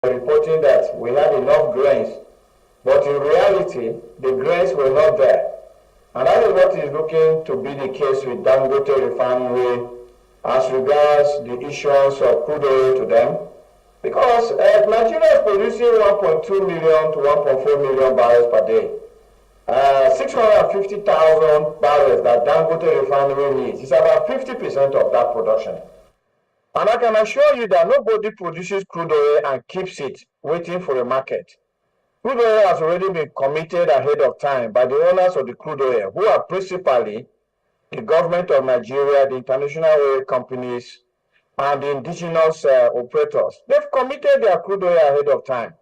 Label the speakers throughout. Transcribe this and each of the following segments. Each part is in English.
Speaker 1: reporting that we had enough grains, but in reality, the grains were not there. And that is what is looking to be the case with Dangote Refinery as regards the issuance of crude oil to them. Because Nigeria is producing 1.2 million to 1.4 million barrels per day. 650,000 barrels that Dangote Refinery needs is about 50% of that production. And I can assure you that nobody produces crude oil and keeps it waiting for a market. Crude oil has already been committed ahead of time by the owners of the crude oil, who are principally the government of Nigeria, the international oil companies, and the indigenous operators. They've committed their crude oil ahead of time.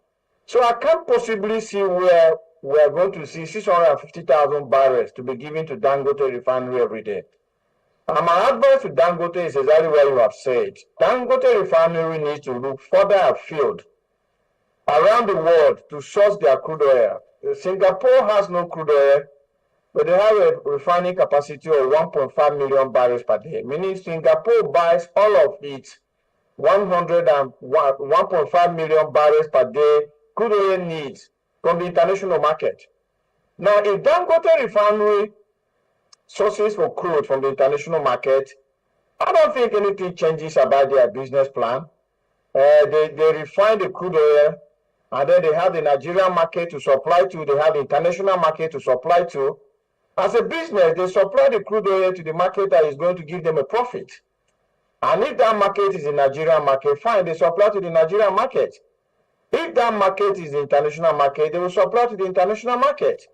Speaker 1: So I can't possibly see where we are going to see 650,000 barrels to be given to Dangote Refinery every day. And my advice to Dangote is exactly what you have said. Dangote Refinery needs to look further afield around the world to source their crude oil. Singapore has no crude oil, but they have a refining capacity of 1.5 million barrels per day, meaning Singapore buys all of its 1.5 million barrels per day crude oil needs from the international market. Now, if Dangote Refinery sources for crude from the international market, I don't think anything changes about their business plan. They refine the crude oil, and then they have the Nigerian market to supply to, they have the international market to supply to. As a business, they supply the crude oil to the market that is going to give them a profit. And if that market is the Nigerian market, fine, they supply to the Nigerian market. If that market is the international market, they will supply to the international market.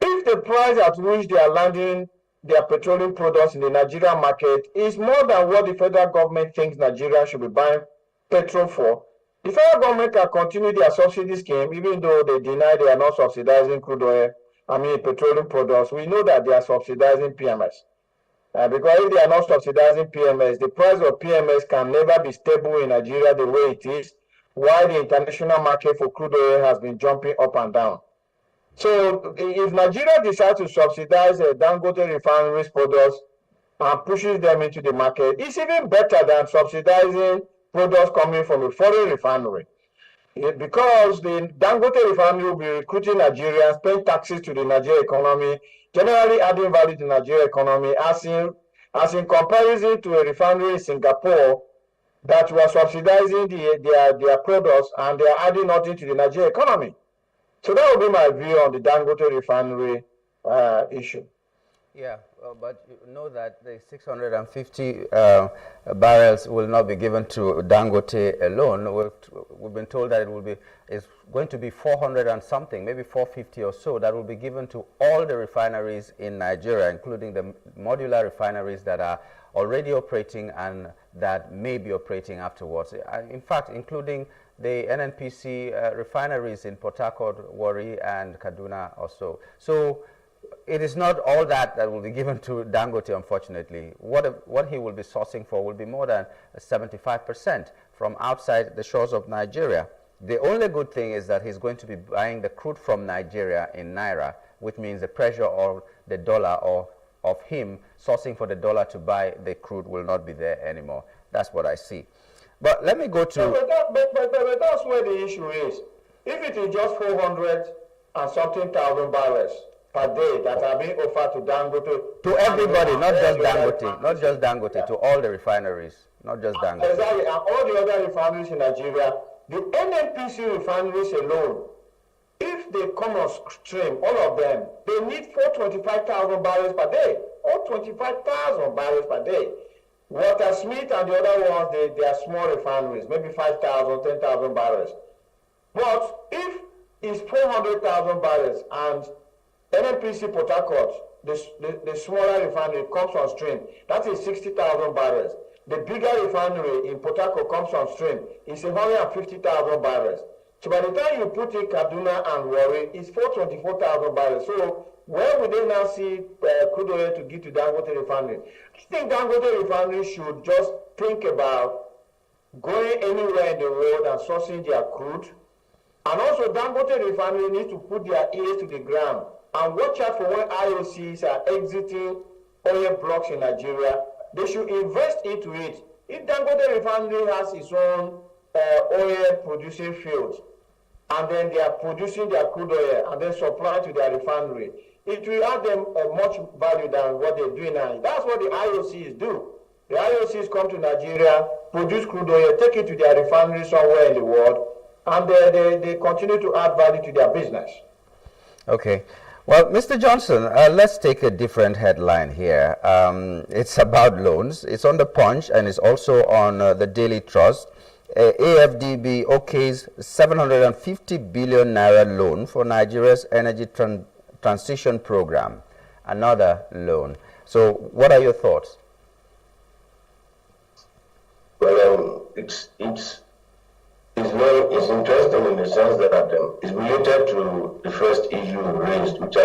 Speaker 1: If the price at which they are landing their petroleum products in the Nigerian market is more than what the federal government thinks Nigeria should be buying petrol for, the federal government can continue their subsidy scheme, even though they deny they are not subsidizing crude oil, petroleum products. We know that they are subsidizing PMS. Because if they are not subsidizing PMS, the price of PMS can never be stable in Nigeria the way it is, while the international market for crude oil has been jumping up and down. So if Nigeria decides to subsidize Dangote Refinery's products and pushes them into the market, it's even better than subsidizing products coming from a foreign refinery. Because the Dangote Refinery will be recruiting Nigerians, paying taxes to the Nigerian economy, generally adding value to the Nigerian economy, as in comparison to a refinery in Singapore that were subsidizing their products and they are adding nothing to the Nigerian economy. So that would be my view on the Dangote Refinery issue.
Speaker 2: Yeah, but you know that the 650 barrels will not be given to Dangote alone. We've been told that it's going to be 400 and something, maybe 450 or so, that will be given to all the refineries in Nigeria, including the modular refineries that are already operating and that may be operating afterwards. In fact, including the NNPC refineries in Port Harcourt, Warri, and Kaduna also. So it is not all that will be given to Dangote, unfortunately. What he will be sourcing for will be more than 75% from outside the shores of Nigeria. The only good thing is that he's going to be buying the crude from Nigeria in Naira, which means the pressure of the dollar or of him sourcing for the dollar to buy the crude will not be there anymore. That's what I see. But let me go to...
Speaker 1: But that's where the issue is. If it is just 400 and something thousand barrels per day that are being offered to Dangote...
Speaker 2: To everybody, not just Dangote, to all the refineries, not just Dangote.
Speaker 1: Exactly, and all the other refineries in Nigeria, the NNPC refineries alone, if they come on stream, all of them, they need 425,000 barrels per day, or 25,000 barrels per day. Walter Smith and the other ones, they are small refineries, maybe 5,000, 10,000 barrels. But if it's 400,000 barrels and NNPC Port Harcourt, the smaller refinery comes on stream, that is 60,000 barrels. The bigger refinery in Port Harcourt comes on stream, it's 150,000 barrels. So by the time you put in Kaduna and Warri, it's 424,000 barrels. So where would they now see crude oil to give to Dangote Refinery? I think Dangote Refinery should just think about going anywhere in the world and sourcing their crude. And also Dangote Refinery needs to put their ears to the ground and watch out for when IOCs are exiting oil blocks in Nigeria. They should invest into it. If Dangote Refinery has its own oil producing fields, and then they are producing their crude oil and then supply to their refinery, it will add them much value than what they're doing now. That's what the IOCs do. The IOCs come to Nigeria, produce crude oil, take it to their refinery somewhere in the world, and they continue to add value to their business.
Speaker 2: Okay. Well, Mr. Johnson, let's take a different headline here. It's about loans. It's on the Punch and it's also on the Daily Trust. AFDB okays 750 billion naira loan for Nigeria's energy transition program. Another loan. So, what are your thoughts?
Speaker 3: Well, it's interesting in the sense that it's related to the first issue raised, which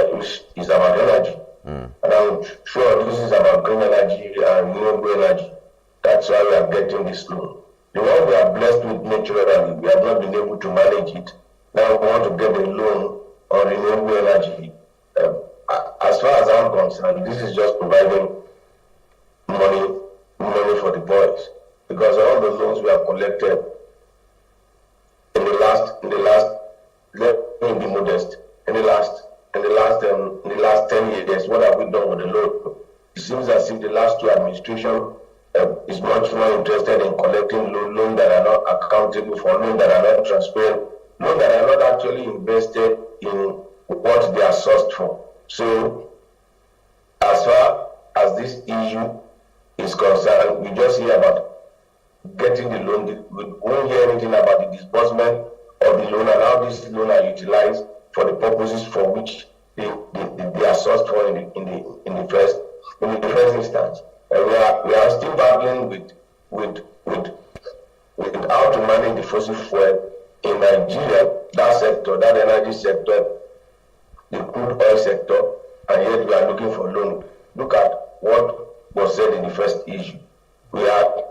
Speaker 3: is about energy. And I'm sure this is about green energy and renewable energy. That's why we are getting this loan. The one we are blessed with naturally, we have not been able to manage it. Now we want to get a loan on renewable energy. As far as I'm concerned, this is just providing money for the boys. Because all the loans we have collected in the last, let me be modest, in the last 10 years, what have we done with the loan? It seems as if the last two administrations is much more interested in collecting loans that are not accountable for, loans that are not transparent, loans that are not actually invested in what they are sourced for. So, as far as this issue is concerned, we just hear about getting the loan. We won't hear anything about the disbursement of the loan and how these loans are utilized for the purposes for which they are sourced for in the first instance. And we are still battling with how to manage the fossil fuel in Nigeria, that sector, that energy sector, the crude oil sector, and yet we are looking for loan. Look at what was said in the first issue. We have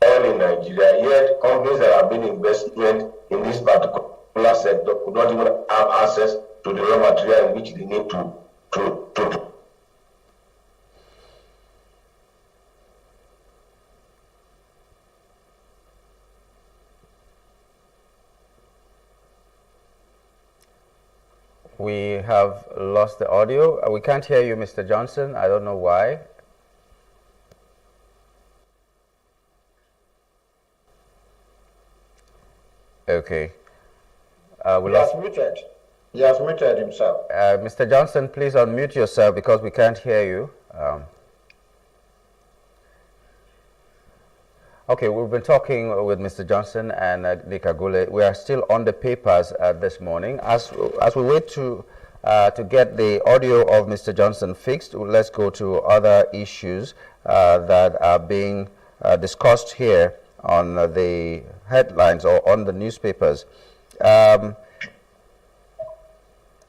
Speaker 3: oil in Nigeria, yet companies that have been investment in this particular sector could not even have access to the raw material in which they need to.
Speaker 2: We have lost the audio. We can't hear you, Mr. Johnson. I don't know why. Okay.
Speaker 1: He has muted himself.
Speaker 2: Mr. Johnson, please unmute yourself because we can't hear you. Okay, we've been talking with Mr. Johnson and Nick Agule. We are still on the papers this morning. As we wait to get the audio of Mr. Johnson fixed, let's go to other issues that are being discussed here on the headlines or on the newspapers.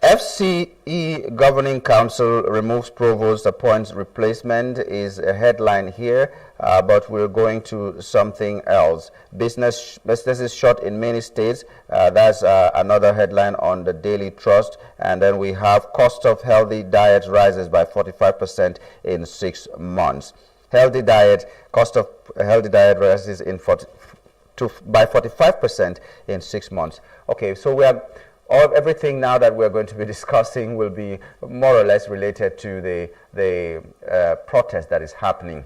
Speaker 2: FCE Governing Council removes provost, appoints replacement is a headline here, but we're going to something else. Businesses shut in many states. That's another headline on the Daily Trust. And then we have cost of healthy diet rises by 45% in 6 months. Cost of healthy diet rises by 45% in 6 months. Okay, so everything now that we're going to be discussing will be more or less related to the protest that is happening.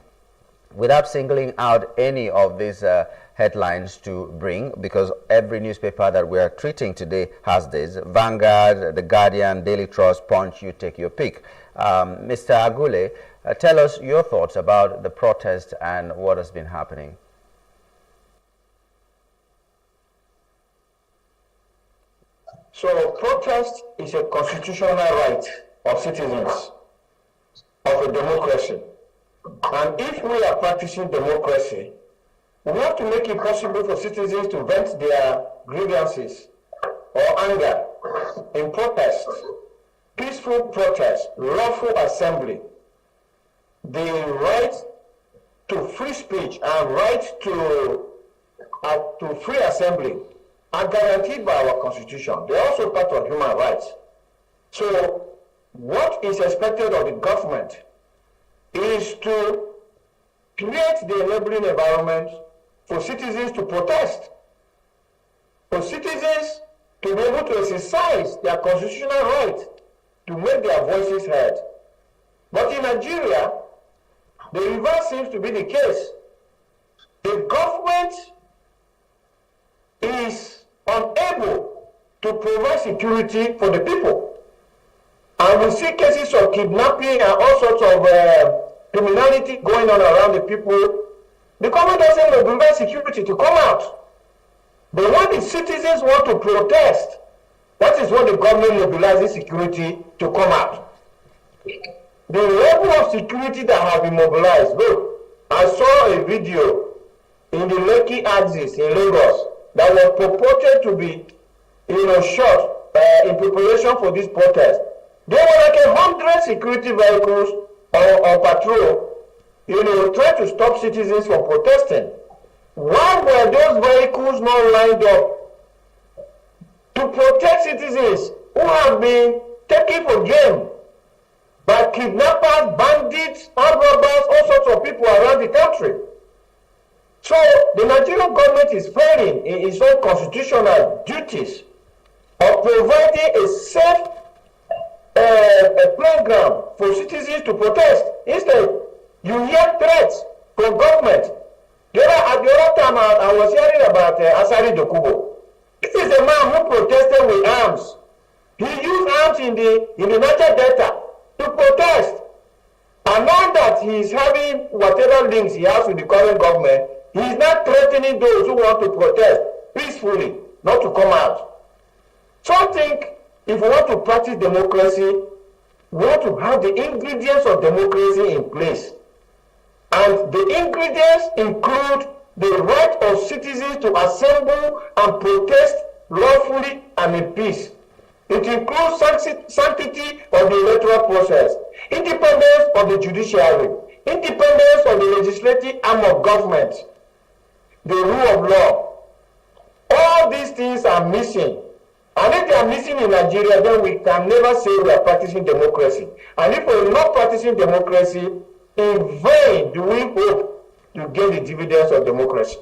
Speaker 2: Without singling out any of these headlines to bring, because every newspaper that we are treating today has this. Vanguard, The Guardian, Daily Trust, Punch, you take your pick. Mr. Agule, tell us your thoughts about the protest and what has been happening.
Speaker 1: So protest is a constitutional right of citizens of a democracy. And if we are practicing democracy, we have to make it possible for citizens to vent their grievances or anger in protest, peaceful protest, lawful assembly. The right to free speech and right to free assembly are guaranteed by our Constitution. They are also part of human rights. So what is expected of the government is to create the enabling environment for citizens to protest for citizens to be able to exercise their constitutional right to make their voices heard. But in Nigeria, the reverse seems to be the case. The government is unable to provide security for the people. And we see cases of kidnapping and all sorts of criminality going on around the people. The government doesn't mobilize security to come out. But when the citizens want to protest, that is when the government mobilizes security to come out. The level of security that has been mobilized, look, I saw a video in the Lekki axis in Lagos that was purported to be, shot in preparation for this protest. There were like 100 security vehicles on patrol, trying to stop citizens from protesting. Why were those vehicles not lined up to protect citizens who have been taken for game by kidnappers, bandits, armed robbers, all sorts of people around the country? So the Nigerian government is failing in its own constitutional duties of providing a safe playground for citizens to protest. Instead, you hear threats from government. The other time I was hearing about Asari Dokubo. This is a man who protested with arms. He used arms in the Niger Delta to protest. And now that he is having whatever links he has with the current government, he is not threatening those who want to protest peacefully not to come out. So I think if we want to practice democracy, we want to have the ingredients of democracy in place. And the ingredients include the right of citizens to assemble and protest lawfully and in peace. It includes sanctity of the electoral process, independence of the judiciary, independence of the legislative arm of government, the rule of law. All these things are missing. And if they are missing in Nigeria, then we can never say we are practicing democracy. And if we're not practicing democracy, in vain do we hope to gain the dividends of democracy.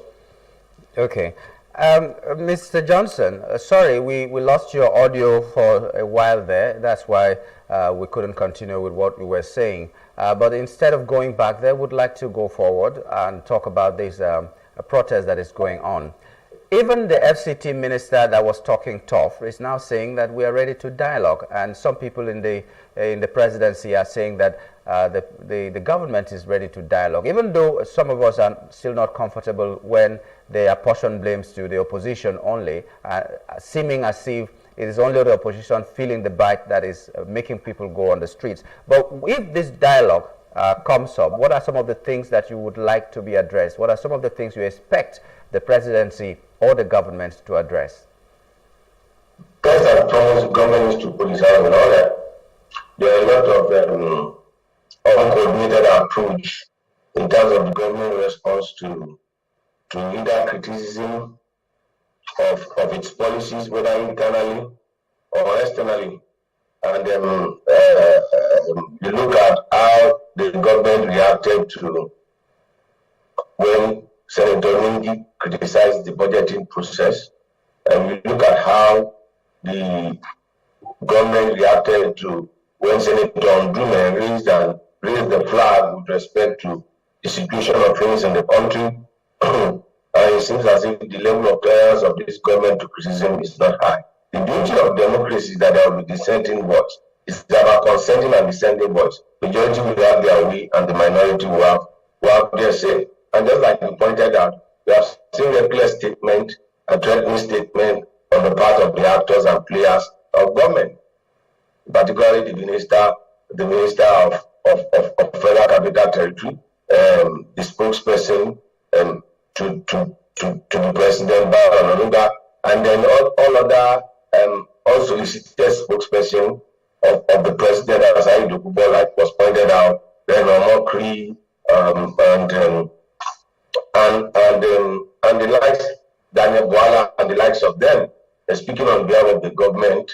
Speaker 2: Okay. Mr. Johnson, sorry, we lost your audio for a while there. That's why we couldn't continue with what you were saying. But instead of going back there, would like to go forward and talk about this protest that is going on. Even the FCT minister that was talking tough is now saying that we are ready to dialogue, and some people in the presidency are saying that the government is ready to dialogue, even though some of us are still not comfortable when they apportion blames to the opposition only, seeming as if it is only the opposition feeling the bite that is making people go on the streets. But if this dialogue comes up, what are some of the things that you would like to be addressed? What are some of the things you expect the presidency or the government to address?
Speaker 3: First and foremost, government is to politicize and all that. There are a lot of uncoordinated approach in terms of the government response to either criticism of its policies, whether internally or externally. And you look at how the government reacted to when Senator Ningi criticized the budgeting process, and we look at how the government reacted to when Senator Ndume raised the flag with respect to the situation of things in the country. And it seems as if the level of tolerance of this government to criticism is not high. The beauty of democracy is that there will be dissenting voice. It's about consenting and dissenting voice. Majority will have their way, and the minority will have their say. And just like you pointed out, we have seen reckless statement and threatening statement on the part of the actors and players of government, particularly the minister of Federal Capital Territory, the spokesperson to the president, and then all other unsolicited spokesperson of the president, Asari Dokubo, like was pointed out, Reverend Mokri, and the likes, Daniel Bwala and the likes of them, speaking on behalf of the government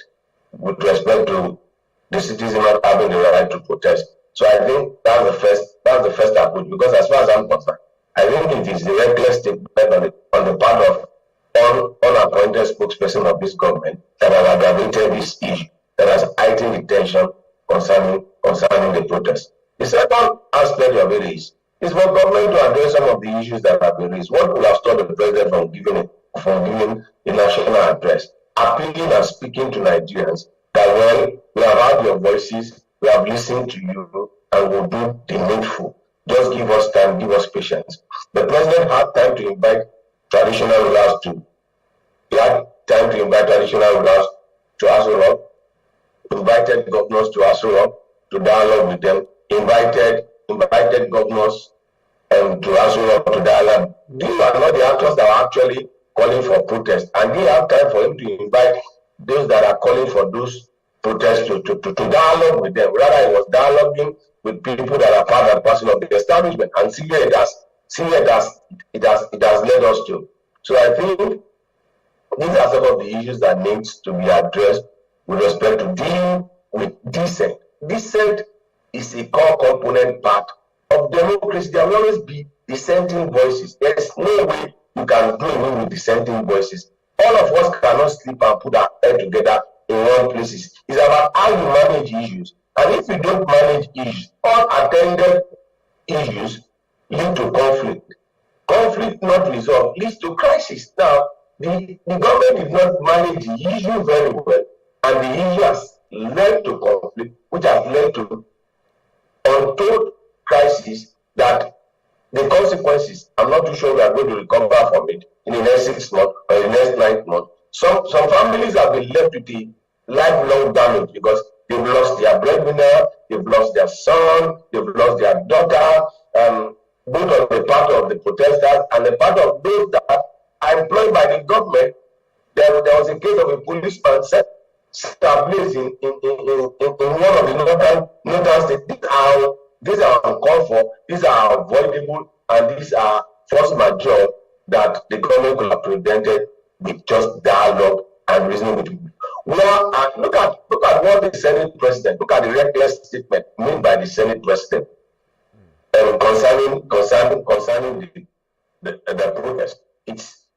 Speaker 3: with respect to the citizen not having the right to protest. So I think that's the first approach, because as far as I'm concerned, I think it is the reckless statement on the part of unappointed spokesperson of this government that has aggravated this issue, that has heightened the tension concerning the protest. The second aspect of it is for government to address some of the issues that have been raised. What would have stopped the president from giving a national address, appealing and speaking to Nigerians that, well, we have heard your voices, we have listened to you, and we'll do the needful. Just give us time, give us patience. The president had time to invite traditional rulers to Aso Rock, invited governors to Aso Rock to dialogue with them, invited governors to Aso Rock to dialogue. These are not the actors that are actually calling for protest, and they have time for him to invite those that are calling for those protests to dialogue with them. Rather, he was dialoguing with people that are part and parcel of the establishment, and see where it has led us to. So I think these are some of the issues that needs to be addressed with respect to dealing with dissent. Dissent is a core component part of democracy. There will always be dissenting voices. There is no way you can do away with dissenting voices. All of us cannot sleep and put our head together in one place. It's about how you manage issues. And if you don't manage issues, unattended issues lead to conflict. Conflict not resolved leads to crisis. Now, the government did not manage the issue very well, and the issue has led to conflict, which has led to untold crisis that the consequences, I'm not too sure we are going to recover from it in the next 6 months or in the next 9 months. Some families have been left with a lifelong damage because they've lost their breadwinner, they've lost their son, they've lost their daughter, both on the part of the protesters and the part of those that are employed by the government. There was a case of a policeman set ablaze in one of the northern states. These are uncalled for, these are avoidable, and these are force majeure that the government could have prevented with just dialogue and reasoning with people. Well, look at what the Senate President, look at the reckless statement made by the Senate President concerning the protest. It's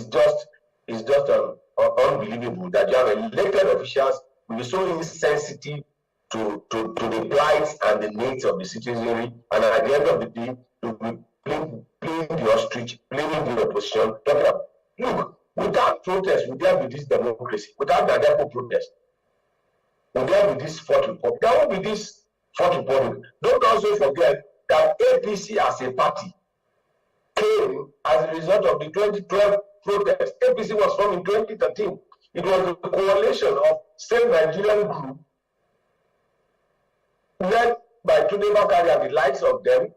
Speaker 3: just unbelievable that you have elected officials who be so insensitive to the plights and the needs of the citizenry, and at the end of the day, to be playing the ostrich, blaming the opposition. Look, without protest, would there be this democracy? Without the Adepo protest, would there be this Fourth Republic? There won't be this Fourth Republic. Don't also forget that APC as a party came as a result of the 2012 protest. APC was formed in 2013. It was a coalition of same Nigerian group led by Tunde Bakari and the likes of them,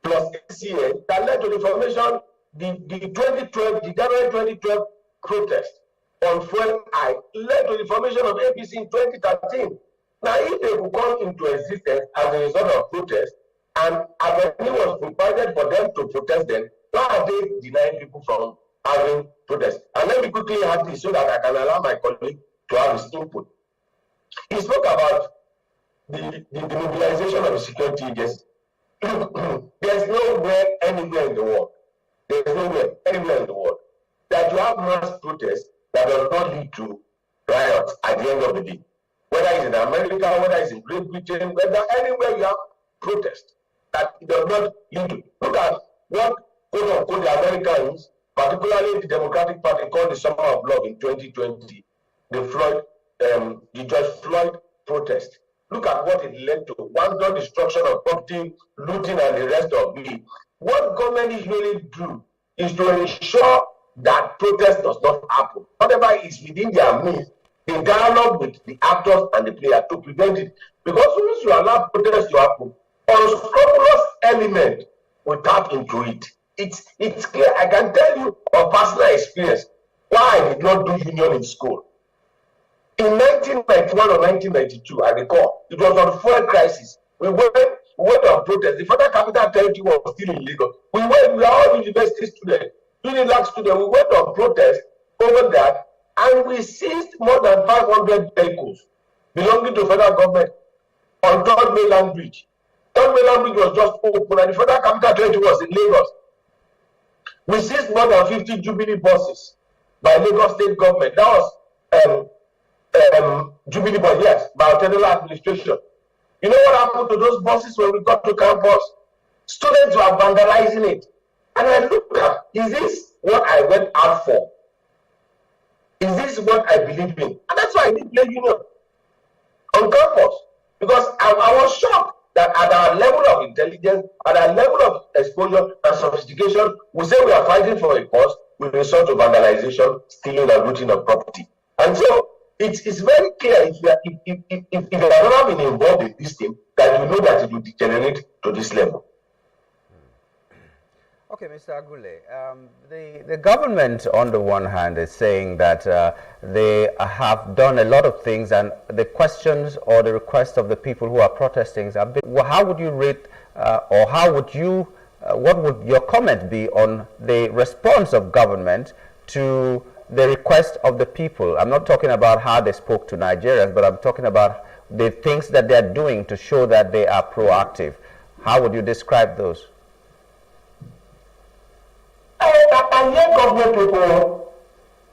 Speaker 3: plus ACA, that led to the formation, the January 2012 protest on fuel hike led to the formation of APC in 2013. Now, if they could come into existence as a result of protest, and Avenue was provided for them to protest them, why are they denying people from having protest? And let me quickly add this so that I can allow my colleague to have his input. He spoke about the mobilization of the security agency. There's nowhere anywhere in the world, that you have mass protests that does not lead to riots at the end of the day. Whether it's in America, whether it's in Great Britain, whether anywhere you have protest, that it does not lead to. Look at what quote unquote the Americans, particularly the Democratic Party, called the Summer of Love in 2020, the George Floyd protest. Look at what it led to: wanton destruction of property, looting, and the rest of it. What government usually do is to ensure that protest does not happen. Whatever is within their means, they dialogue with the actors and the players to prevent it. Because once you allow protest to happen, unscrupulous element will tap into it. It's clear. I can tell you of personal experience why I did not do union in school. In 1991 or 1992, I recall, it was on fuel crisis. We went on protest. The Federal Capital Territory was still in Lagos. We were all university students, UNILAG students. We went on protest over that, and we seized more than 500 vehicles belonging to federal government on Third Mainland Bridge. Third Mainland Bridge was just open, and the Federal Capital Territory was in Lagos. We seized more than 50 Jubilee buses by Lagos State government. That was Jubilee bus, yes, by Otedola administration. You know what happened to those buses when we got to campus? Students were vandalizing it. And I looked at, is this what I went out for? Is this what I believe in? And that's why I didn't play union on campus. Because I was shocked that at our level of intelligence, at our level of exposure and sophistication, we say we are fighting for a cause, we resort to vandalization, stealing and looting of property. And so it's very clear if you have never been involved in this thing, that you know that it will degenerate to this level.
Speaker 2: Okay, Mr. Agule, the government on the one hand is saying that they have done a lot of things, and the questions or the requests of the people who are protesting have been, how would you rate or how would you, what would your comment be on the response of government to the request of the people? I'm not talking about how they spoke to Nigerians, but I'm talking about the things that they're doing to show that they are proactive. How would you describe those?
Speaker 1: I hear government people,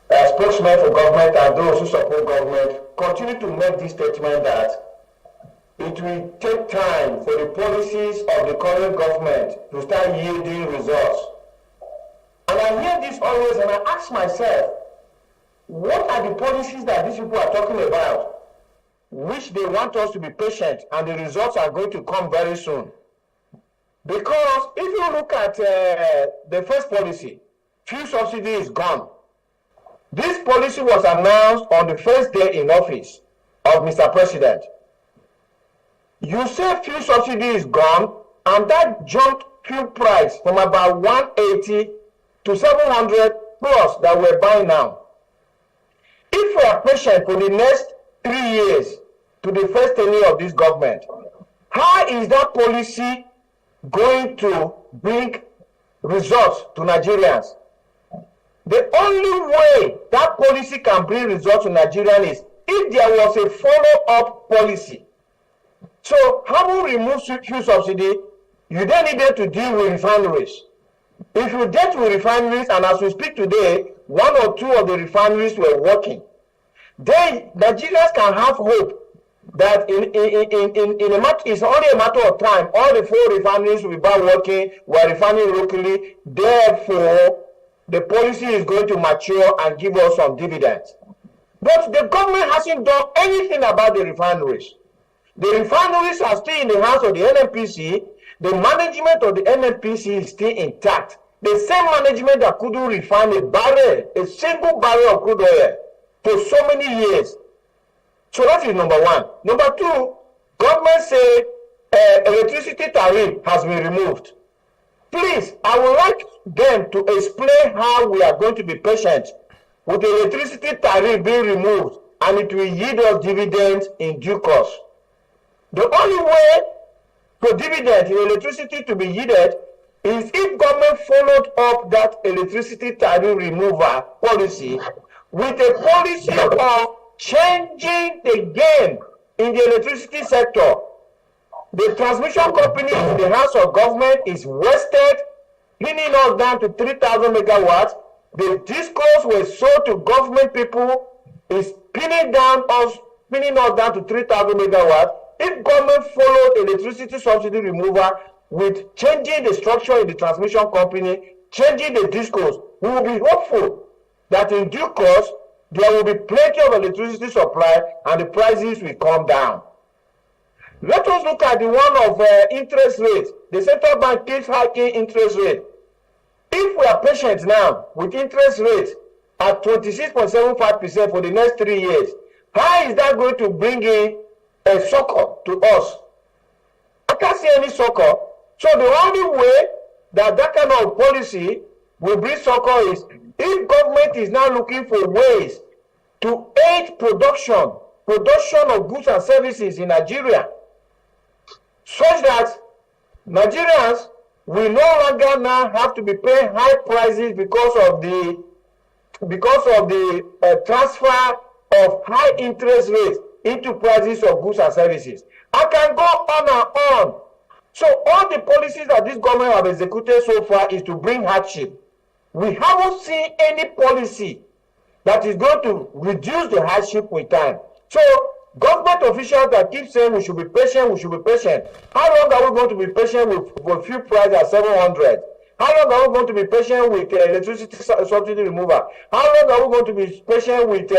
Speaker 1: spokesmen for government and those who support government, continue to make this statement that it will take time for the policies of the current government to start yielding results. And I hear this always, and I ask myself, what are the policies that these people are talking about, which they want us to be patient and the results are going to come very soon? Because if you look at the first policy, fuel subsidy is gone. This policy was announced on the first day in office of Mr. President. You say fuel subsidy is gone, and that jumped fuel price from about 180 to 700 plus that we're buying now. If we are patient for the next 3 years to the first tenure of this government, how is that policy going to bring results to Nigerians? The only way that policy can bring results to Nigerians is if there was a follow-up policy. So having removed fuel subsidy, you then needed to deal with refineries. If you dealt with refineries, and as we speak today, 1 or 2 of the refineries were working, then Nigerians can have hope that it's only a matter of time. All the 4 refineries will be back working. We're refining locally. Therefore, the policy is going to mature and give us some dividends. But the government hasn't done anything about the refineries. The refineries are still in the hands of the NNPC. The management of the NNPC is still intact. The same management that couldn't refine a single barrel of crude oil for so many years. So that is number 1. Number 2, government say electricity tariff has been removed. Please, I would like them to explain how we are going to be patient with the electricity tariff being removed and it will yield us dividends in due course. The only way for dividend in electricity to be yielded is if government followed up that electricity tariff removal policy with a policy of changing the game in the electricity sector. The transmission company in the hands of government is wasted, pinning us down to 3,000 megawatts. The discos were sold to government people, is pinning us down to 3,000 megawatts. If government followed electricity subsidy removal with changing the structure in the transmission company, changing the discos, we will be hopeful that in due course there will be plenty of electricity supply and the prices will come down. Let us look at the one of interest rates. The central bank keeps hiking interest rate. If we are patient now with interest rates at 26.75% for the next 3 years, how is that going to bring in a succor to us? I can't see any succor. So the only way that kind of policy will bring succor is if government is now looking for ways to aid production of goods and services in Nigeria, such that Nigerians will no longer now have to be paying high prices because of the transfer of high interest rates into prices of goods and services. I can go on and on. So all the policies that this government have executed so far is to bring hardship. we haven't seen any policy that is going to reduce the hardship with time. So government officials that keep saying we should be patient, how long are we going to be patient with fuel price at 700? How long are we going to be patient with electricity subsidy removal? How long are we going to be patient with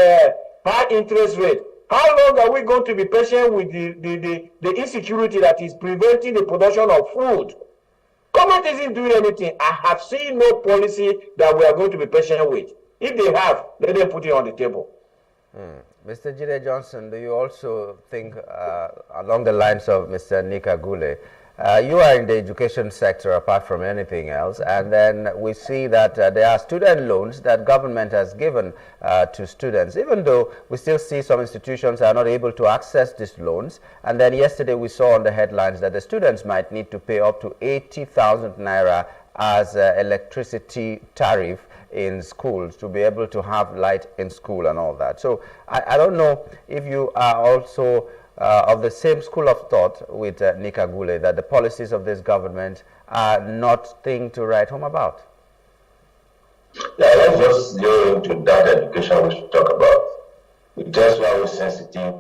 Speaker 1: high interest rate? How long are we going to be patient with the insecurity that is preventing the production of food? Government isn't doing anything. I have seen no policy that we are going to be patient with. If they have, let them put it on the table.
Speaker 2: Mr. Jide Johnson, do you also think along the lines of Mr. Nick Agule? You are in the education sector apart from anything else, and then we see that there are student loans that government has given to students, even though we still see some institutions are not able to access these loans. And then yesterday we saw on the headlines that the students might need to pay up to 80,000 naira as electricity tariff in schools to be able to have light in school and all that. So I don't know if you are also of the same school of thought with Nick Agule, that the policies of this government are not thing to write home about.
Speaker 3: Yeah, let's just go into that education we should talk about. It's just how sensitive,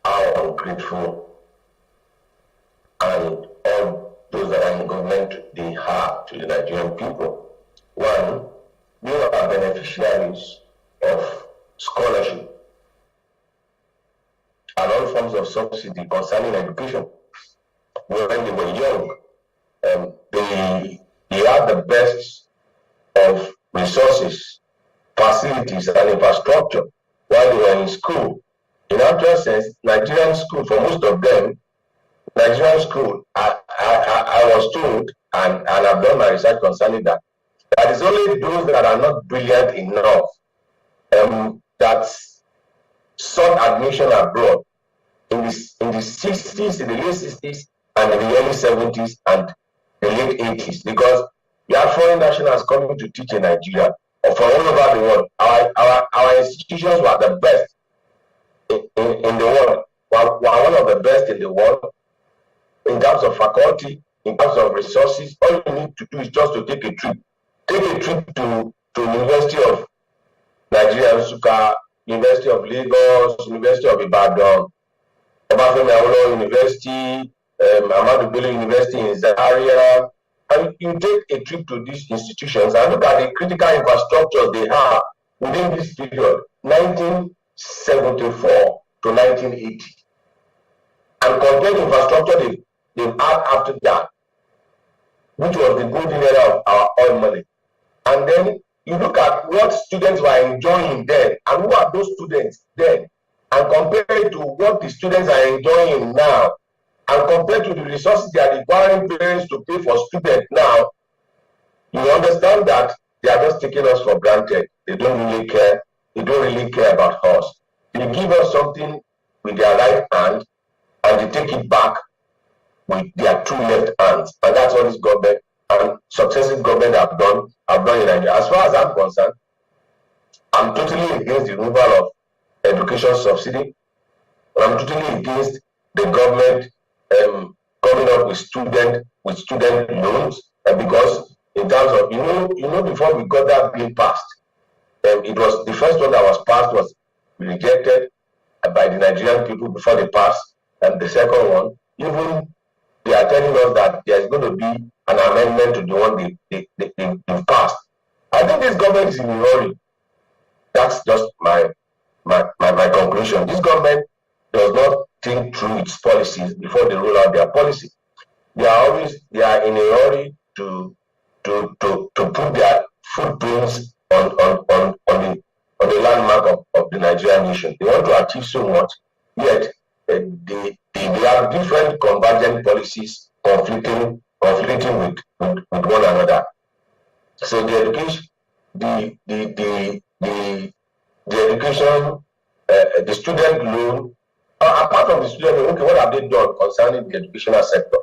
Speaker 3: how ungrateful, and all those that are in government, they are to the Nigerian people. One, you are beneficiaries of scholarship and all forms of subsidy concerning education. When they were young, they had the best of resources, facilities, and infrastructure while they were in school. In actual sense, Nigerian school, for most of them, Nigerian school, I was told, and I've done my research concerning that, that is only those that are not brilliant enough that sought admission abroad in the 60s, in the late 60s, and in the early 70s and the late 80s, because we have foreign nationals coming to teach in Nigeria or from all over the world. Our institutions were the best in the world. We are one of the best in the world in terms of faculty, in terms of resources. All you need to do is just to take a trip. Take a trip to University of Nigeria, Nsukka, University of Lagos, University of Ibadan, Obafemi Awolowo University, Ahmadu Bello University in Zaria, and you take a trip to these institutions and look at the critical infrastructures they have within this period, 1974 to 1980, and compare the infrastructure they've had after that, which was the golden era of our oil money. And then you look at what students were enjoying then, and who are those students then, and compare it to what the students are enjoying now, and compare to the resources they are requiring parents to pay for students now, you understand that they are just taking us for granted. They don't really care. They don't really care about us. They give us something with their right hand, and they take it back with their two left hands. And that's what this government and successive government have done in Nigeria. As far as I'm concerned, I'm totally against the removal of education subsidy. I'm totally against the government coming up with student loans, because in terms of before we got that bill passed, it was the first one that was passed was rejected by the Nigerian people before they passed, and the second one, even they are telling us that there is going to be an amendment to the one they've passed. I think this government is in a hurry. That's just my conclusion. This government does not think through its policies before they roll out their policy. They are in a hurry to put their footprints on the landmark of the Nigerian nation. They want to achieve so much, yet they have different convergent policies conflicting with one another. So the education, the student loan, apart from the student loan, okay, what have they done concerning the educational sector?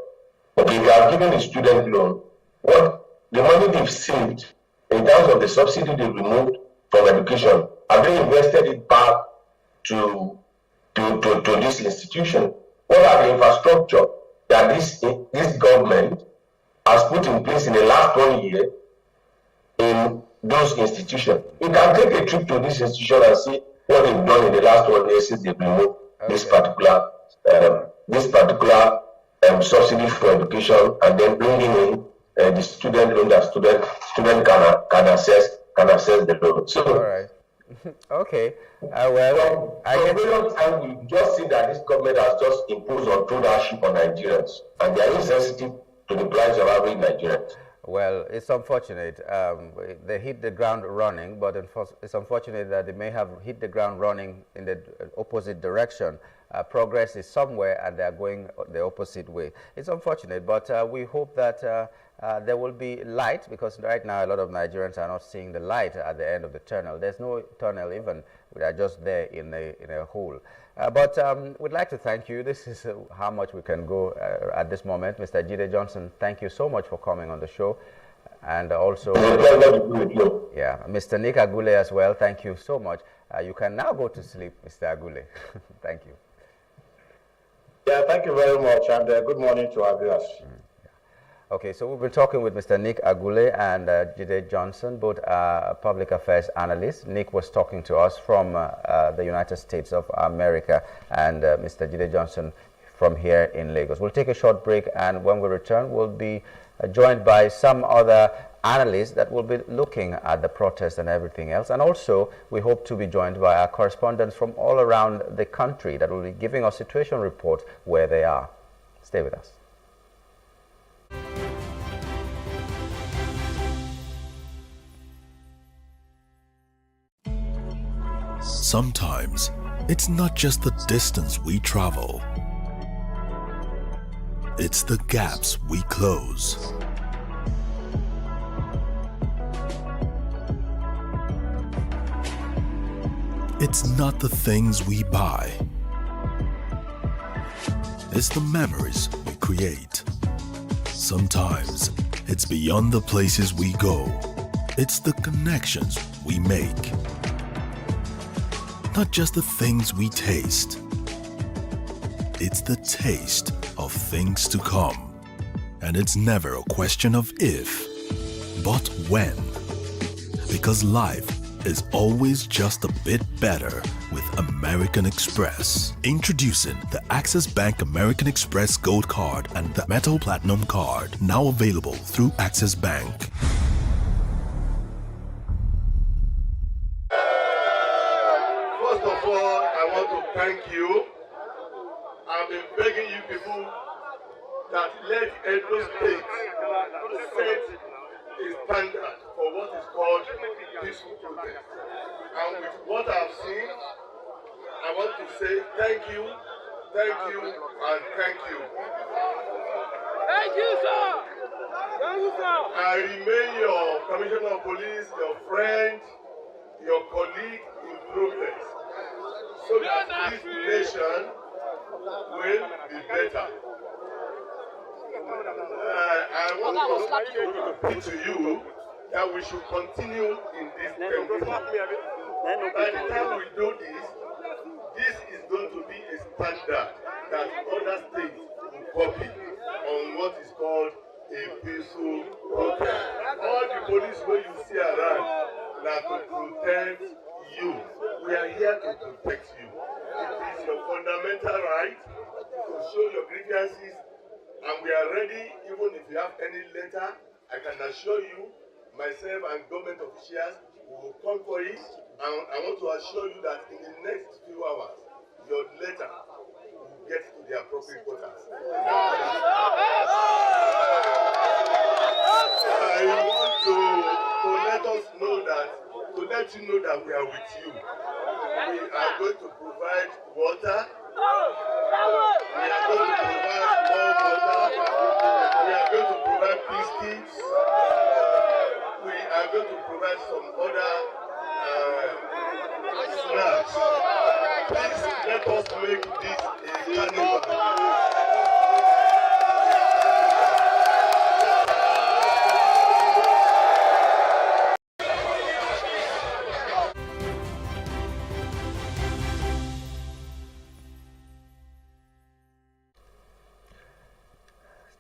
Speaker 3: Okay, they have given the student loan. What the money they've saved in terms of the subsidy they removed from education, have they invested it back to this institution? What are the infrastructure that this government has put in place in the last 1 year in those institutions. You can take a trip to this institution and see what they've done in the last 1 year since they've removed this particular subsidy for education, and then bringing in the student loan that student can access the loan. So,
Speaker 2: all right. Okay. Well, I
Speaker 3: for a
Speaker 2: guess
Speaker 3: very long time we just see that this government has just imposed untold hardship on Nigerians, and they are insensitive to the plight of average Nigerians.
Speaker 2: well, it's unfortunate. They hit the ground running, but it's unfortunate that they may have hit the ground running in the opposite direction. Progress is somewhere, and they are going the opposite way. It's unfortunate, but we hope that there will be light, because right now a lot of Nigerians are not seeing the light at the end of the tunnel. There's no tunnel even. We are just there in a hole. But we'd like to thank you. This is how much we can go at this moment. Mr. Jide Johnson, thank you so much for coming on the show. And also, yeah, Mr. Nick Agule as well, thank you so much. You can now go to sleep, Mr. Agule. Thank you.
Speaker 1: Yeah, thank you very much, and good morning to our viewers.
Speaker 2: Okay, so we've been talking with Mr. Nick Agule and Jide Johnson, both public affairs analysts. Nick was talking to us from the United States of America, and Mr. Jide Johnson from here in Lagos. We'll take a short break, and when we return, we'll be joined by some other analysts that will be looking at the protest and everything else. And also, we hope to be joined by our correspondents from all around the country that will be giving us situation reports where they are. Stay with us.
Speaker 4: Sometimes, it's not just the distance we travel. It's the gaps we close. It's not the things we buy. It's the memories we create. Sometimes, it's beyond the places we go. It's the connections we make. Not just the things we taste. It's the taste of things to come. And it's never a question of if, but when. Because life is always just a bit better with American Express. Introducing the Access Bank American Express Gold Card and the Metal Platinum Card, now available through Access Bank.
Speaker 5: First of all, I want to thank you. I've been begging you people that let Edo State set a standard for what is called peaceful protest. And with what I've seen, I want to say thank you, and thank you.
Speaker 6: Thank you, sir. Thank you, sir.
Speaker 5: I remain your Commissioner of Police, your friend, your colleague in progress, so that this nation will be better. I want to repeat to you that we should continue in this tempo. By the time we do this, this is going to be a standard that other states will copy on what is called a peaceful protest. All the police where you see around are to protect you. We are here to protect you. It is your fundamental right to show your grievances, and we are ready. Even if you have any letter, I can assure you, myself and government officials will come for it. And I want to assure you that in the next few hours, your letter will get to the appropriate quarters. I want to let us know that, to let you know that we are with you. We are going to provide water. We are going to provide more water. We are going to provide biscuits. We are going to provide some other snacks. Please let us make this a carnival.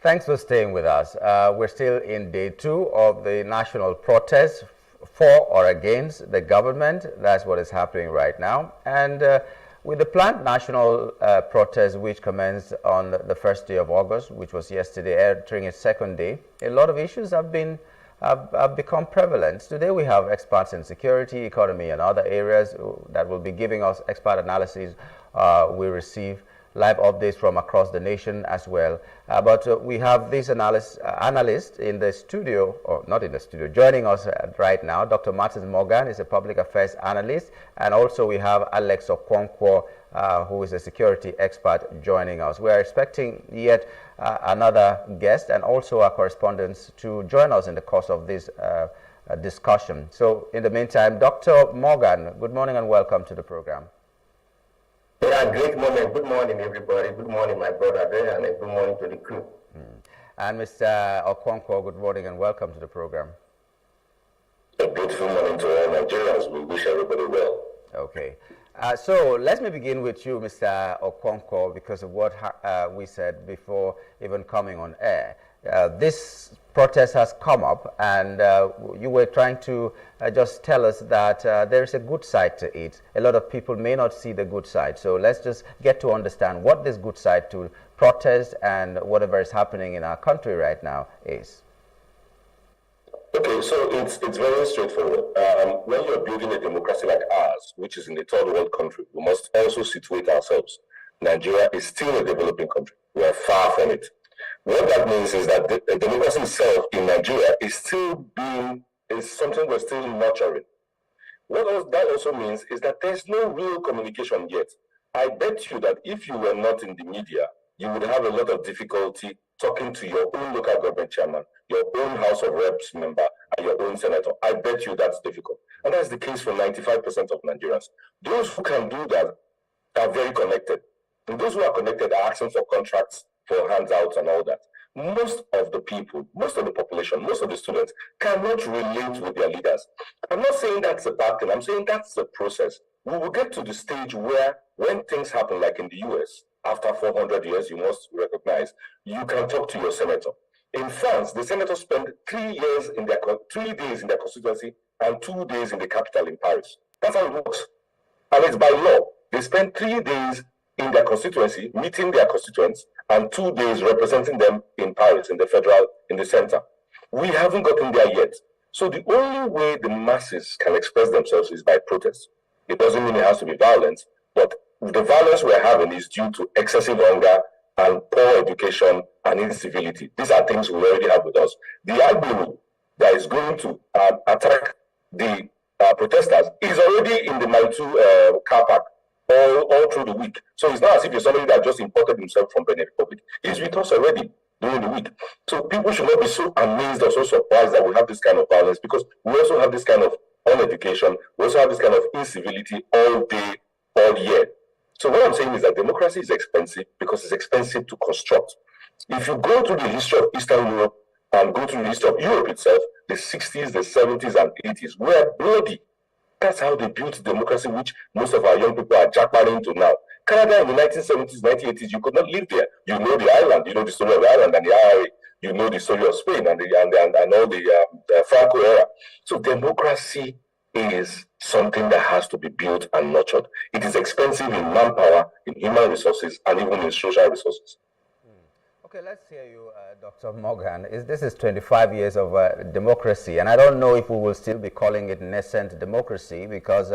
Speaker 2: Thanks for staying with us. We're still in day 2 of the national protest for or against the government. That's what is happening right now. And with the planned national protest, which commenced on the first day of August, which was yesterday, entering its second day, a lot of issues have become prevalent. Today we have experts in security, economy, and other areas that will be giving us expert analysis. We receive live updates from across the nation as well. But we have this analyst in the studio, or not in the studio, joining us right now. Dr. Martin Morgan is a public affairs analyst, and also we have Alex Okonkwo, who is a security expert, joining us. We are expecting yet another guest and also our correspondents to join us in the course of this discussion. So in the meantime, Dr. Morgan, good morning and welcome to the program.
Speaker 3: Yeah, great morning. Good morning, everybody. Good morning, my brother there, and good morning to the crew.
Speaker 2: And Mr. Okonkwo, good morning and welcome to the program.
Speaker 3: A beautiful morning to all Nigerians. We wish everybody well.
Speaker 2: Okay. So let me begin with you, Mr. Okonkwo, because of what we said before even coming on air. This protest has come up, and you were trying to just tell us that there is a good side to it. A lot of people may not see the good side. So let's just get to understand what this good side to protest and whatever is happening in our country right now is.
Speaker 3: Okay, so it's very straightforward. When you're building a democracy like ours, which is in a third world country, we must also situate ourselves. Nigeria is still a developing country. We are far from it. What that means is that the democracy itself in Nigeria is something we're still nurturing. What that also means is that there's no real communication yet. I bet you that if you were not in the media, you would have a lot of difficulty talking to your own local government chairman, your own House of Reps member, and your own senator. I bet you that's difficult. And that's the case for 95% of Nigerians. Those who can do that are very connected. And those who are connected are asking for contracts, for handouts and all that. Most of the people, most of the population, most of the students cannot relate with their leaders. I'm not saying that's a bad thing. I'm saying that's the process. We will get to the stage where when things happen, like in the US, after 400 years, you must recognize, you can talk to your senator. In France, the senators spend 3 days in their constituency and 2 days in the capital in Paris. That's how it works. And it's by law. They spend 3 days in their constituency, meeting their constituents, and 2 days representing them in Paris, in the center. We haven't gotten there yet. So the only way the masses can express themselves is by protest. It doesn't mean it has to be violence, but the violence we're having is due to excessive hunger and poor education and incivility. These are things we already have with us. The Agbero that is going to attack the protesters is already in the Maitu car park all through the week. So it's not as if you're somebody that just imported himself from Benin Republic. He's with us already during the week. So people should not be so amazed or so surprised that we have this kind of violence, because we also have this kind of uneducation. We also have this kind of incivility all day, all year. So what I'm saying is that democracy is expensive because it's expensive to construct. If you go through the history of Eastern Europe and go through the history of Europe itself, the 60s, the 70s, and 80s were bloody. That's how they built democracy, which most of our young people are jackpotting into now. Canada in the 1970s, 1980s, you could not live there. You know the island, you know the story of the island and the IRA. You know the story of Spain and all the Franco era. So democracy is something that has to be built and nurtured. It is expensive in manpower, in human resources, and even in social resources.
Speaker 2: Okay, let's hear you, Dr. Morgan. This is 25 years of democracy, and I don't know if we will still be calling it nascent democracy, because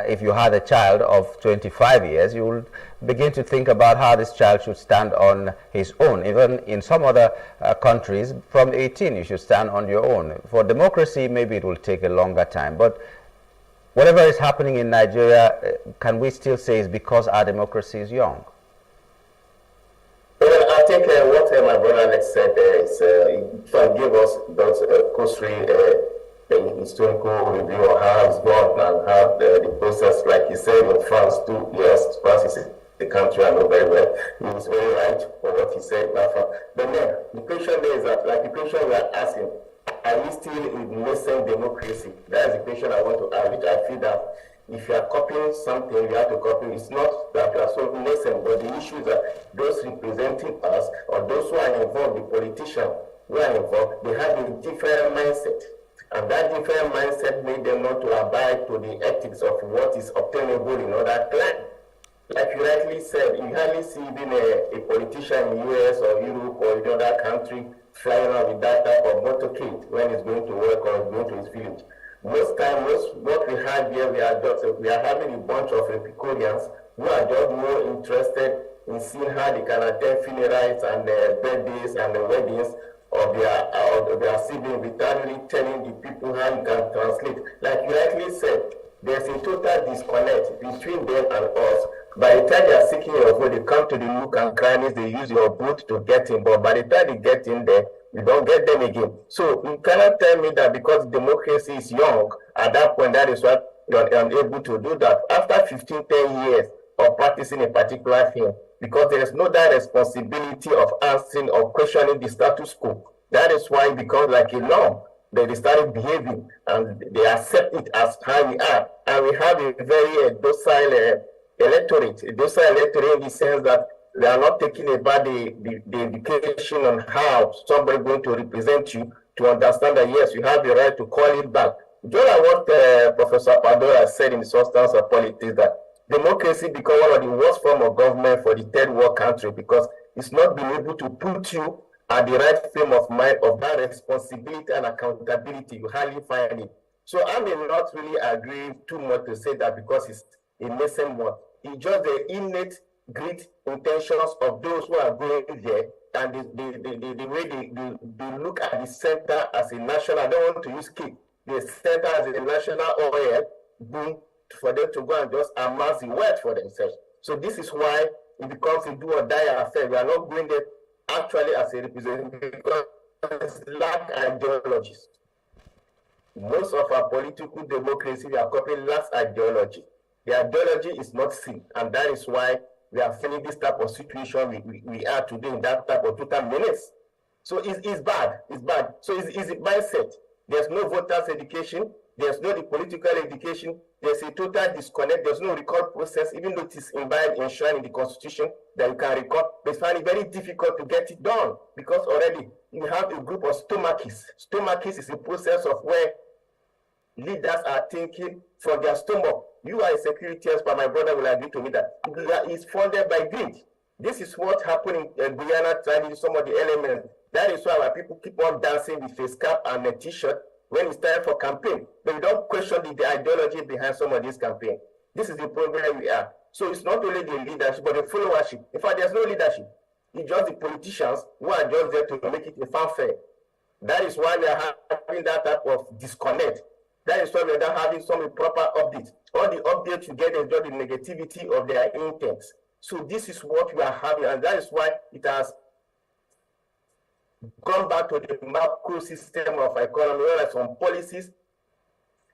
Speaker 2: if you had a child of 25 years, you will begin to think about how this child should stand on his own. Even in some other countries, from 18, you should stand on your own. For democracy, maybe it will take a longer time, but whatever is happening in Nigeria, can we still say it's because our democracy is young?
Speaker 3: Well, I think what my brother Alex said is it can give us those cursory historical review of how it's gone and how the process, like he said, in France too. Yes, France is the country I know very well. He was very right for what he said about France. But then the question there is that, like the question we are asking, are we still in nascent democracy? That is the question I want to ask, which I feel that if you are copying something, you have to copy. It's not that you are so nascent, but the issues are those representing us or those who are involved, the politicians who are involved, they have a different mindset. And that different mindset made them not to abide to the ethics of what is obtainable in other land. Like you rightly said, you hardly see even a politician in the US or Europe or in other country flying around with that type of motorcade when he's going to work or going to his village. Most times, what we have here, we are having a bunch of Epicureans who are just more interested in seeing how they can attend funerals and birthdays and weddings of their siblings without really telling the people how you can translate. Like you rightly said, there's a total disconnect between them and us. By the time they are seeking your vote, they come to the nook and crannies, they use your vote to get in, but by the time they get in there, you don't get them again. So you cannot tell me that because democracy is young, at that point, that is why you're unable to do that. After 15, 10 years of practicing a particular thing, because there is no that responsibility of answering or questioning the status quo. That is why it becomes like a norm. They started behaving and they accept it as how we are. And we have a very docile electorate in the sense that they are not taking about the education on how somebody is going to represent you to understand that yes, you have the right to call it back. Just like what Professor Padora said in the substance of politics, that democracy becomes one of the worst form of government for the third world country because it's not being able to put you at the right frame of mind of that responsibility and accountability. You hardly find it. So I may not really agree too much to say that because it's a nascent one. It's just the innate great intentions of those who are going there and the way they look at the center as a national, I don't want to use kick, the center as a national oil boom for them to go and just amass the wealth for themselves. So this is why it becomes a do or die affair. We are not going there actually as a representative because it's lack ideologies. Most of our political democracy, we are copying last ideology. The ideology is not seen, and that is why we are feeling this type of situation we are today in that type of total menace. So it's bad. It's bad. So it's a mindset. There's no voters education. There's no the political education. There's a total disconnect. There's no record process, even though it is enshrined in the Constitution that you can record. They find it very difficult to get it done because already you have a group of stomachists. Stomachists is a process of where leaders are thinking from their stomach. You are a security expert, my brother will agree to me that is funded by greed. This is what happened in Guyana, trying to some of the elements. That is why our people keep on dancing with face cap and a t-shirt when it's time for campaign. But we don't question the ideology behind some of these campaigns. This is the problem we are. So it's not only the leadership, but the followership. In fact, there's no leadership. It's just the politicians who are just there to make it a fanfare. That is why we are having that type of disconnect. That is why we are not having some proper updates. All the updates you get is just the negativity of their intents. So this is what we are having, and that is why it has gone back to the macro system of economy, where some policies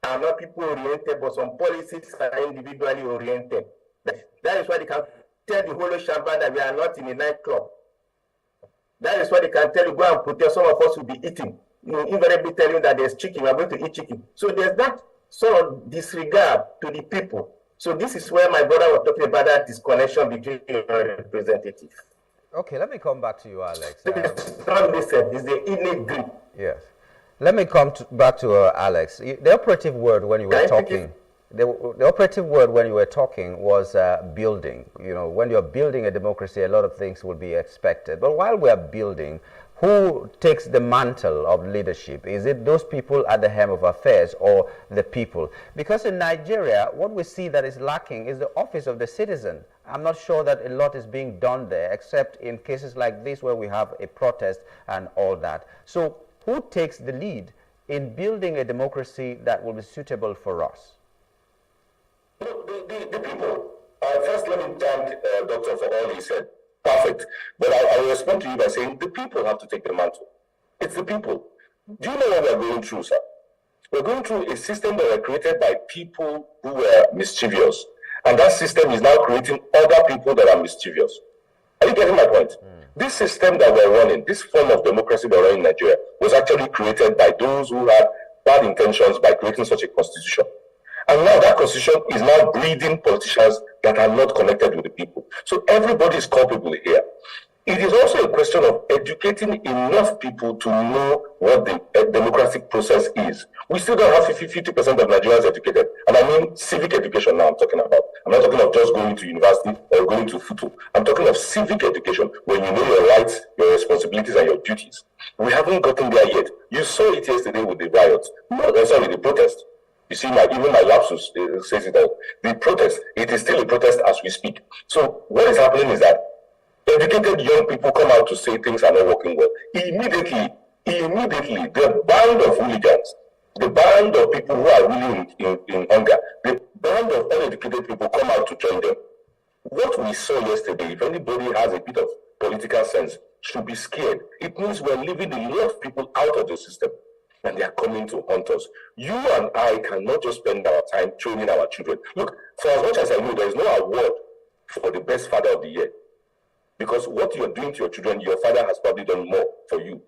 Speaker 3: are not people-oriented, but some policies are individually oriented. That is why they can tell the whole Shamba that we are not in a nightclub. That is why they can tell you, go and protest, some of us will be eating. Invariably telling you that there's chicken, we are going to eat chicken. So there's that sort of disregard to the people. So this is where my brother was talking about that disconnection between representatives.
Speaker 2: Okay, let me come back to you, Alex.
Speaker 3: It's not listen, it's the innate greed.
Speaker 2: Yes. Let me come back to Alex. The operative word when you were talking, the operative word when you were talking was building. You know, when you're building a democracy, a lot of things will be expected. But while we are building, who takes the mantle of leadership? Is it those people at the helm of affairs or the people? Because in Nigeria, what we see that is lacking is the office of the citizen. I'm not sure that a lot is being done there, except in cases like this where we have a protest and all that. So who takes the lead in building a democracy that will be suitable for us?
Speaker 3: The people. First, let me thank Doctor for all he said. Perfect. But I will respond to you by saying the people have to take the mantle. It's the people. Do you know what we're going through, sir? We're going through a system that were created by people who were mischievous. And that system is now creating other people that are mischievous. Are you getting my point? This system that we're running, this form of democracy we're running in Nigeria, was actually created by those who had bad intentions by creating such a constitution. And now that constitution is now breeding politicians that are not connected with the people. So everybody is culpable here. It is also a question of educating enough people to know what the democratic process is. We still don't have 50% of Nigerians educated. And I mean civic education now I'm talking about. I'm not talking of just going to university or going to FUTU. I'm talking of civic education, when you know your rights, your responsibilities, and your duties. We haven't gotten there yet. You saw it yesterday with the riots. The protest. You see, even my lapsus says it all. The protest, it is still a protest as we speak. So what is happening is that educated young people come out to say things are not working well. Immediately, the band of hooligans, the band of people who are really in hunger, the band of uneducated people come out to join them. What we saw yesterday, if anybody has a bit of political sense, should be scared. It means we're leaving a lot of people out of the system, and they are coming to hunt us. You and I cannot just spend our time training our children. Look, for as much as I know, there is no award for the best father of the year. Because what you're doing to your children, your father has probably done more for you.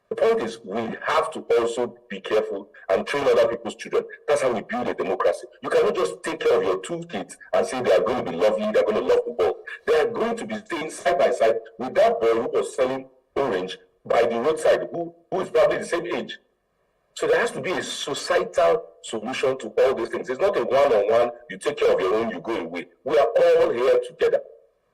Speaker 3: The point is, we have to also be careful and train other people's children. That's how we build a democracy. You cannot just take care of your two kids and say they are going to be lovely, they're going to love the ball. They are going to be staying side by side with that boy who was selling orange by the roadside, who is probably the same age. So there has to be a societal solution to all these things. It's not a one-on-one, you take care of your own, you go away. We are all here together.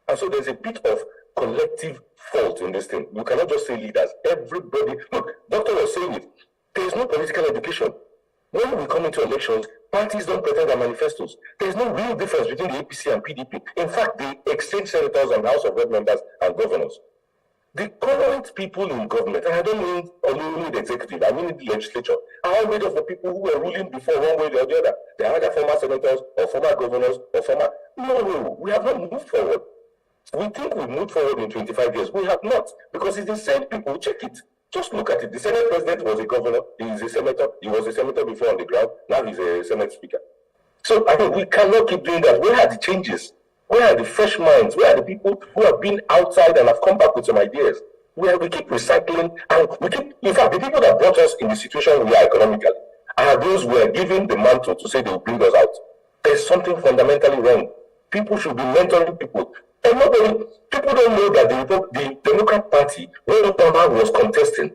Speaker 3: And so there's a bit of collective fault in this thing. You cannot just say leaders. Everybody, look, Doctor was saying it. There is no political education. When we come into elections, parties don't pretend they're manifestos. There's no real difference between the APC and PDP. In fact, they exchange senators and House of Rep members and governors. The current people in government, and I don't mean only the executive, I mean the legislature, are all made up of people who were ruling before one way or the other. They are either former senators or former governors or former... No, we have not moved forward. We think we've moved forward in 25 years. We have not, because it's the same people. Check it. Just look at it. The Senate president was a governor. He is a senator. He was a senator before on the ground. Now he's a Senate speaker. So I think we cannot keep doing that. Where are the changes? Where are the fresh minds? Where are the people who have been outside and have come back with some ideas? We keep recycling, and we keep, in fact, the people that brought us in the situation we are economically are those who are given the mantle to say they will bring us out. There's something fundamentally wrong. People should be mentoring people. And people don't know that the Democrat Party, when Obama was contesting,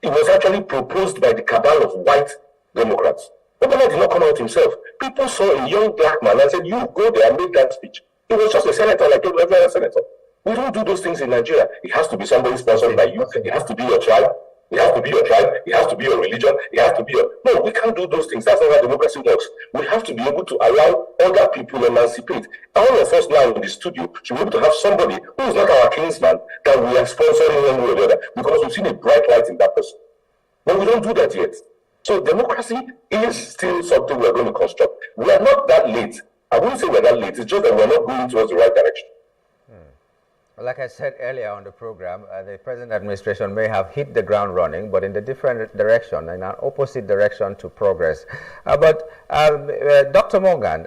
Speaker 3: it was actually proposed by the cabal of white Democrats. Obama did not come out himself. People saw a young black man and said, you go there and make that speech. He was just a senator like every other senator. We don't do those things in Nigeria. It has to be somebody sponsored by you. It has to be your tribe. It has to be your tribe. It has to be your religion. It has to be your... No, we can't do those things. That's not how democracy works. We have to be able to allow other people to emancipate. All of us now in the studio should be able to have somebody who is not our kinsman that we are sponsoring one way or the other because we've seen a bright light in that person. But we don't do that yet. So democracy is still something we're going to construct. We are not that late. I wouldn't say we're that late. It's just that we're not going towards the right direction.
Speaker 2: Like I said earlier on the program, the present administration may have hit the ground running, but in a different direction, in an opposite direction to progress. Dr. Morgan,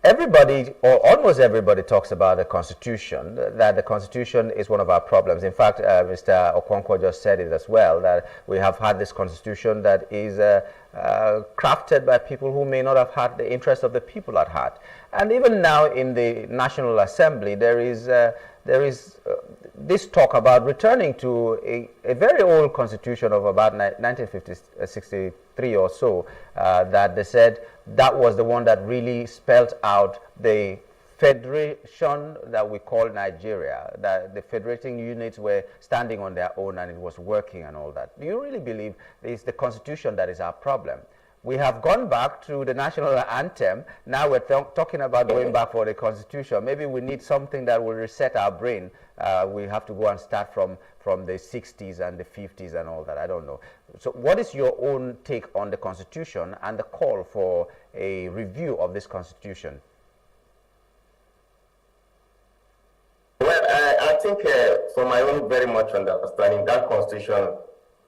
Speaker 2: everybody, or almost everybody, talks about the Constitution, that the Constitution is one of our problems. In fact, Mr. Okonkwo just said it as well, that we have had this Constitution that is crafted by people who may not have had the interest of the people at heart. And even now in the National Assembly, there is this talk about returning to a very old constitution of about 1963 or so, that they said that was the one that really spelled out the federation that we call Nigeria, that the federating units were standing on their own and it was working and all that. Do you really believe it's the constitution that is our problem? We have gone back to the national anthem. Now we're talking about going back for the Constitution. Maybe we need something that will reset our brain. We have to go and start from the 60s and the 50s and all that. I don't know. So what is your own take on the Constitution and the call for a review of this Constitution?
Speaker 3: Well, I think from my own very much understanding, that Constitution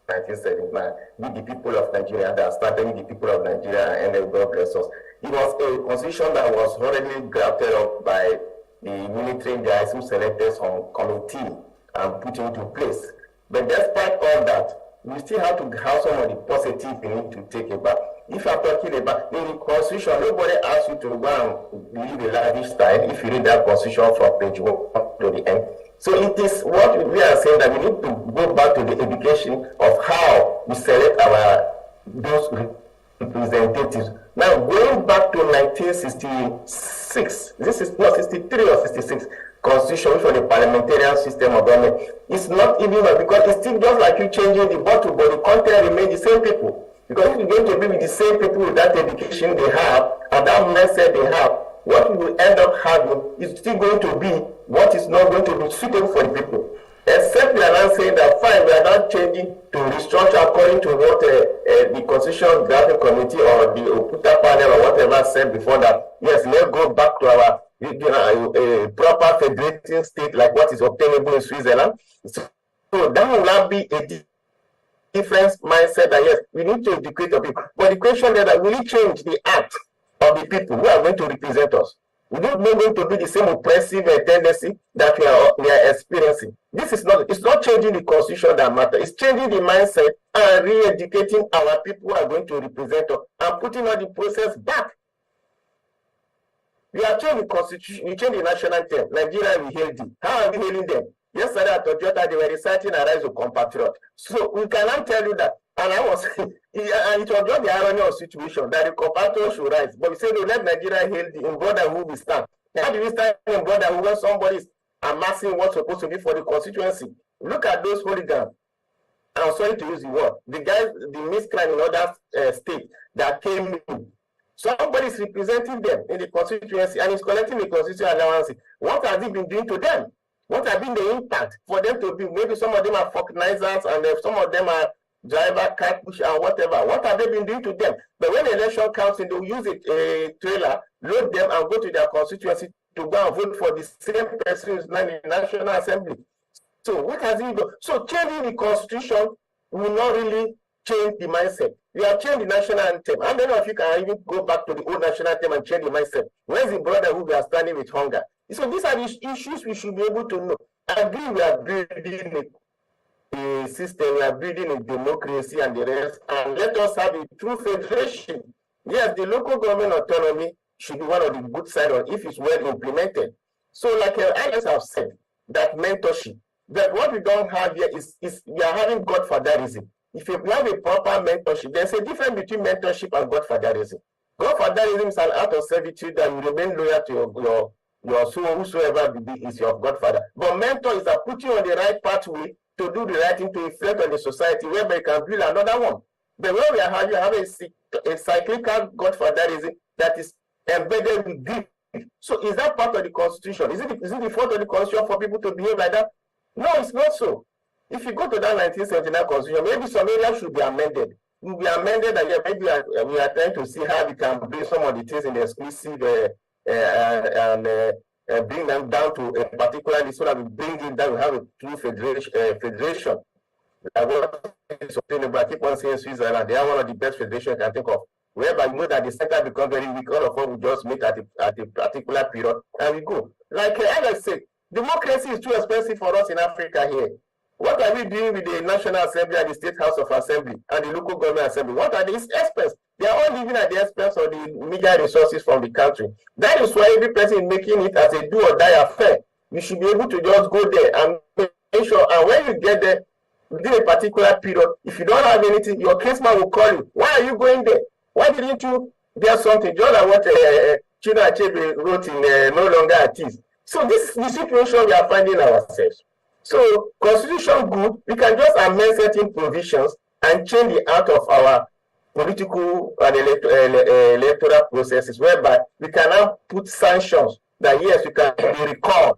Speaker 3: 1979, with the people of Nigeria, that started with the people of Nigeria and ended, God bless us. It was a constitution that was already drafted up by the military guys who selected some committee and put into place. But despite all that, we still have to have some of the positive in it to take it back. if you are talking about in the constitution, nobody asks you to go and live a lavish style if you read that constitution from page 1 to the end. So it is what we are saying, that we need to go back to the education of how we select those representatives. Now, going back to 1966, this is not 63 or 66 constitution, which was the parliamentarian system of government. It's not even because it's still just like you changing the bottle, but the content remains the same people. Because if you're going to be with the same people with that education they have and that mindset they have, what we will end up having is still going to be what is not going to be suitable for the people. Except we are not saying that fine, we are not changing to restructure according to what the Constitution Drafting Committee or the Okuta panel or whatever said before that. Yes, let's go back to our a proper federating state like what is obtainable in Switzerland. So that will not be a different mindset that yes, we need to educate the people. But the question is that will it change the act of the people who are going to represent us? We don't know going to be the same oppressive tendency that we are experiencing. It's not changing the constitution that matters. It's changing the mindset and re-educating our people who are going to represent us and putting all the process back. We have changed the constitution, we changed the national anthem. Nigeria, we hailed it. How are we hailing them? Yesterday at Toyota, they were reciting Arise O Compatriot. So we cannot tell you that. And I was, and it was just the irony of the situation that the compatriot should rise. But we say, no, let Nigeria hail the in brotherhood we stand. How do we stand in brotherhood when somebody is amassing what's supposed to be for the constituency? Look at those hooligans. I'm sorry to use the word. The guys, the miscreant in other states that came in. Somebody is representing them in the constituency and is collecting the constitutional allowance. What has he been doing to them? What has been the impact for them to be? Maybe some of them are forknizers and some of them are driver, car push and whatever. What have they been doing to them? But when the election comes in, they'll use a trailer, load them and go to their constituency to go and vote for the same person in the National Assembly. So what has he done? So changing the constitution will not really change the mindset. We have changed the national anthem. How many of you can even go back to the old national anthem and change the mindset? Where's the brotherhood we are standing with hunger? So these are the issues we should be able to know. I agree we are building a system, we are building a democracy and the rest, and let us have a true federation. Yes, the local government autonomy should be one of the good sides if it's well implemented. So like I have said, that mentorship, that what we don't have here is we are having godfatherism. If you have a proper mentorship, there's a difference between mentorship and godfatherism. Godfatherism is an act of servitude and you remain loyal to your soul, whosoever is your godfather. But mentor is that put you on the right pathway to do the right thing, to reflect on the society, whereby you can build another one. But when we are having a cyclical godfatherism that is embedded with grief. So is that part of the constitution? Is it the fault of the constitution for people to behave like that? No, it's not so. If you go to that 1979 constitution, maybe some areas should be amended. It will be amended, and maybe we are trying to see how we can bring some of the things in the exclusive and bring them down to a particular list so that we bring it down, we have a true federation. What is obtainable, I keep on saying Switzerland, they are one of the best federations I can think of. Whereby you know that the center becomes very weak, all of us will just meet at a particular period and we go. Like I said, democracy is too expensive for us in Africa here. What are we doing with the National Assembly and the State House of Assembly and the local government assembly? What are these expense? They are all living at the expense of the media resources from the country. That is why every person is making it as a do or die affair. You should be able to just go there and make sure. And when you get there, within a particular period, if you don't have anything, your caseman will call you. Why are you going there? Why didn't you get something? Just like what Chinua Achebe wrote in No Longer at Ease. So this is the situation we are finding ourselves. So constitution good, we can just amend certain provisions and change the out of our political and electoral processes, whereby we can now put sanctions that yes, we can be recalled.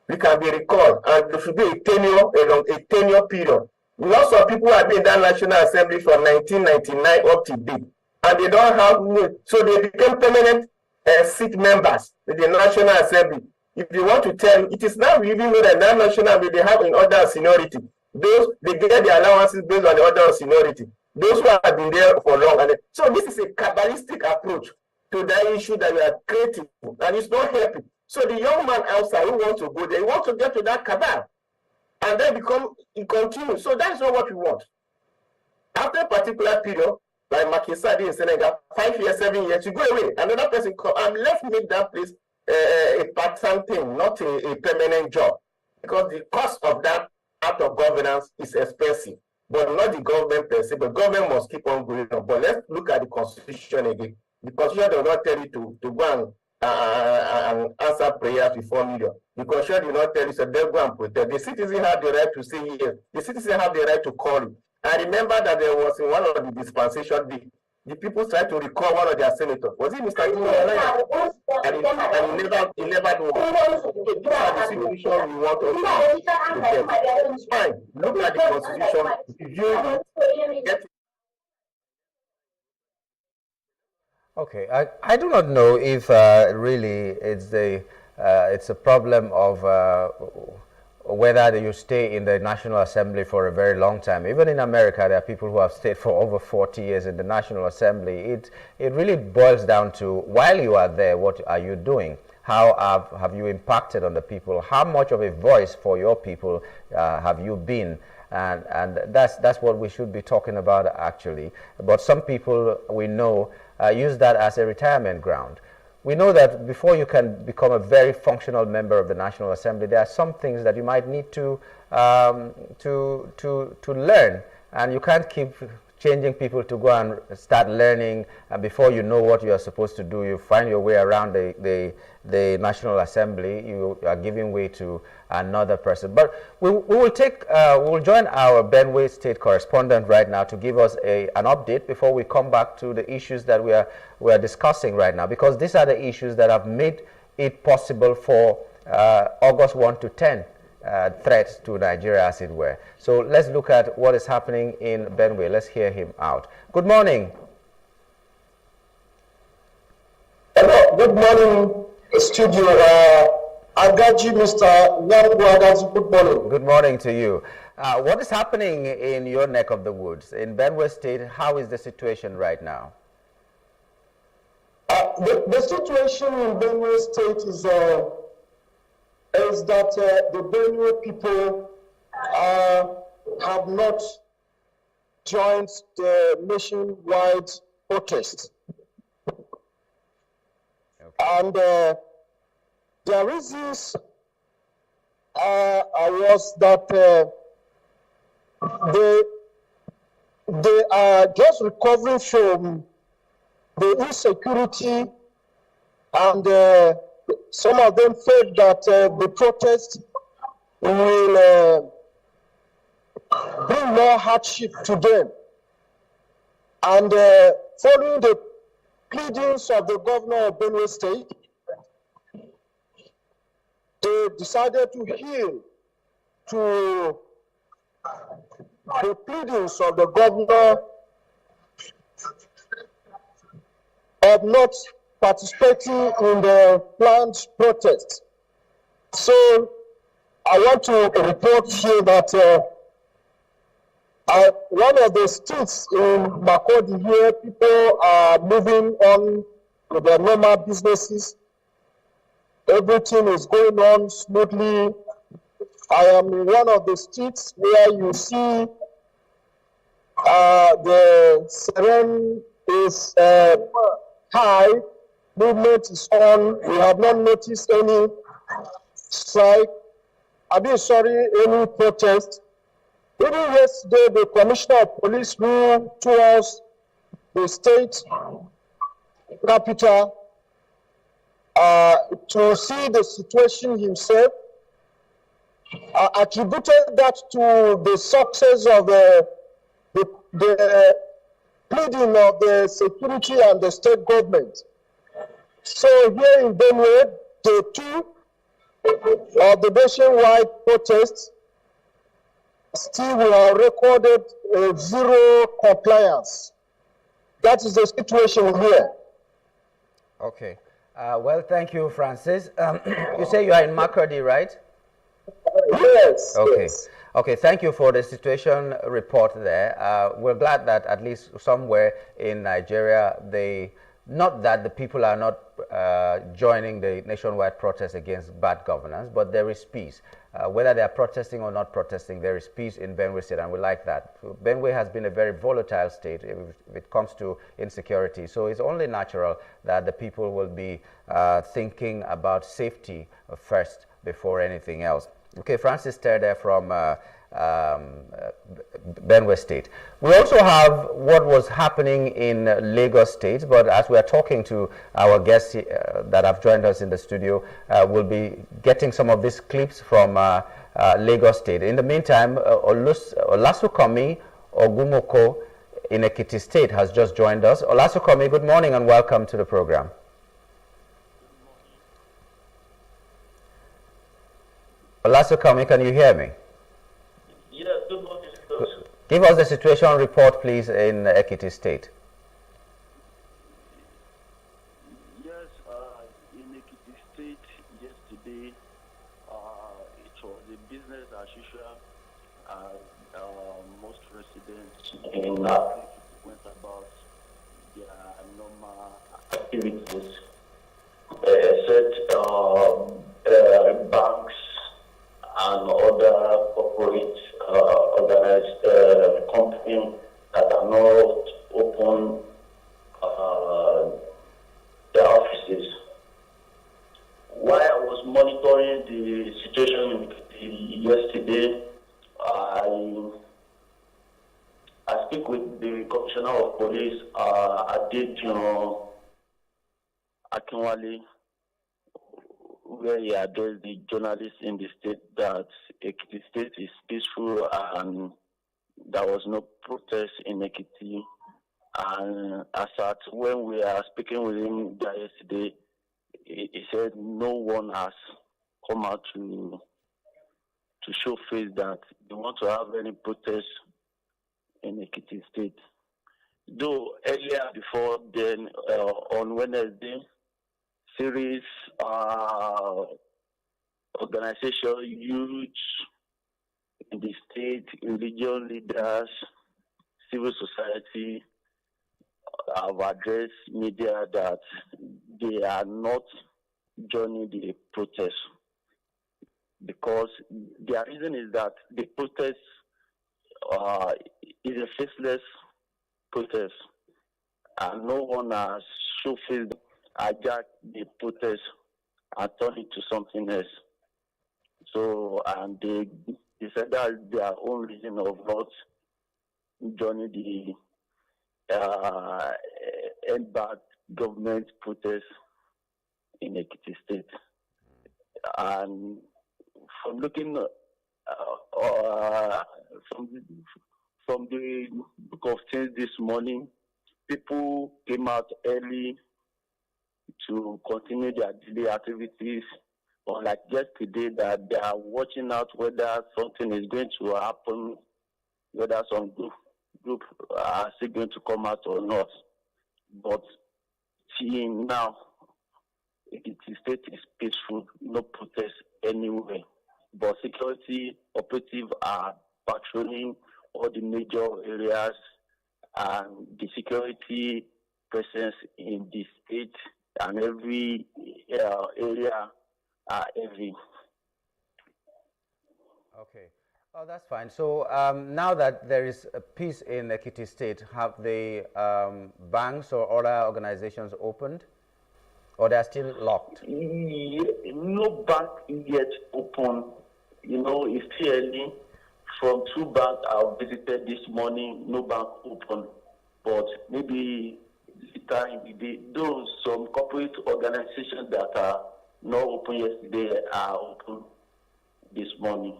Speaker 3: We can be recalled, and there should be a tenure period. Lots of people have been in that National Assembly from 1999 up to date, and they don't have, so they became permanent seat members in the National Assembly. If you want to tell, it is now we even know that that National Assembly they have in order of seniority. Those they get the allowances based on the order of seniority. Those who have been there for long, and so this is a Kabbalistic approach to that issue that we are creating, and it's not helping. So the young man outside who wants to go there, he wants to get to that cabal, and then it continues. So that is not what we want. After a particular period,
Speaker 7: like Macky Sall in Senegal, 5 years, 7 years, you go away. Another person come, and let's make that place a part-time thing, not a permanent job. Because the cost of that act of governance is expensive, but not the government per se. But government must keep on going on. But let's look at the constitution again. The constitution does not tell you to go and answer prayers with 4 million. The constitution does not tell you, so they go and protest. The citizen have the right to say yes. The citizen have the right to call you. I remember that there was in one of the dispensation, the people tried to recall one of their senators. Was it Mr. Jimmy? And he never won. These are the situation we want us to get. It's fine. Look at the constitution. If you get.
Speaker 2: Okay, I do not know if really it's a problem of whether you stay in the National Assembly for a very long time. Even in America, there are people who have stayed for over 40 years in the National Assembly. It really boils down to, while you are there, what are you doing? How have you impacted on the people? How much of a voice for your people have you been? And that's what we should be talking about, actually. But some people we know use that as a retirement ground. We know that before you can become a very functional member of the National Assembly, there are some things that you might need to learn, and you can't keep changing people to go and start learning, and before you know what you are supposed to do, you find your way around the National Assembly. You are giving way to another person. But we will join our Benue State correspondent right now to give us an update before we come back to the issues that we are discussing right now, because these are the issues that have made it possible for August 1 to 10 threat to Nigeria, as it were. So let's look at what is happening in Benue. Let's hear him out. Good morning.
Speaker 8: Hello, good morning, studio. Agaji, Mr. Nyangu Agaji, good morning.
Speaker 2: Good morning to you. What is happening in your neck of the woods? In Benue State, how is the situation right now?
Speaker 8: The situation in Benue State is that the Benue people have not joined the nationwide protest. Okay. And the reasons was that they are just recovering from the insecurity, and some of them felt that the protest will bring more hardship to them. And following the pleadings of the governor of Benue State, they decided to heal to the pleadings of the governor of not participating in the planned protest. So I want to report here that one of the streets in Makurdi here, people are moving on with their normal businesses. Everything is going on smoothly. I am in one of the streets where you see the siren is high, movement is on. We have not noticed any strike. Any protest. Even yesterday, the Commissioner of Police moved towards the state capital to see the situation himself, attributed that to the success of the pleading of the security and the state government. So here in Benue, day 2 of the nationwide protests, still we have recorded zero compliance. That is the situation here.
Speaker 2: Okay. Well, thank you, Francis. You say you are in Makurdi, right?
Speaker 8: Yes.
Speaker 2: Okay.
Speaker 8: Yes.
Speaker 2: Okay, thank you for the situation report there. We're glad that at least somewhere in Nigeria, the Not that the people are not joining the nationwide protest against bad governance, but there is peace. Whether they are protesting or not protesting, there is peace in Benue State, and we like that. Benue has been a very volatile state if it comes to insecurity, so it's only natural that the people will be thinking about safety first before anything else. Okay, Francis Terde from Benue State. We also have what was happening in Lagos State, but as we are talking to our guests that have joined us in the studio, we'll be getting some of these clips from Lagos State. In the meantime, Olasukomi Ogumoko in Ekiti State has just joined us. Olasukomi, good morning and welcome to the program. Olasukomi, can you hear me?
Speaker 9: Yes, good morning.
Speaker 2: Give us the situation report, please, in Ekiti State.
Speaker 9: Yes, in Ekiti State yesterday, it was a business as usual. Most residents in Ekiti went about their normal activities, except banks and other corporate organized companies that are not open their offices. While I was monitoring the situation yesterday, I speak with the Commissioner of Police, Adejumo Akinwale, where he addressed the journalists in the state that Ekiti State is peaceful and there was no protest in Ekiti. And as at when we are speaking with him yesterday, he said no one has come out to show face that they want to have any protest in Ekiti State. Though earlier before then, on Wednesday, series organization, youth in the state, religion leaders, civil society have addressed media that they are not joining the protest because their reason is that the protest is a faceless protest and no one has shown face hijack the protest and turn it to something else. So, and they said that's their own reason of not joining the end bad government protest in Ekiti State. And from looking from the book of things this morning, people came out early to continue their daily activities, unlike yesterday that they are watching out whether something is going to happen, whether some group are still going to come out or not. But seeing now, Ekiti State is peaceful, no protest anywhere. But security operatives are patrolling all the major areas, and the security presence in the state and every area are heavy.
Speaker 2: Okay. Oh, that's fine. So now that there is a peace in Ekiti State, have the banks or other organizations opened, or they are still locked?
Speaker 9: No bank yet open. You know, it's still early. From 2 banks I visited this morning, no bank open. But maybe later in the day, those some corporate organizations that are not open yesterday are open this morning.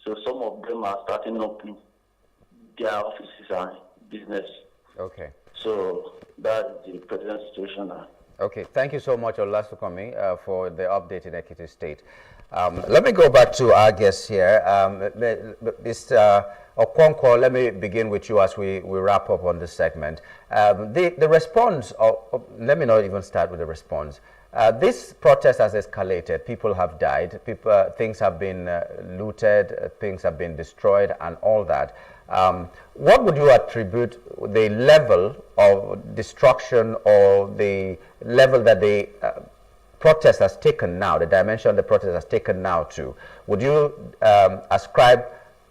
Speaker 9: So some of them are starting up their offices and business.
Speaker 2: Okay.
Speaker 9: So that's the present situation now.
Speaker 2: Okay, thank you so much, Olasukomi, for the update in Ekiti State. Let me go back to our guests here. Mr. Okonkwo, let me begin with you as we wrap up on this segment. The response, let me not even start with the response. This protest has escalated. People have died. Things have been looted. Things have been destroyed and all that. What would you attribute the level of destruction or the level that the protest has taken now, the dimension the protest has taken now to? Would you ascribe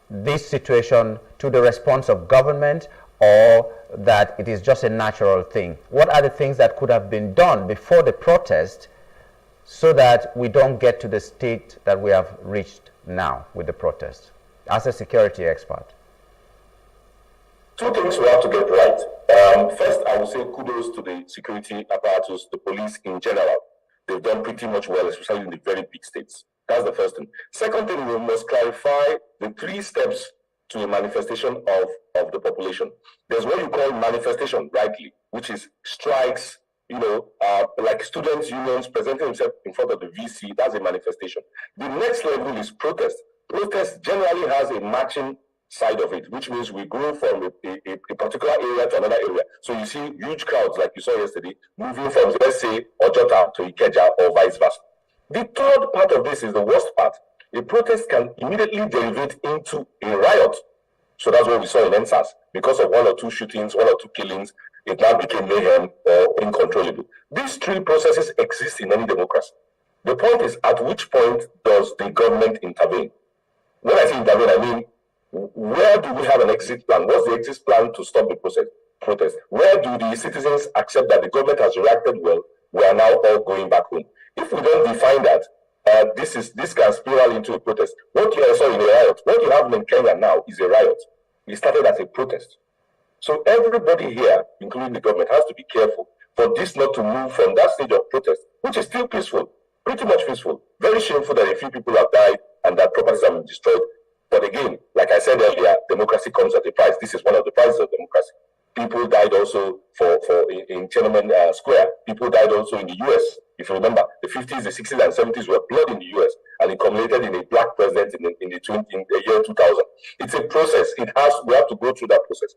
Speaker 2: this situation to the response of government, or that it is just a natural thing? What are the things that could have been done before the protest so that we don't get to the state that we have reached now with the protest, as a security expert?
Speaker 3: Two things we have to get right. First, I would say kudos to the security apparatus, the police in general. They've done pretty much well, especially in the very big states. That's the first thing. Second thing, we must clarify the 3 steps to a manifestation of the population. There's what you call manifestation, rightly, which is strikes, like students' unions presenting themselves in front of the VC. That's a manifestation. The next level is protest. Protest generally has a matching side of it, which means we grow from a particular area to another area. So you see huge crowds, like you saw yesterday, moving from, let's say, Ojota to Ikeja or vice versa. The third part of this is the worst part. A protest can immediately derivate into a riot. So that's what we saw in NSAS. Because of 1 or 2 shootings, 1 or 2 killings, it now became mayhem or uncontrollable. These 3 processes exist in any democracy. The point is, at which point does the government intervene? When I say intervene, I mean, where do we have an exit plan? What's the exit plan to stop the protest? Where do the citizens accept that the government has reacted well? We are now all going back home. If we don't define that, this can spiral into a protest. What you saw in a riot, what you have in Kenya now is a riot. It started as a protest. So everybody here, including the government, has to be careful for this not to move from that stage of protest, which is still peaceful, pretty much peaceful. Very shameful that a few people have died and that properties have been destroyed. But again, like I said earlier, democracy comes at a price. This is one of the prices of democracy. People died also in Tiananmen Square. People died also in the US. If you remember, the 50s, the 60s, and 70s were blood in the US, and it culminated in a black president in the year 2000. It's a process. We have to go through that process.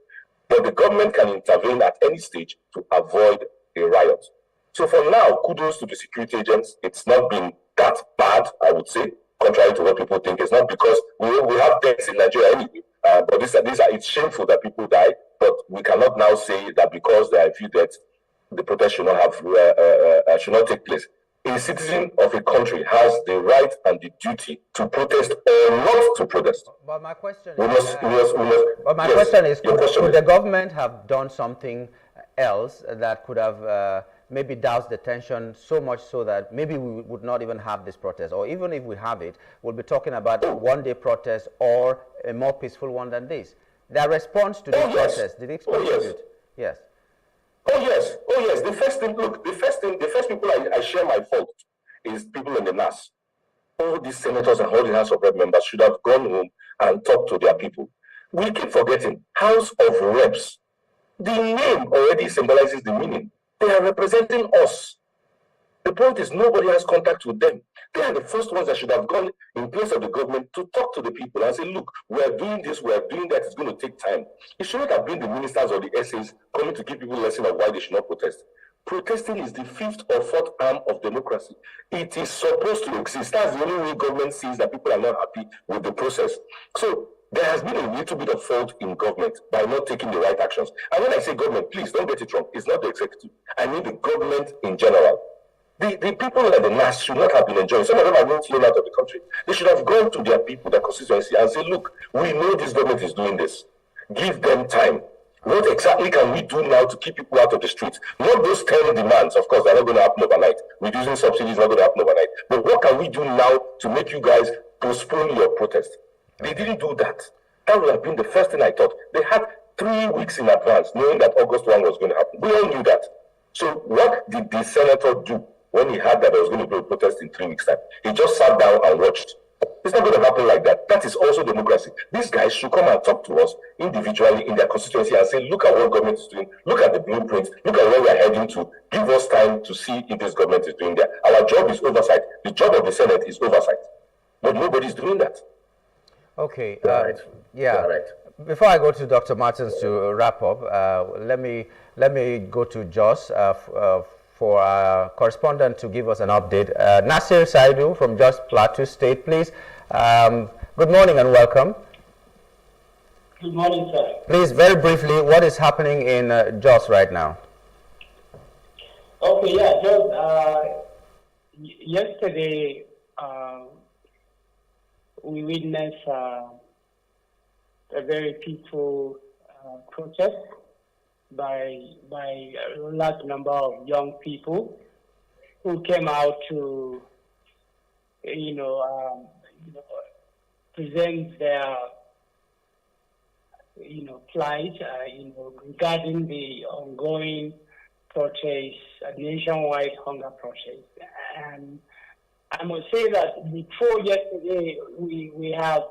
Speaker 3: But the government can intervene at any stage to avoid a riot. So for now, kudos to the security agents. It's not been that bad, I would say, contrary to what people think. It's not because we have deaths in Nigeria anyway. But it's shameful that people die. But we cannot now say that because there are a few deaths, the protest should not take place. A citizen of a country has the right and the duty to protest or not to protest.
Speaker 2: But my question
Speaker 3: is,
Speaker 2: could the government have done something else that could have maybe doused the tension so much so that maybe we would not even have this protest? Or even if we have it, we'll be talking about a one-day protest or a more peaceful one than this. Their response to this protest, did it contribute? Yes.
Speaker 3: Oh yes. The first people I share my fault is people in the NAS. All these senators and all the House of Rep members should have gone home and talked to their people. We keep forgetting House of Reps. The name already symbolizes the meaning. They are representing us. The point is nobody has contact with them. They are the first ones that should have gone in place of the government to talk to the people and say, look, we are doing this, we are doing that, it's going to take time. It shouldn't have been the ministers or the SAs coming to give people a lesson of why they should not protest. Protesting is the 5th or 4th arm of democracy. It is supposed to exist. That's the only way government sees that people are not happy with the process. So there has been a little bit of fault in government by not taking the right actions. And when I say government, please don't get it wrong. It's not the executive. I mean the government in general. The people at the NAS should not have been enjoying. Some of them are being thrown out of the country. They should have gone to their people, their constituency, and say, look, we know this government is doing this. Give them time. What exactly can we do now to keep people out of the streets? Not those 10 demands, of course, they're not going to happen overnight. Reducing subsidies is not going to happen overnight. But what can we do now to make you guys postpone your protest? They didn't do that. That would have been the first thing I thought. They had 3 weeks in advance, knowing that August 1 was going to happen. We all knew that. So what did the senator do when he heard that there was going to be a protest in 3 weeks' time? He just sat down and watched. It's not going to happen like that. That is also democracy. These guys should come and talk to us individually in their constituency and say, look at what government is doing, look at the blueprint, look at where we are heading to. Give us time to see if this government is doing that. Our job is oversight. The job of the Senate is oversight. But nobody is doing that.
Speaker 2: Okay.
Speaker 3: Right.
Speaker 2: Yeah.
Speaker 3: Right.
Speaker 2: Before I go to Dr. Martins to wrap up, let me go to Jos for our correspondent to give us an update. Nasir Saidu from Jos Plateau State, please. Good morning and welcome.
Speaker 10: Good morning, sir.
Speaker 2: Please, very briefly, what is happening in Jos right now?
Speaker 10: Okay, yeah, just yesterday we witnessed a very peaceful protest by a large number of young people who came out to, present their, plight, regarding the ongoing protest, nationwide hunger protest. And I must say that before yesterday, we have,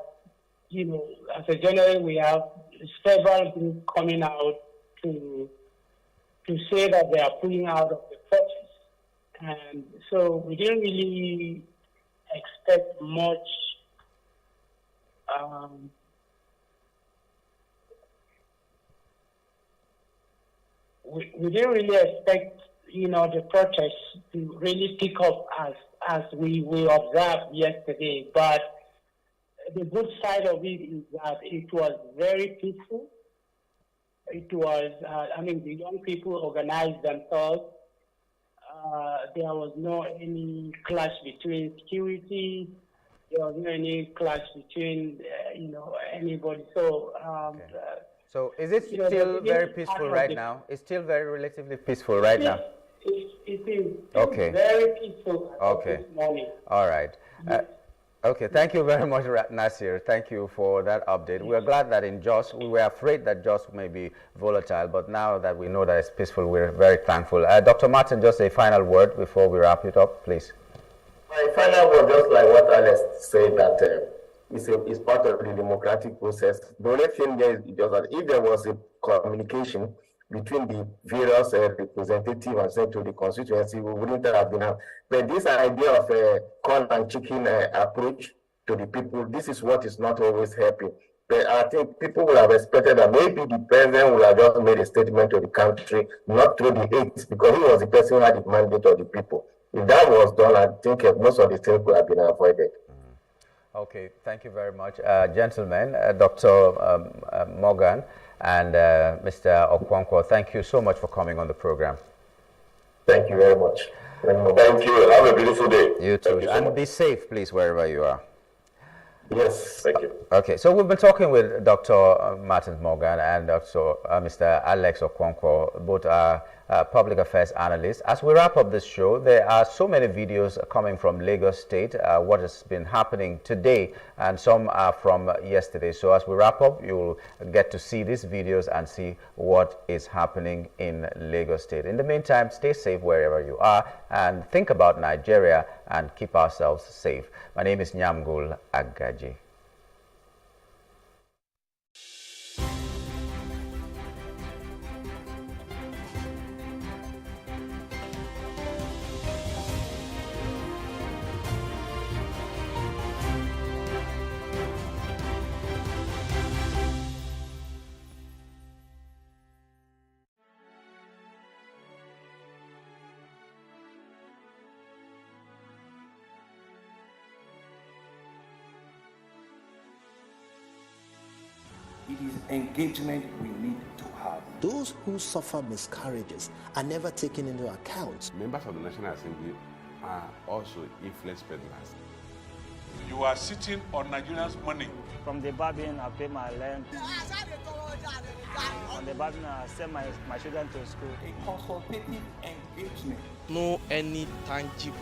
Speaker 10: as a general, we have several groups coming out to say that they are pulling out of the protest. And so we didn't really expect much we didn't really expect, the protests to really pick up as we observed yesterday. But the good side of it is that it was very peaceful. It was, the young people organized themselves. There was no any clash between security. There was no any clash between, anybody. So,
Speaker 2: so is it still very peaceful right now? It's still very relatively peaceful right now?
Speaker 10: It is.
Speaker 2: Okay.
Speaker 10: Very peaceful this morning.
Speaker 2: All right. Okay, thank you very much, Nasir. Thank you for that update. We are glad that in Jos, we were afraid that Jos may be volatile, but now that we know that it's peaceful, we're very thankful. Dr. Martin, just a final word before we wrap it up, please.
Speaker 7: My final word, just like what Alex said, that it's part of the democratic process. The only thing there is just that if there was a communication between the various representatives and sent to the constituency, we wouldn't have been out. But this idea of a corn and chicken approach to the people, this is what is not always helping. But I think people will have expected that maybe the president will have just made a statement to the country, not through the aides, because he was the person who had the mandate of the people. If that was done, I think most of the things could have been avoided.
Speaker 2: Okay, thank you very much. Gentlemen, Dr. Morgan and Mr. Okonkwo, thank you so much for coming on the program.
Speaker 7: Thank you very much.
Speaker 3: Thank you. Have a beautiful day.
Speaker 2: You too. And be safe, please, wherever you are.
Speaker 7: Yes,
Speaker 3: thank you.
Speaker 2: Okay, so we've been talking with Dr. Martin Morgan and Dr. Mr. Alex Okonkwo, both are public affairs analysts. As we wrap up this show, there are so many videos coming from Lagos State, what has been happening today, and some are from yesterday. So as we wrap up, you'll get to see these videos and see what is happening in Lagos State. In the meantime, stay safe wherever you are and think about Nigeria and keep ourselves safe. My name is Nyamgul Agaji.
Speaker 11: It is engagement we need to have.
Speaker 12: Those who suffer miscarriages are never taken into account.
Speaker 13: Members of the National Assembly are also influence peddlers.
Speaker 14: You are sitting on Nigerians' money.
Speaker 15: From the barbing, I pay my rent. On the barbing, I send my children to school.
Speaker 11: A consultative engagement.
Speaker 16: No any tangible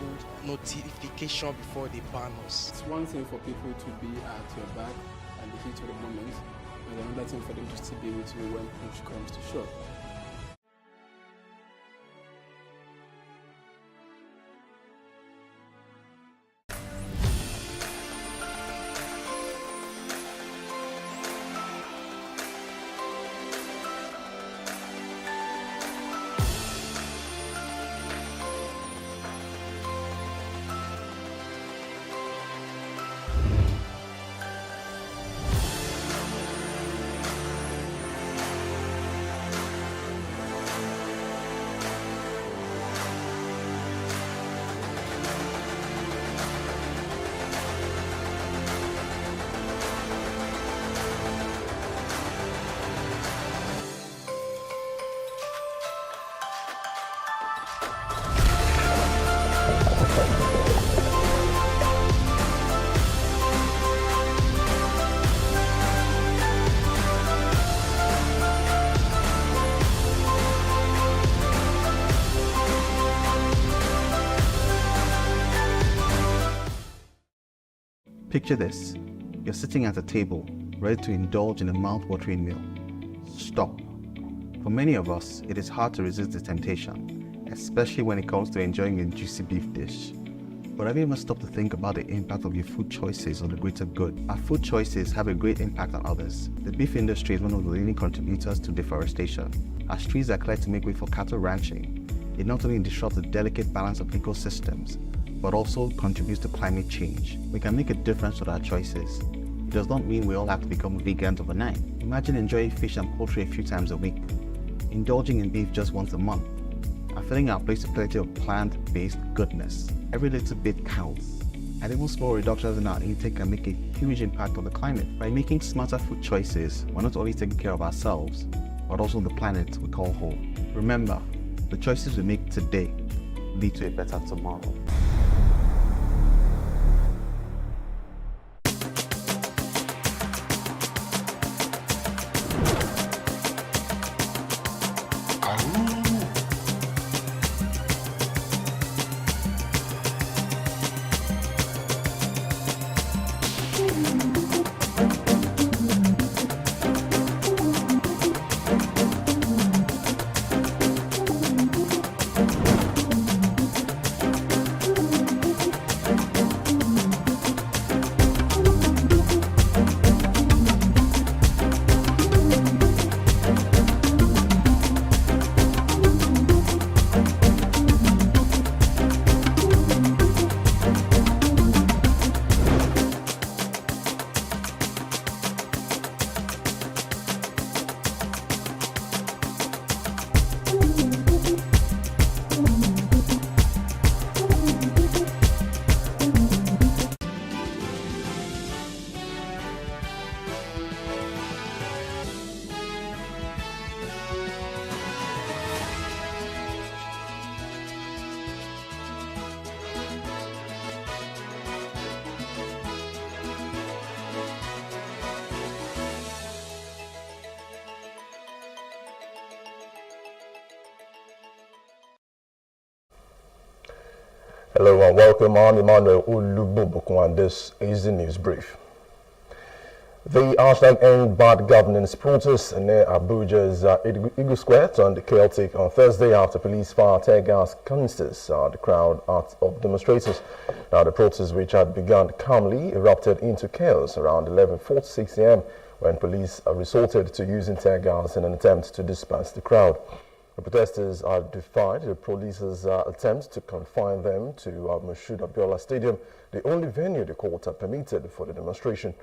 Speaker 16: notification before they ban us.
Speaker 17: It's one thing for people to be at your back and the heat of the moment, and another thing for them to still be with you when push comes to shove.
Speaker 18: Picture this. You're sitting at a table, ready to indulge in a mouth-watering meal. Stop. For many of us, it is hard to resist the temptation, especially when it comes to enjoying a juicy beef dish. But have you ever stopped to think about the impact of your food choices on the greater good? Our food choices have a great impact on others. The beef industry is one of the leading contributors to deforestation. As trees are cleared to make way for cattle ranching, it not only disrupts the delicate balance of ecosystems, but also contributes to climate change. We can make a difference with our choices. It does not mean we all have to become vegans overnight. Imagine enjoying fish and poultry a few times a week, indulging in beef just once a month, and filling our plates with plenty of plant-based goodness. Every little bit counts, and even small reductions in our intake can make a huge impact on the climate. By making smarter food choices, we're not only taking care of ourselves, but also the planet we call home. Remember, the choices we make today lead to a better tomorrow.
Speaker 19: Hello and welcome. I'm Emmanuel Oluboboku and this is the news brief. The #End Bad Governance protest near Abuja's Eagle Square turned chaotic on Thursday after police fired tear gas canisters at the crowd of demonstrators. Now, the protest, which had begun calmly, erupted into chaos around 11:46 a.m. when police resorted to using tear gas in an attempt to disperse the crowd. The protesters have defied the police's attempts to confine them to Moshood Abiola Stadium, the only venue the court had permitted for the demonstration.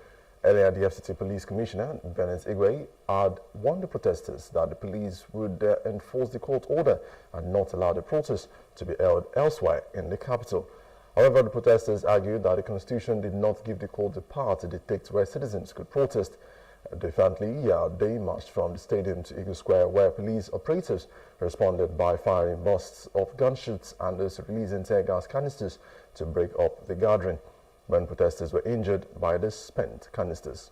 Speaker 19: Earlier, the FCT Police Commissioner, Bennett Igwe, had warned the protesters that the police would enforce the court order and not allow the protest to be held elsewhere in the capital. However, the protesters argued that the Constitution did not give the court the power to dictate where citizens could protest. Differently, they marched from the stadium to Eagle Square, where police operators responded by firing bursts of gunshots and releasing tear gas canisters to break up the gathering. When protesters were injured by the spent canisters.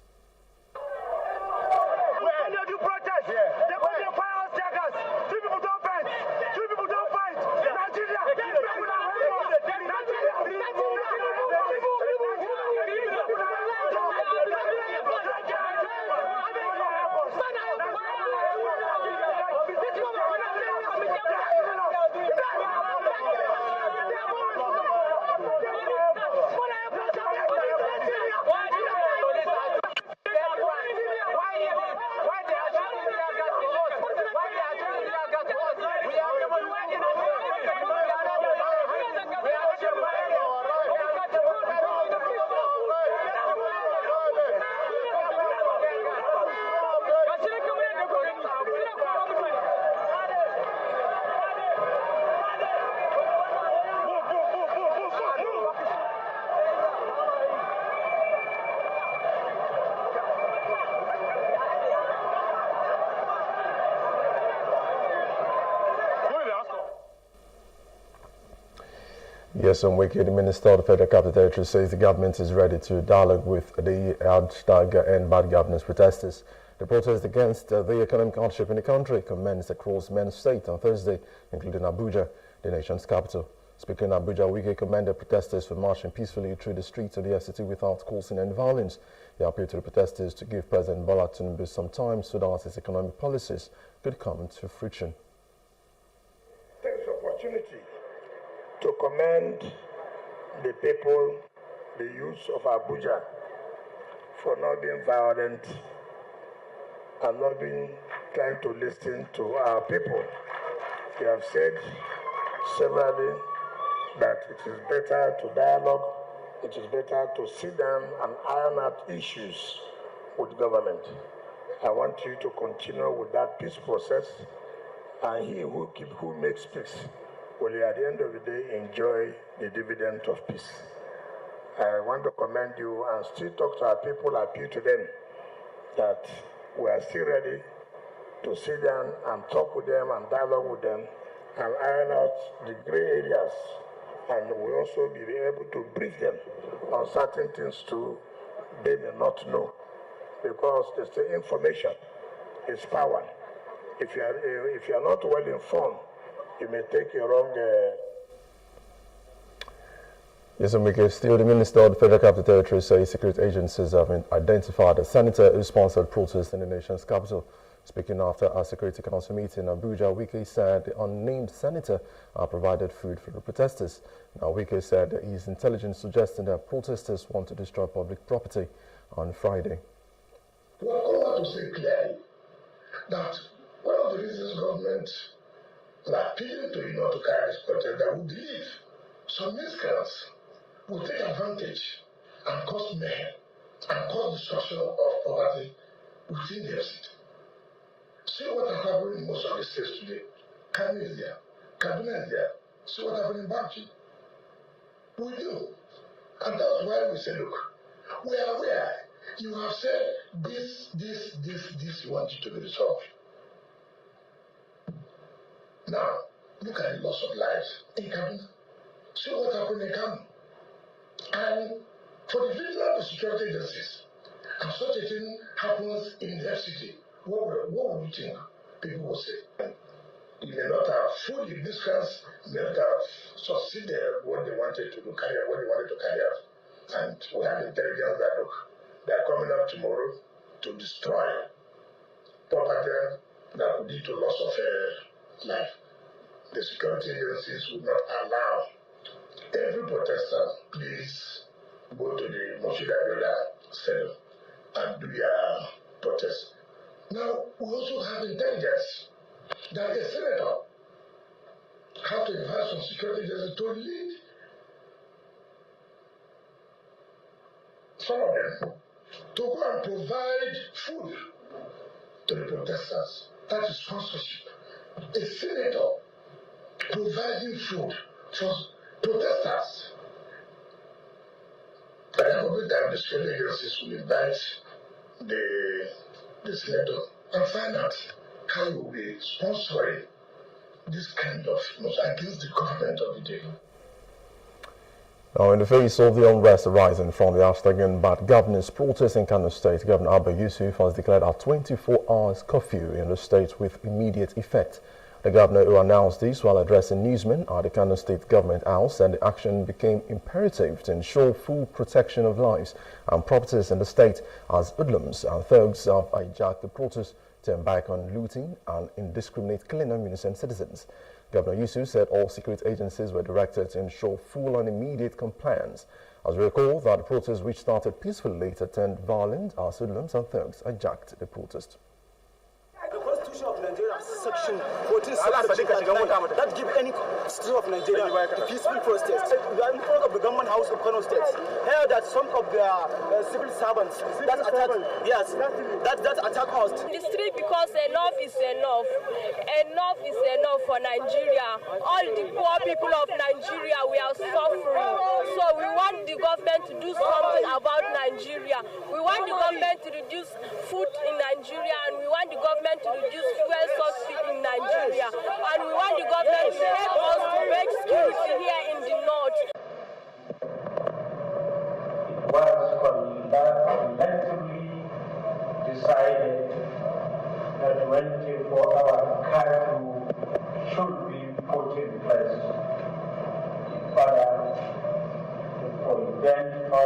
Speaker 19: Yes, on Wiki, the Minister of the Federal Capital Territory says the government is ready to dialogue with the #End Bad Governance protesters. The protest against the economic hardship in the country commenced across many states on Thursday, including Abuja, the nation's capital. Speaking in Abuja, Wike commended protesters for marching peacefully through the streets of the city without causing any violence. He appealed to the protesters to give President Bola Tinubu some time so that his economic policies could come to fruition.
Speaker 20: Take this opportunity to commend the people, the youth of Abuja, for not being violent and not being trying to listen to our people. They have said severally that it is better to dialogue, it is better to sit down and iron out issues with government. I want you to continue with that peace process, and he who makes peace will at the end of the day enjoy the dividend of peace. I want to commend you and still talk to our people, appeal to them that we are still ready to sit down and talk with them and dialogue with them and iron out the gray areas, and we'll also be able to brief them on certain things too they may not know, because the information is power. If you are not well informed, you may take a wrong.
Speaker 19: Yes, Mike, still the Minister of the Federal Capital Territory says secret agencies have identified a senator who sponsored protests in the nation's capital. Speaking after our Security Council meeting in Abuja, Wike said the unnamed senator provided food for the protesters. Now, Wike said that his intelligence suggested that protesters want to destroy public property on Friday.
Speaker 20: We are going to say clearly that one of the reasons government are appealing to you not to carry this protest, that we believe some miscreants will take advantage and cause mayhem and cause destruction of property within their city. See what has happened in most of the states today. Kano is there, Kaduna is there. See what happened in Bauchi. We do. And that's why we say, look, we are aware. You have said this, you want it to be resolved. Now, look at the loss of lives in Kaduna. See what happened in Kano. And for the vigilance of security agencies, and such a thing happens in their city, what would you think people will say? You may not have fully discussed, may not have succeeded what they wanted to carry out. And we have intelligence that, look, they are coming up tomorrow to destroy property that would lead to loss of life. The security agencies would not allow every protester, please go to the Moshood Abiola Center and do your protest. Now, we also have intelligence that the senator have to advise some security agencies to lead some of them to go and provide food to the protesters. That is sponsorship. A senator providing food for protesters. At the end of the time, the security agencies will invite the senator and find out how you will be sponsoring this kind of against the government of the day.
Speaker 19: Now, in the face of the unrest arising from the hashtag bad governance protests in Kano State, Governor Abba Yusuf has declared a 24-hour curfew in the state with immediate effect. The governor, who announced this while addressing newsmen at the Kano State Government House, said the action became imperative to ensure full protection of lives and properties in the state as hoodlums and thugs have hijacked the protests to embark on looting and indiscriminate killing of innocent citizens. Governor Yusuf said all security agencies were directed to ensure full and immediate compliance. As we recall, that the protest, which started peacefully, later turned violent as hoodlums and thugs hijacked the protest.
Speaker 21: The Constitution of Nigeria, Section 14, that give any citizen of Nigeria the peaceful protest. We are in front of the government house of Kano State. Here that some of their civil servants that attack us.
Speaker 22: The street, because enough is enough. Enough is enough for Nigeria. All the poor people of Nigeria, we are suffering. So we want the government to do something about Nigeria. We want the government to reduce food in Nigeria, and we want the government to reduce fuel subsidy in Nigeria. And we want the government to help us to break security here in the north.
Speaker 23: It was collectively decided that 24-hour curfew should be put in place.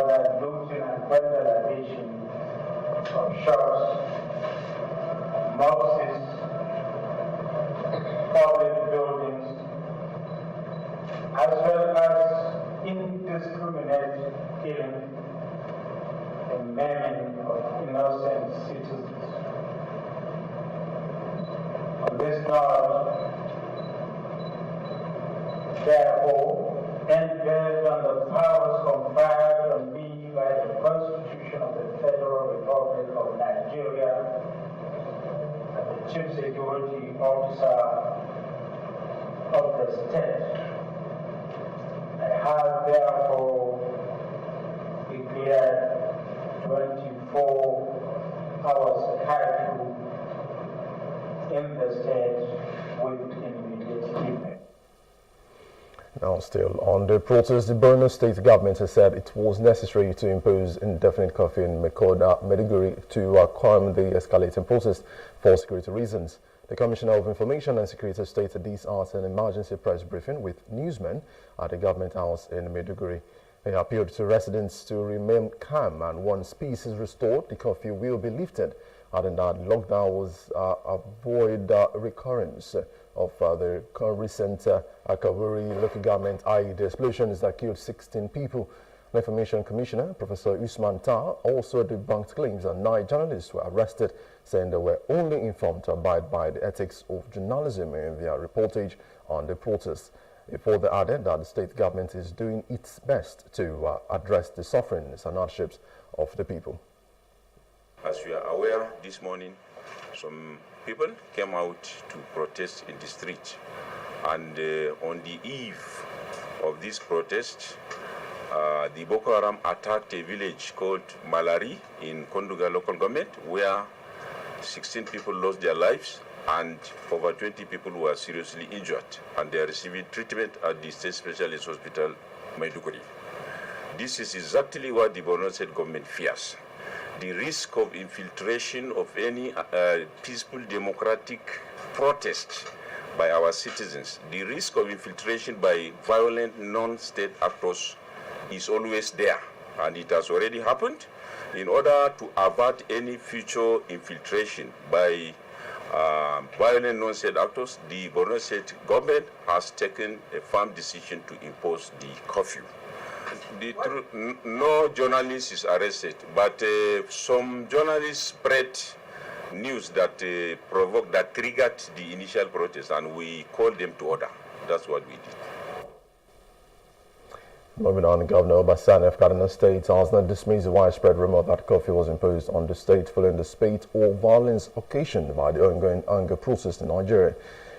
Speaker 23: that looting and vandalization of shops, mosques, public buildings, as well as indiscriminate killing and maiming of innocent citizens. On this note, therefore, and based on the powers conferred on me by the Constitution of the Federal Republic of Nigeria, as the Chief Security Officer of the state, I have therefore declared 24 hours curfew in the state with immediate effect.
Speaker 19: Now, still on the protest, the Borno State government has said it was necessary to impose indefinite curfew in Makurdi, Maiduguri to calm the escalating protest for security reasons. The Commissioner of Information and Security stated this at an emergency press briefing with newsmen at the government house in Maiduguri. They appealed to residents to remain calm, and once peace is restored, the curfew will be lifted, adding that lockdown was avoid recurrence of the recent Kavuri local government IED explosions that killed 16 people. The Information Commissioner, Professor Usman Tar, also debunked claims that 9 journalists were arrested, saying they were only informed to abide by the ethics of journalism in their reportage on the protests. He further added that the state government is doing its best to address the sufferings and hardships of the people.
Speaker 1: As we are aware, this morning some people came out to protest in the street, and on the eve of this protest, the Boko Haram attacked a village called Malari in Konduga local government, where 16 people lost their lives and over 20 people were seriously injured, and they are receiving treatment at the State Specialist Hospital, Maiduguri. This is exactly what the Borno State government fears. The risk of infiltration of any peaceful democratic protest by our citizens, the risk of infiltration by violent non-state actors is always there, and it has already happened. In order to avert any future infiltration by violent non-state actors, the Borno State government has taken a firm decision to impose the curfew. No journalist is arrested, but some journalists spread news that that triggered the initial protest, and we called them to order. That's what we did.
Speaker 19: Moving on, Governor Obasani of Kaduna State has not dismissed the widespread rumor that curfew was imposed on the state following the spate or violence occasioned by the ongoing anger protest in Nigeria.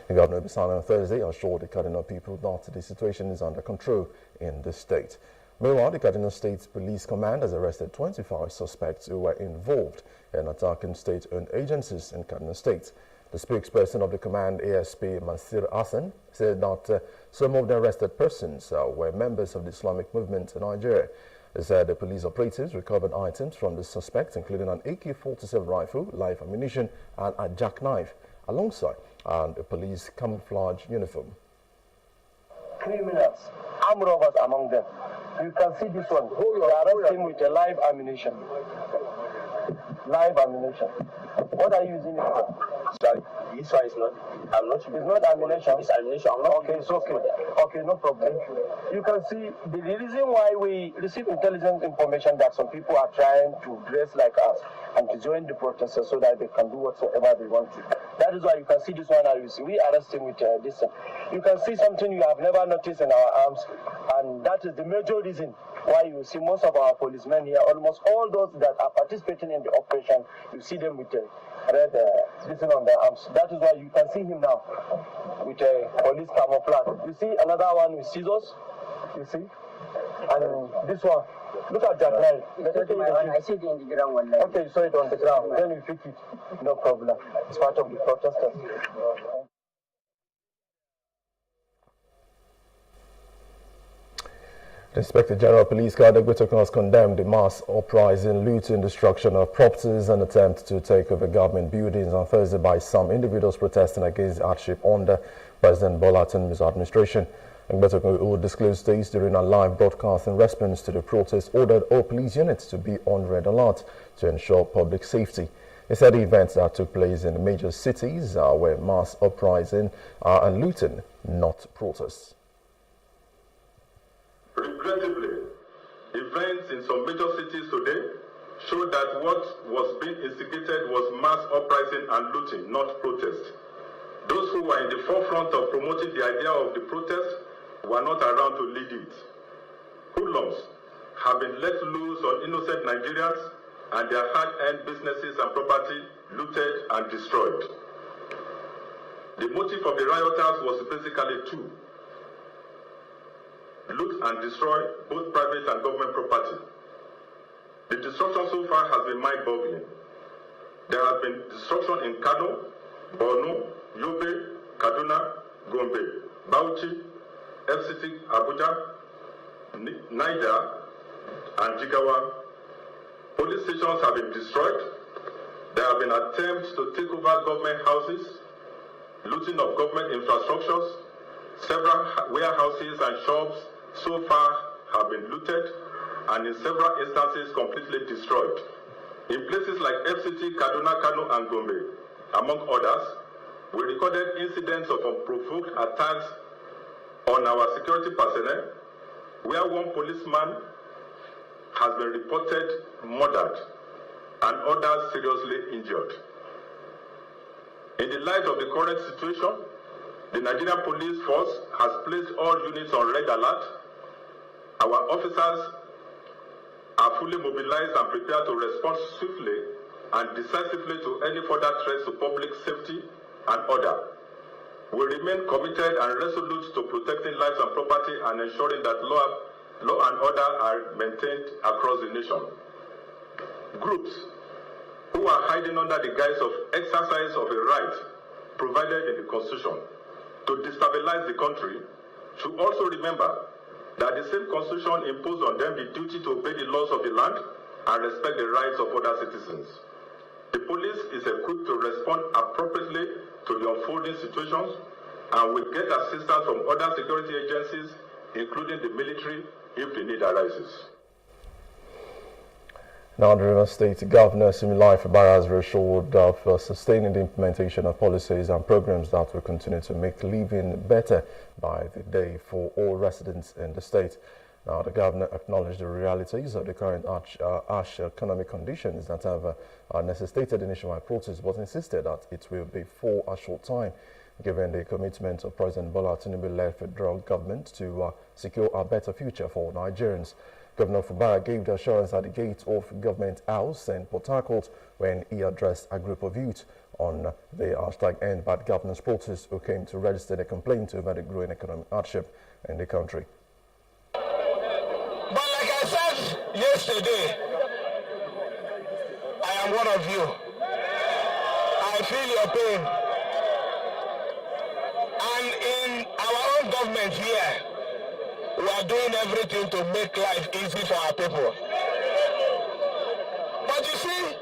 Speaker 19: The Governor Obasani on Thursday assured the Kaduna people that the situation is under control in the state. Meanwhile, the Kaduna State Police Command has arrested 25 suspects who were involved in attacking state-owned agencies in Kaduna State. The spokesperson of the command, ASP Masir Hassan, said that some of the arrested persons were members of the Islamic movement in Nigeria. They said the police operatives recovered items from the suspects, including an AK-47 rifle, live ammunition, and a jackknife, alongside a police camouflage uniform.
Speaker 4: Criminals, armed robbers among them. You can see this one. They arrested him with a live ammunition. Live ammunition. What are you using it for?
Speaker 7: Sorry, this one is not. I'm not sure.
Speaker 4: It's not ammunition.
Speaker 7: It's ammunition. I'm not.
Speaker 4: Okay, it's okay. Okay, no problem. You can see the reason why we receive intelligence information that some people are trying to dress like us and to join the protesters so that they can do whatsoever they want to. That is why you can see this one. You see, we arrest him with this. You can see something you have never noticed in our arms, and that is the major reason why you see most of our policemen here, almost all those that are participating in the operation, you see them with a red listen on their arms. That is why you can see him now with a police camouflage. You see another one with scissors, you see, and this one. Look at that knife.
Speaker 6: I see it on the ground one.
Speaker 4: Okay, you saw it on the ground. Then you pick it. No problem. It's part of the protesters.
Speaker 19: The Inspector General of Police, Kade Gutokun, has condemned the mass uprising, looting, destruction of properties and attempt to take over government buildings on Thursday by some individuals protesting against hardship under President Bola Tinubu's administration. Ngbeto will disclose this during a live broadcast in response to the protest, ordered all police units to be on red alert to ensure public safety. He said the events that took place in the major cities were mass uprising and looting, not protests.
Speaker 5: Regrettably, events in some major cities today show that what was being instigated was mass uprising and looting, not protest. Those who were in the forefront of promoting the idea of the protest were not around to lead it. Hoodlums have been let loose on innocent Nigerians and their hard-earned businesses and property looted and destroyed. The motive of the rioters was basically two: loot and destroy both private and government property. The destruction so far has been mind-boggling. There has been destruction in Kano, Borno, Yobe, Kaduna, Gombe, Bauchi, FCT, Abuja, Niger, and Jigawa. Police stations have been destroyed. There have been attempts to take over government houses, looting of government infrastructures. Several warehouses and shops so far have been looted and in several instances completely destroyed. In places like FCT, Kaduna, Kano, and Gombe, among others, we recorded incidents of unprovoked attacks on our security personnel, where one policeman has been reported murdered and others seriously injured. In the light of the current situation, the Nigerian Police Force has placed all units on red alert. Our officers are fully mobilized and prepared to respond swiftly and decisively to any further threats to public safety and order. We remain committed and resolute to protecting lives and property and ensuring that law and order are maintained across the nation. Groups who are hiding under the guise of exercise of a right provided in the Constitution to destabilize the country should also remember that the same Constitution imposed on them the duty to obey the laws of the land and respect the rights of other citizens. The police is equipped to respond appropriately to the unfolding situations and will get assistance from other security agencies, including the military, if the need arises.
Speaker 19: Now, the Rivers State Governor Similayo Fubara has reassured of sustaining the implementation of policies and programs that will continue to make living better by the day for all residents in the state. Now, the governor acknowledged the realities of the current harsh economic conditions that have necessitated nationwide protests, but insisted that it will be for a short time, given the commitment of President Bola Tinubu-led federal government to secure a better future for Nigerians. Governor Fubara gave the assurance at the gate of Government House in Port Harcourt when he addressed a group of youth on the #End Bad Governance protest who came to register their complaint over the growing economic hardship in the country.
Speaker 20: But like I said yesterday, I am one of you. I feel your pain. And in our own government here, we are doing everything to make life easy for our people. But you see,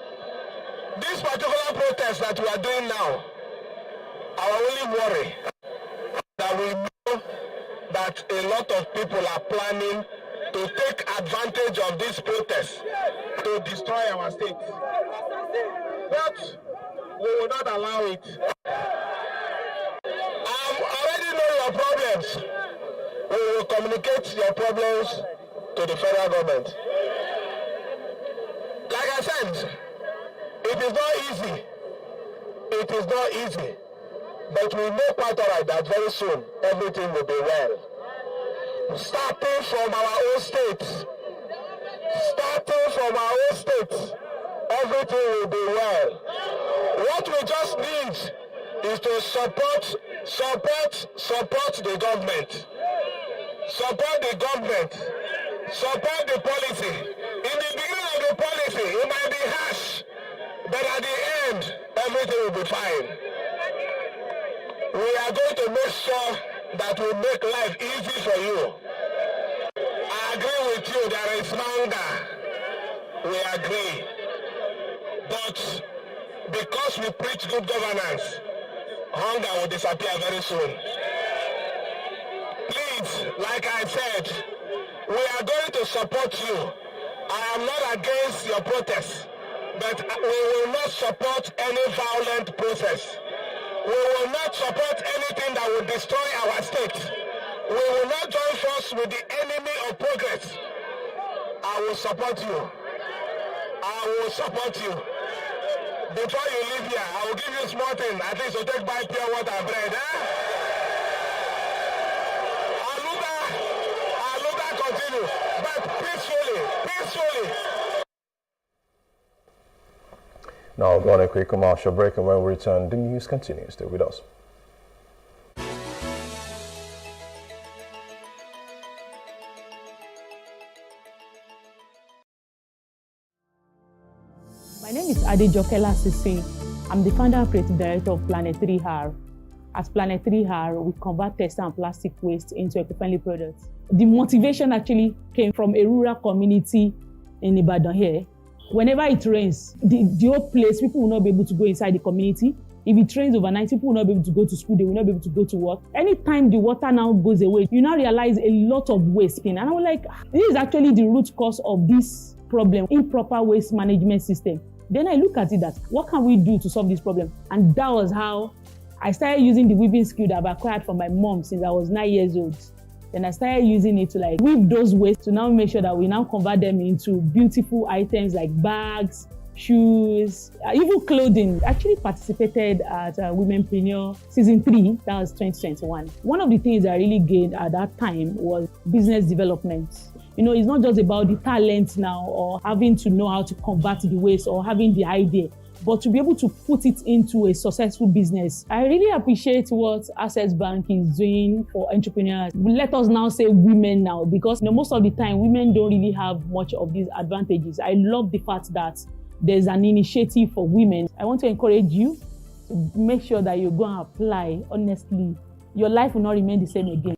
Speaker 20: this particular protest that we are doing now, our only worry that we know that a lot of people are planning to take advantage of this protest to destroy our state. But we will not allow it. I already know your problems. We will communicate your problems to the federal government. Like I said, it is not easy. It is not easy. But we know quite all right that very soon everything will be well. Starting from our own states. Starting from our own states, everything will be well. What we just need is to support the government. Support the government. Support the policy. In the beginning of the policy, it might be harsh, but at the end, everything will be fine. We are going to make sure that we make life easy for you. I agree with you, there is hunger. We agree. But because we preach good governance, hunger will disappear very soon. Please, it, like I said, we are going to support you. I am not against your protest, but we will not support any violent process. We will not support anything that will destroy our state. We will not join force with the enemy of progress. I will support you. I will support you. Before you leave here, I will give you a small thing, at least to take by pure water and bread. Aluda continue, but peacefully.
Speaker 19: Now, go on a quick commercial break, and when we return, the news continues. Stay with us.
Speaker 8: My name is Adejokela Sisi. I'm the founder and creative director of Planet 3R. As Planet 3R, we convert textile and plastic waste into eco-friendly products. The motivation actually came from a rural community in Ibadan here. Whenever it rains, the whole place, people will not be able to go inside the community. If it rains overnight, people will not be able to go to school, they will not be able to go to work. Anytime the water now goes away, you now realize a lot of waste. And I was like, this is actually the root cause of this problem, improper waste management system. Then I look at it that, what can we do to solve this problem? And that was how I started using the weaving skill that I've acquired from my mom since I was 9 years old. Then I started using it to like weave those waste to now make sure that we now convert them into beautiful items like bags, shoes, even clothing. I actually participated at Womenpreneur Season 3, that was 2021. One of the things I really gained at that time was business development. You know, it's not just about the talent now or having to know how to convert the waste or having the idea, but to be able to put it into a successful business. I really appreciate what Access Bank is doing for entrepreneurs. Let us now say women now, because most of the time women don't really have much of these advantages. I love the fact that there's an initiative for women. I want to encourage you to make sure that you go and apply honestly. Your life will not remain the same again.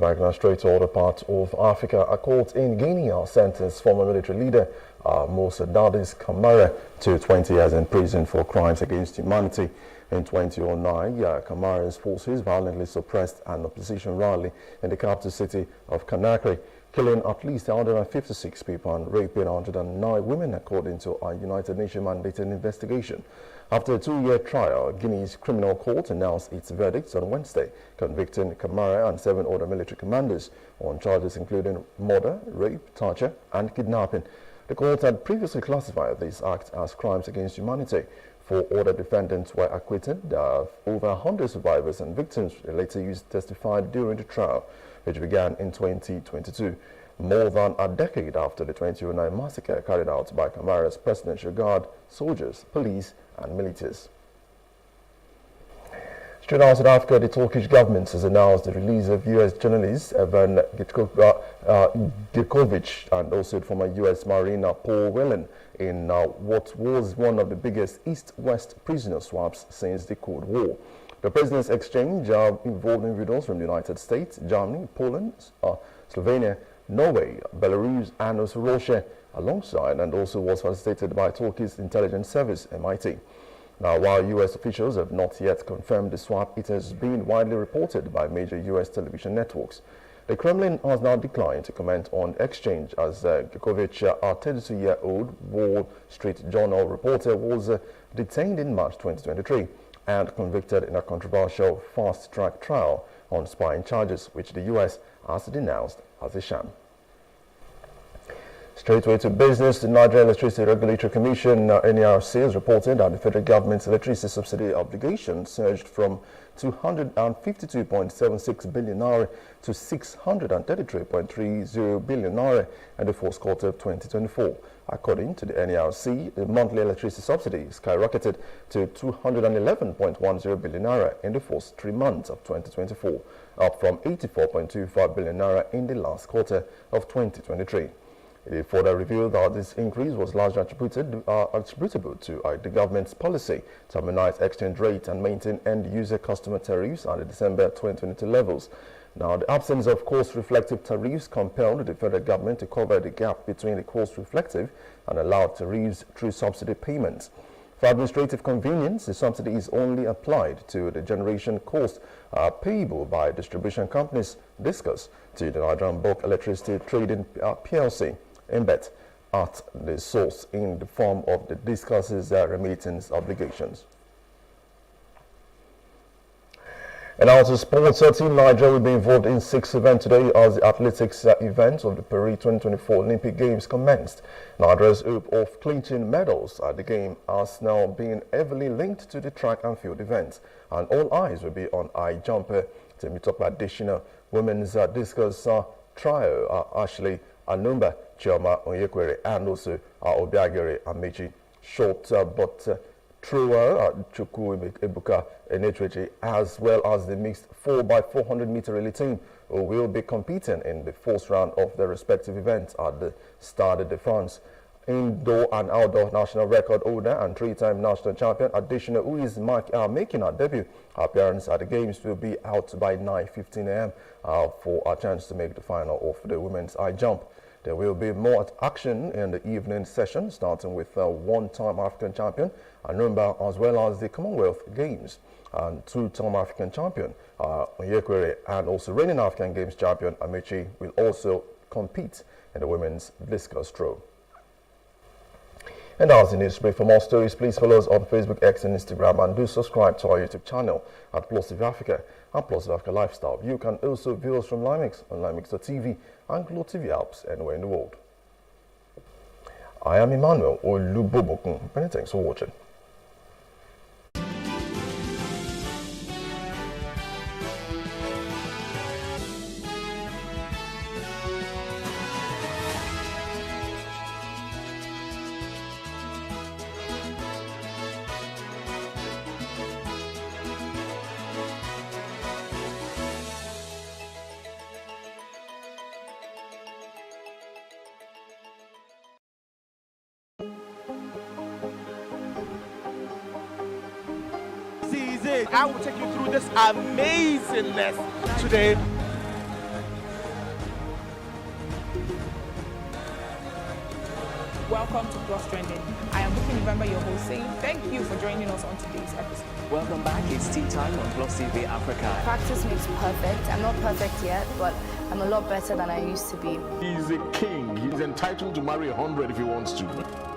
Speaker 19: Back now straight to other parts of Africa. A court in Guinea sentenced former military leader Moussa Dadis Camara to 20 years in prison for crimes against humanity. In 2009, Camara's forces violently suppressed an opposition rally in the capital city of Conakry, killing at least 156 people and raping 109 women, according to a United Nations mandated investigation. After a 2-year trial, Guinea's criminal court announced its verdicts on Wednesday, convicting Camara and 7 other military commanders on charges including murder, rape, torture, and kidnapping. The court had previously classified these acts as crimes against humanity. 4 other defendants were acquitted. Over 100 survivors and victims later testified during the trial, which began in 2022, more than a decade after the 2009 massacre carried out by Camara's Presidential Guard, soldiers, police, and militias. Straight out of South Africa, the Turkish government has announced the release of U.S. journalist Evan Gershkovich and also former U.S. Marine Paul Whelan in what was one of the biggest East-West prisoner swaps since the Cold War. The prisoners' exchange involved individuals from the United States, Germany, Poland, Slovenia, Norway, Belarus, and also Russia, alongside, and also was facilitated by Turkey's intelligence service, MIT. Now, while U.S. officials have not yet confirmed the swap, it has been widely reported by major U.S. television networks. The Kremlin has now declined to comment on the exchange, as Gershkovich, a 32-year-old Wall Street Journal reporter, was detained in March 2023 and convicted in a controversial fast-track trial on spying charges, which the U.S. has denounced as a sham. Straightway to business, the Nigerian Electricity Regulatory Commission, NERC, has reported that the federal government's electricity subsidy obligation surged from 252.76 billion naira to 633.30 billion naira in the fourth quarter of 2024. According to the NERC, the monthly electricity subsidy skyrocketed to 211.10 billion naira in the first 3 months of 2024, up from 84.25 billion naira in the last quarter of 2023. It further revealed that this increase was largely attributable to the government's policy to harmonize exchange rate and maintain end-user customer tariffs at the December 2022 levels. Now, the absence of cost-reflective tariffs compelled the federal government to cover the gap between the cost-reflective and allowed tariffs through subsidy payments. For administrative convenience, the subsidy is only applied to the generation cost payable by distribution companies, discussed to the Nigerian Bulk Electricity Trading PLC, INBET, at the source in the form of the discusses remittance obligations. And also sports, Team Nigeria will be involved in 6 events today as the athletics event of the Paris 2024 Olympic Games commenced. Nigeria's hope of clinching medals at the game has now been heavily linked to the track and field events, and all eyes will be on high jumper Temitope Adesina, women's discus trio Ashley Anumba, Chioma Onyekwere, and also Obiagere Amechi. Short but thrower Chukwu Ebuka Enetrechi, as well as the mixed 4x400 meter relay team, who will be competing in the first round of their respective events at the Stade de France. Indoor and outdoor national record holder and 3-time national champion Adesina, who is making her debut appearance at the games, will be out by 9:15 a.m. For a chance to make the final of the women's high jump. There will be more action in the evening session, starting with one-time African champion Anumba, as well as the Commonwealth Games and 2-time African champion Onyekwere, and also reigning African Games champion Amechi will also compete in the women's discus throw. And that's the news break. For more stories, please follow us on Facebook, X, and Instagram, and do subscribe to our YouTube channel at Plus TV Africa and Plus TV Africa Lifestyle. You can also view us from Limix on Limix.tv and Glow TV apps anywhere in the world. I am Emmanuel Olubobokun. Many thanks for watching.
Speaker 3: I will take you through this amazingness today.
Speaker 9: Welcome to Plus Trending. I am Buki November, your host, saying thank you for joining us on today's episode.
Speaker 10: Welcome back. It's tea time on Plus TV Africa.
Speaker 24: Practice makes perfect. I'm not perfect yet, but I'm a lot better than I used to be.
Speaker 25: He's a king. He's entitled to marry 100 if he wants to.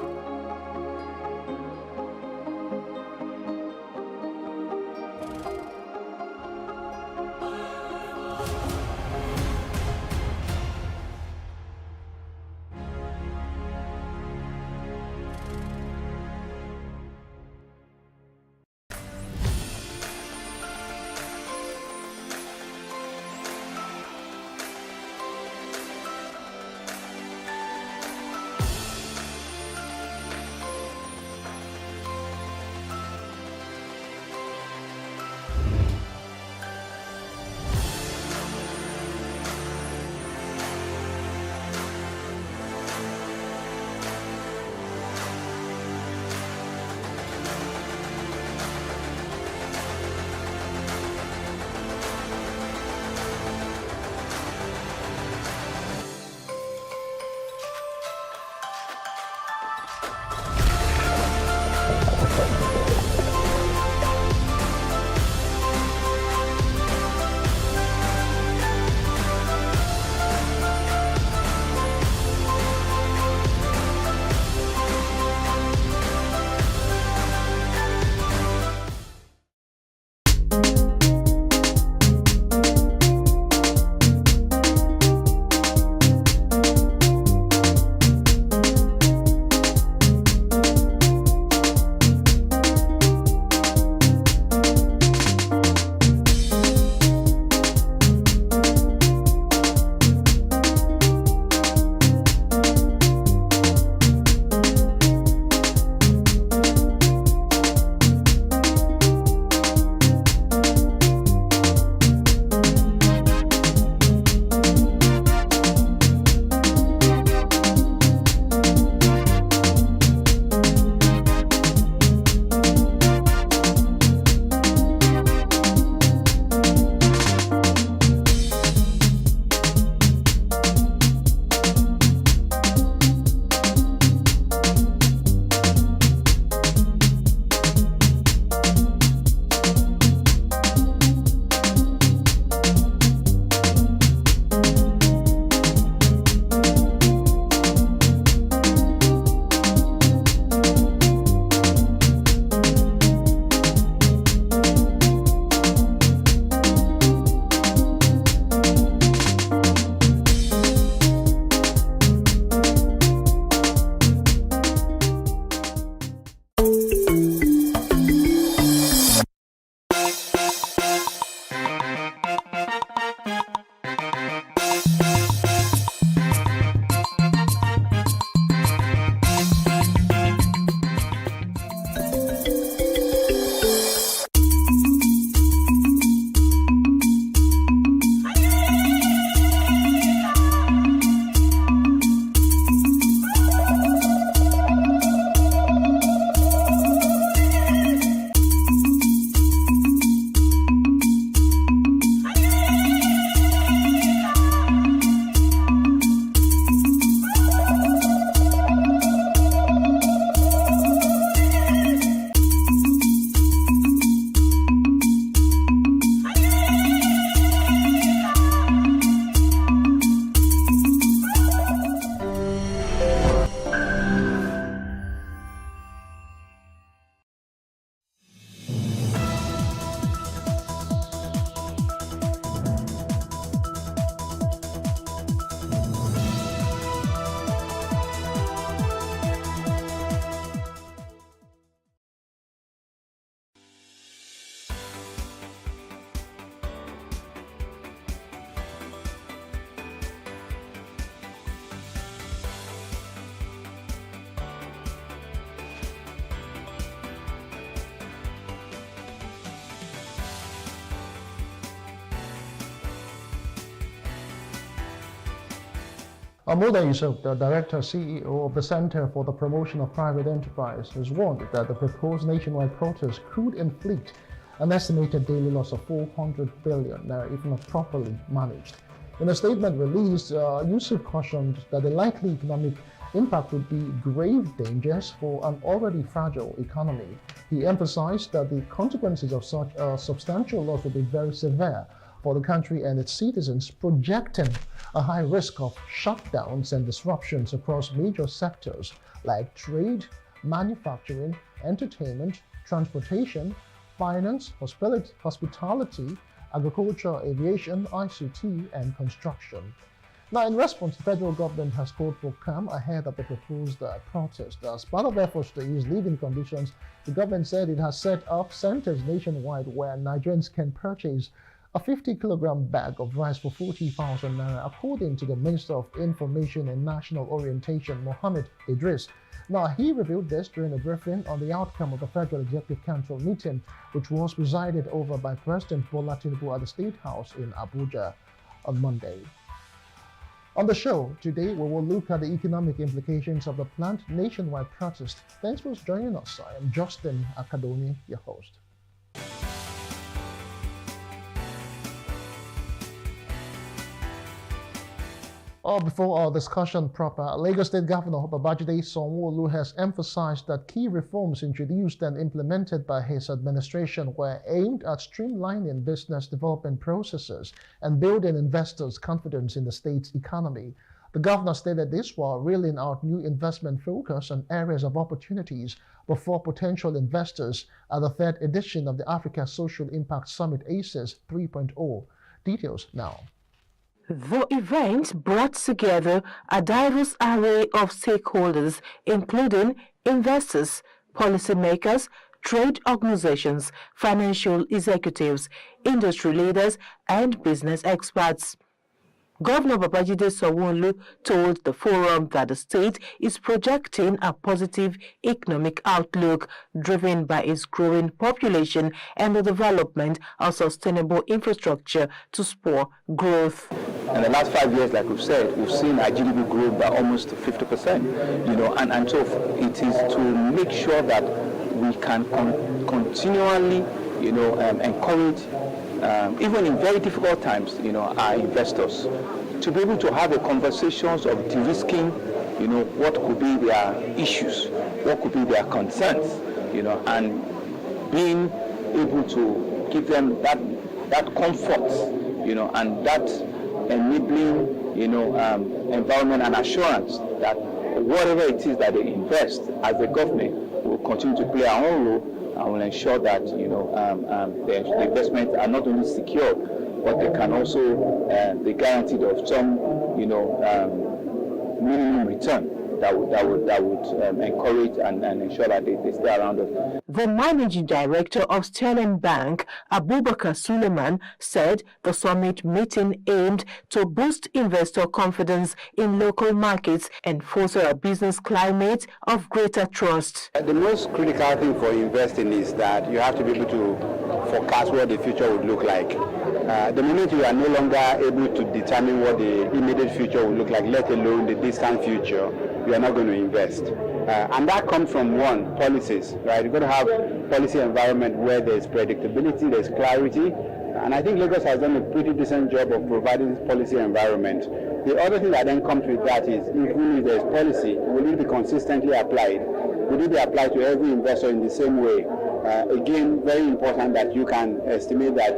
Speaker 2: Amoda Yusuf, the Director CEO of the Center for the Promotion of Private Enterprise, has warned that the proposed nationwide protest could inflict an estimated daily loss of 400 billion if not properly managed. In a statement released, Yusuf cautioned that the likely economic impact would be grave dangers for an already fragile economy. He emphasized that the consequences of such a substantial loss would be very severe for the country and its citizens, projecting a high risk of shutdowns and disruptions across major sectors like trade, manufacturing, entertainment, transportation, finance, hospitality, agriculture, aviation, ICT, and construction. Now, in response, the federal government has called for calm ahead of the proposed protest. As part of efforts to ease living conditions, the government said it has set up centers nationwide where Nigerians can purchase a 50-kilogram bag of rice for 40,000 naira, according to the Minister of Information and National Orientation, Mohammed Idris. Now, he revealed this during a briefing on the outcome of the Federal Executive Council meeting, which was presided over by President Bola Tinubu at the State House in Abuja on Monday. On the show today, we will look at the economic implications of the planned nationwide protest. Thanks for joining us. I am Justin Akadomi, your host. Before our discussion proper, Lagos State Governor Babajide Sanwo-Olu has emphasized that key reforms introduced and implemented by his administration were aimed at streamlining business development processes and building investors' confidence in the state's economy. The governor stated this while reeling out new investment focus on areas of opportunities before potential investors at the third edition of the Africa Social Impact Summit ACES 3.0. Details now.
Speaker 12: The event brought together a diverse array of stakeholders, including investors, policymakers, trade organizations, financial executives, industry leaders, and business experts. Governor Babajide Sanwo-Olu told the forum that the state is projecting a positive economic outlook driven by its growing population and the development of sustainable infrastructure to spur growth.
Speaker 13: In the last 5 years, like we've said, we've seen our GDP grow by almost 50%, and so it is to make sure that we can continually, encourage even in very difficult times, our investors to be able to have the conversations of de-risking, what could be their issues, what could be their concerns, and being able to give them that comfort, and that enabling, environment and assurance that whatever it is that they invest as a government will continue to play our own role and will ensure that the investments are not only secure, but they can also be guaranteed of some minimum return that would encourage and ensure that they stay around us.
Speaker 12: The managing director of Sterling Bank, Abubakar Suleiman, said the summit meeting aimed to boost investor confidence in local markets and foster a business climate of greater trust.
Speaker 14: The most critical thing for investing is that you have to be able to forecast what the future would look like. The moment you are no longer able to determine what the immediate future will look like, let alone the distant future, you are not going to invest. And that comes from one, policies, right? You've got to have policy environment where there's predictability, there's clarity. And I think Lagos has done a pretty decent job of providing this policy environment. The other thing that then comes with that is, even if there's policy, will it be consistently applied? Will it be applied to every investor in the same way? Again, very important that you can estimate that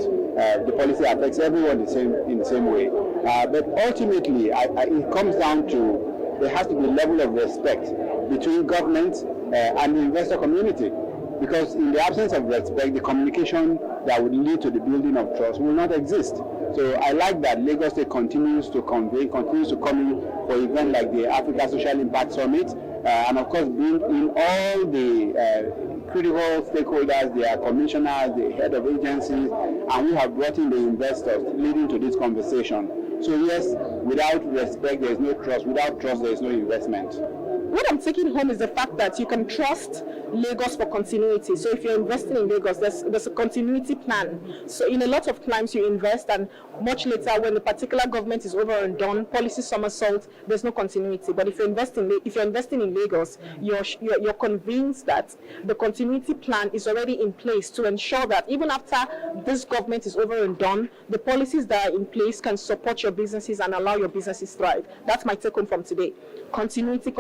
Speaker 14: the policy affects everyone in the same way. But ultimately, it comes down to there has to be a level of respect between government and the investor community. Because in the absence of respect, the communication that would lead to the building of trust will not exist. So I like that Lagos State continues to convey, continues to come in for events like the Africa Social Impact Summit, and of course bring in all the critical stakeholders, their commissioners, the head of agencies, and we have brought in the investors leading to this conversation. So yes, without respect there is no trust, without trust there is no investment.
Speaker 11: what I'm taking home is the fact that you can trust Lagos for continuity. So if you're investing in Lagos, there's a continuity plan. So in a lot of times you invest, and much later when the particular government is over and done, policy somersault, there's no continuity. But if you're investing in Lagos, you're convinced that the continuity plan is already in place to ensure that even after this government is over and done, the policies that are in place can support your businesses and allow your businesses thrive. That's my take home from today. Continuity,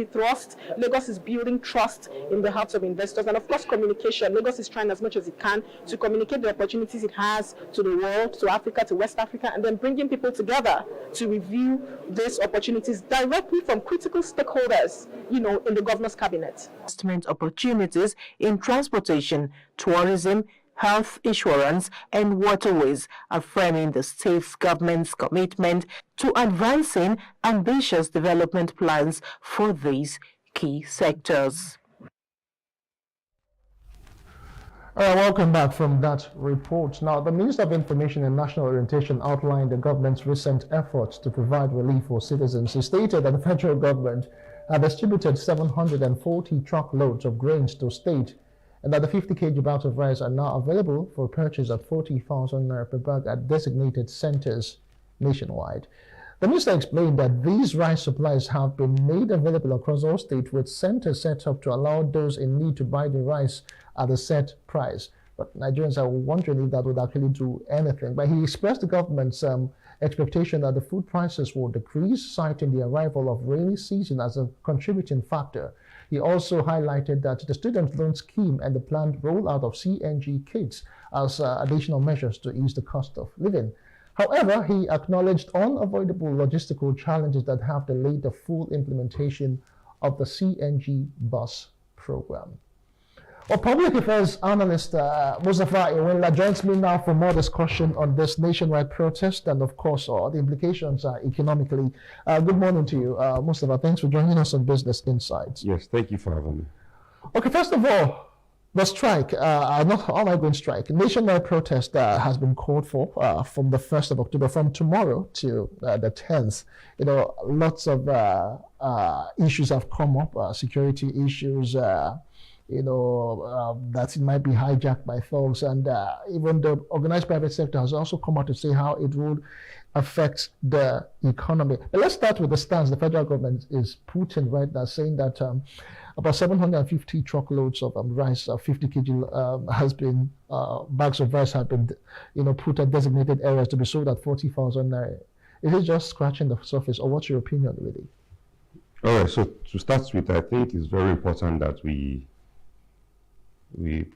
Speaker 11: trust. Lagos is building trust in the hearts of investors, and of course communication. Lagos is trying as much as it can to communicate the opportunities it has to the world, to Africa, to West Africa, and then bringing people together to review these opportunities directly from critical stakeholders, in the governor's cabinet.
Speaker 12: Investment opportunities in transportation, tourism, health insurance, and waterways, affirming the state government's commitment to advancing ambitious development plans for these key sectors.
Speaker 2: Welcome back from that report. Now, the Minister of Information and National Orientation outlined the government's recent efforts to provide relief for citizens. He stated that the federal government had distributed 740 truckloads of grains to state, and that the 50 kg bags of rice are now available for purchase at 40,000 naira per bag at designated centers nationwide. The minister explained that these rice supplies have been made available across all states, with centers set up to allow those in need to buy the rice at a set price. But Nigerians are wondering if that would actually do anything. But he expressed the government's expectation that the food prices will decrease, citing the arrival of rainy season as a contributing factor. He also highlighted that the student loan scheme and the planned rollout of CNG kits as additional measures to ease the cost of living. However, he acknowledged unavoidable logistical challenges that have delayed the full implementation of the CNG bus program. Well, public affairs analyst Mustafa Iwinla joins me now for more discussion on this nationwide protest and, of course, the implications economically. Good morning to you, Mustafa. Thanks for joining us on Business Insights.
Speaker 15: Yes, thank you for having me.
Speaker 2: Okay, first of all, the strike, not ongoing strike, nationwide protest has been called for from the 1st of October, from tomorrow to the 10th. Lots of issues have come up, security issues, that it might be hijacked by thugs, and even the organized private sector has also come out to say how it would affect the economy. But let's start with the stance the federal government is putting right now, saying that about 750 truckloads of rice, 50 kg has been bags of rice have been, put at designated areas to be sold at 40,000 naira. Is it just scratching the surface, or what's your opinion, really?
Speaker 15: All right. So to start with, I think it's very important that we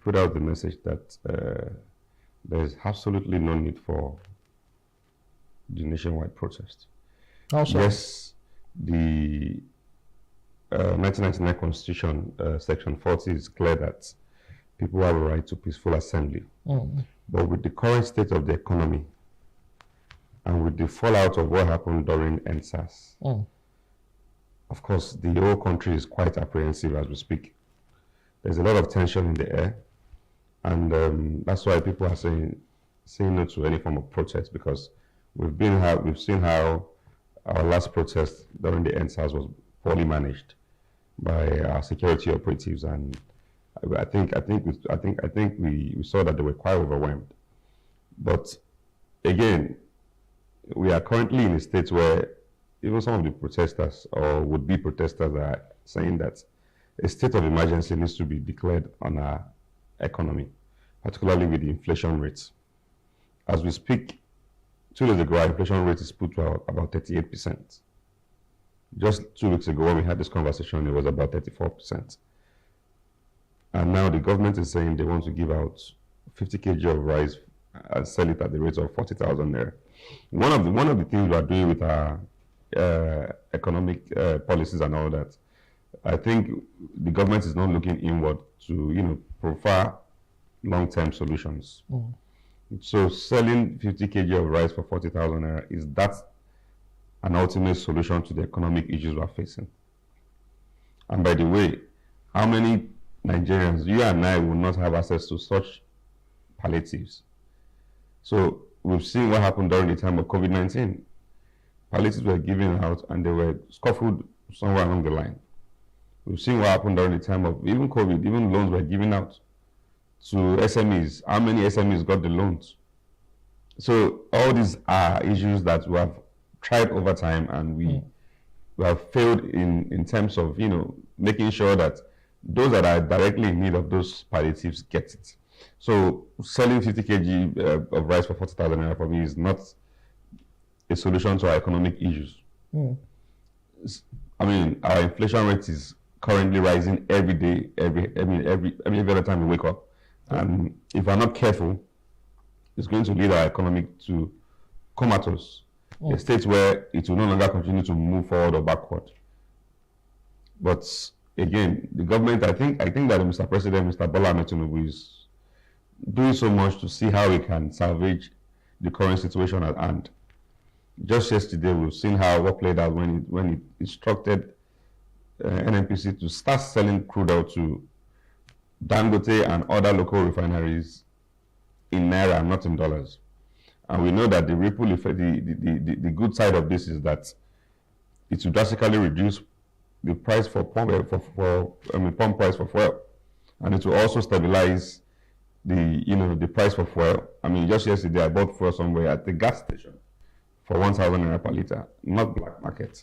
Speaker 15: put out the message that there's absolutely no need for the nationwide protest.
Speaker 2: Also,
Speaker 15: yes, the 1999 Constitution, Section 40 is clear that people have a right to peaceful assembly. But with the current state of the economy and with the fallout of what happened during NSAS, of course, the whole country is quite apprehensive as we speak. There's a lot of tension in the air, and that's why people are saying no to any form of protest, because we've seen how our last protest during the NSAS was poorly managed by our security operatives, and I think we saw that they were quite overwhelmed. But again, we are currently in a state where even some of the protesters or would-be protesters are saying that a state of emergency needs to be declared on our economy, particularly with the inflation rates. As we speak, 2 days ago, our inflation rate is put to about 38%. Just 2 weeks ago, when we had this conversation, it was about 34%. And now the government is saying they want to give out 50 kg of rice and sell it at the rate of 40,000 naira. One of the things we are doing with our economic policies and all that, I think the government is not looking inward to, provide long-term solutions. So selling 50 kg of rice for 40,000 naira, is that an ultimate solution to the economic issues we are facing? And by the way, how many Nigerians, you and I, will not have access to such palliatives? So we've seen what happened during the time of COVID-19. Palliatives were given out and they were scuffled somewhere along the line. We've seen what happened during the time of even COVID, even loans were given out to SMEs. How many SMEs got the loans? So all these are issues that we have tried over time, and we have failed in terms of, making sure that those that are directly in need of those palliatives get it. So selling 50 kg of rice for 40,000 naira for me is not a solution to our economic issues. I mean, our inflation rate is currently rising every day, every other time we wake up. And if we're not careful, it's going to lead our economy to comatose, a state where it will no longer continue to move forward or backward. But again, the government, I think that Mr. President, Mr. Bola Ahmed Tinubu is doing so much to see how we can salvage the current situation at hand. Just yesterday, we've seen how what played out when it instructed NNPC to start selling crude oil to Dangote and other local refineries in naira, not in dollars. And we know that the ripple effect, the good side of this is that it will drastically reduce the price for pump price for fuel, and it will also stabilize the price for fuel. I mean, just yesterday I bought fuel somewhere at the gas station for 1,000 naira per liter, not black market.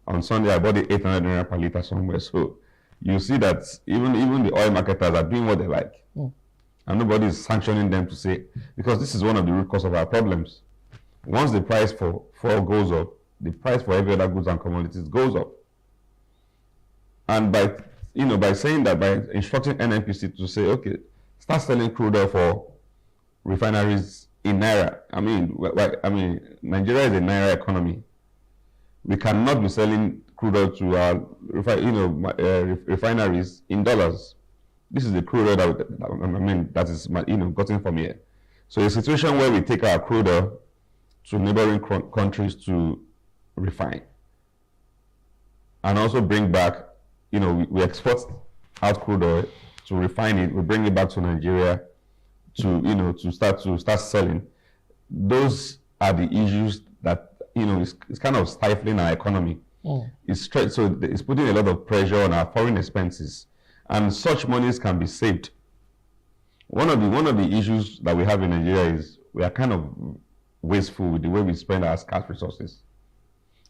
Speaker 15: On Sunday I bought it 800 naira per liter somewhere. So you see that even the oil marketers are doing what they like, and nobody is sanctioning them to say, because this is one of the root cause of our problems. Once the price for fuel goes up, the price for every other goods and commodities goes up. And by saying that, by instructing NNPC to say, okay, start selling crude oil for refineries in naira. I mean, Nigeria is a naira economy. We cannot be selling crude oil to our refineries in dollars. This is the crude oil that is gotten from here. So a situation where we take our crude oil to neighboring countries to refine, and also bring back, we export out crude oil to refine it, we bring it back to Nigeria to start selling. Those are the issues that it's kind of stifling our economy. It's putting a lot of pressure on our foreign expenses, and such monies can be saved. One of the issues that we have in Nigeria is we are kind of wasteful with the way we spend our scarce resources.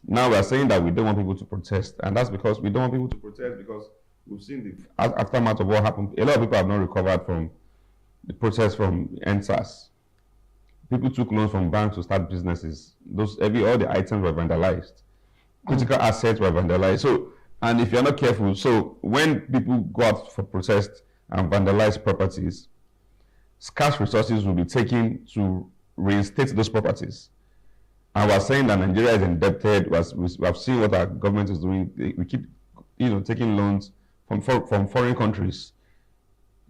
Speaker 15: Now we are saying that we don't want people to protest, and that's because we don't want people to protest because we've seen the aftermath of what happened. A lot of people have not recovered from the protest from NSAS. People took loans from banks to start businesses. All the items were vandalized. Critical assets were vandalized. So, and if you're not careful, so when people go out for protest and vandalize properties, scarce resources will be taken to reinstate those properties. And we're saying that Nigeria is indebted. We have seen what our government is doing. We keep, taking loans from foreign countries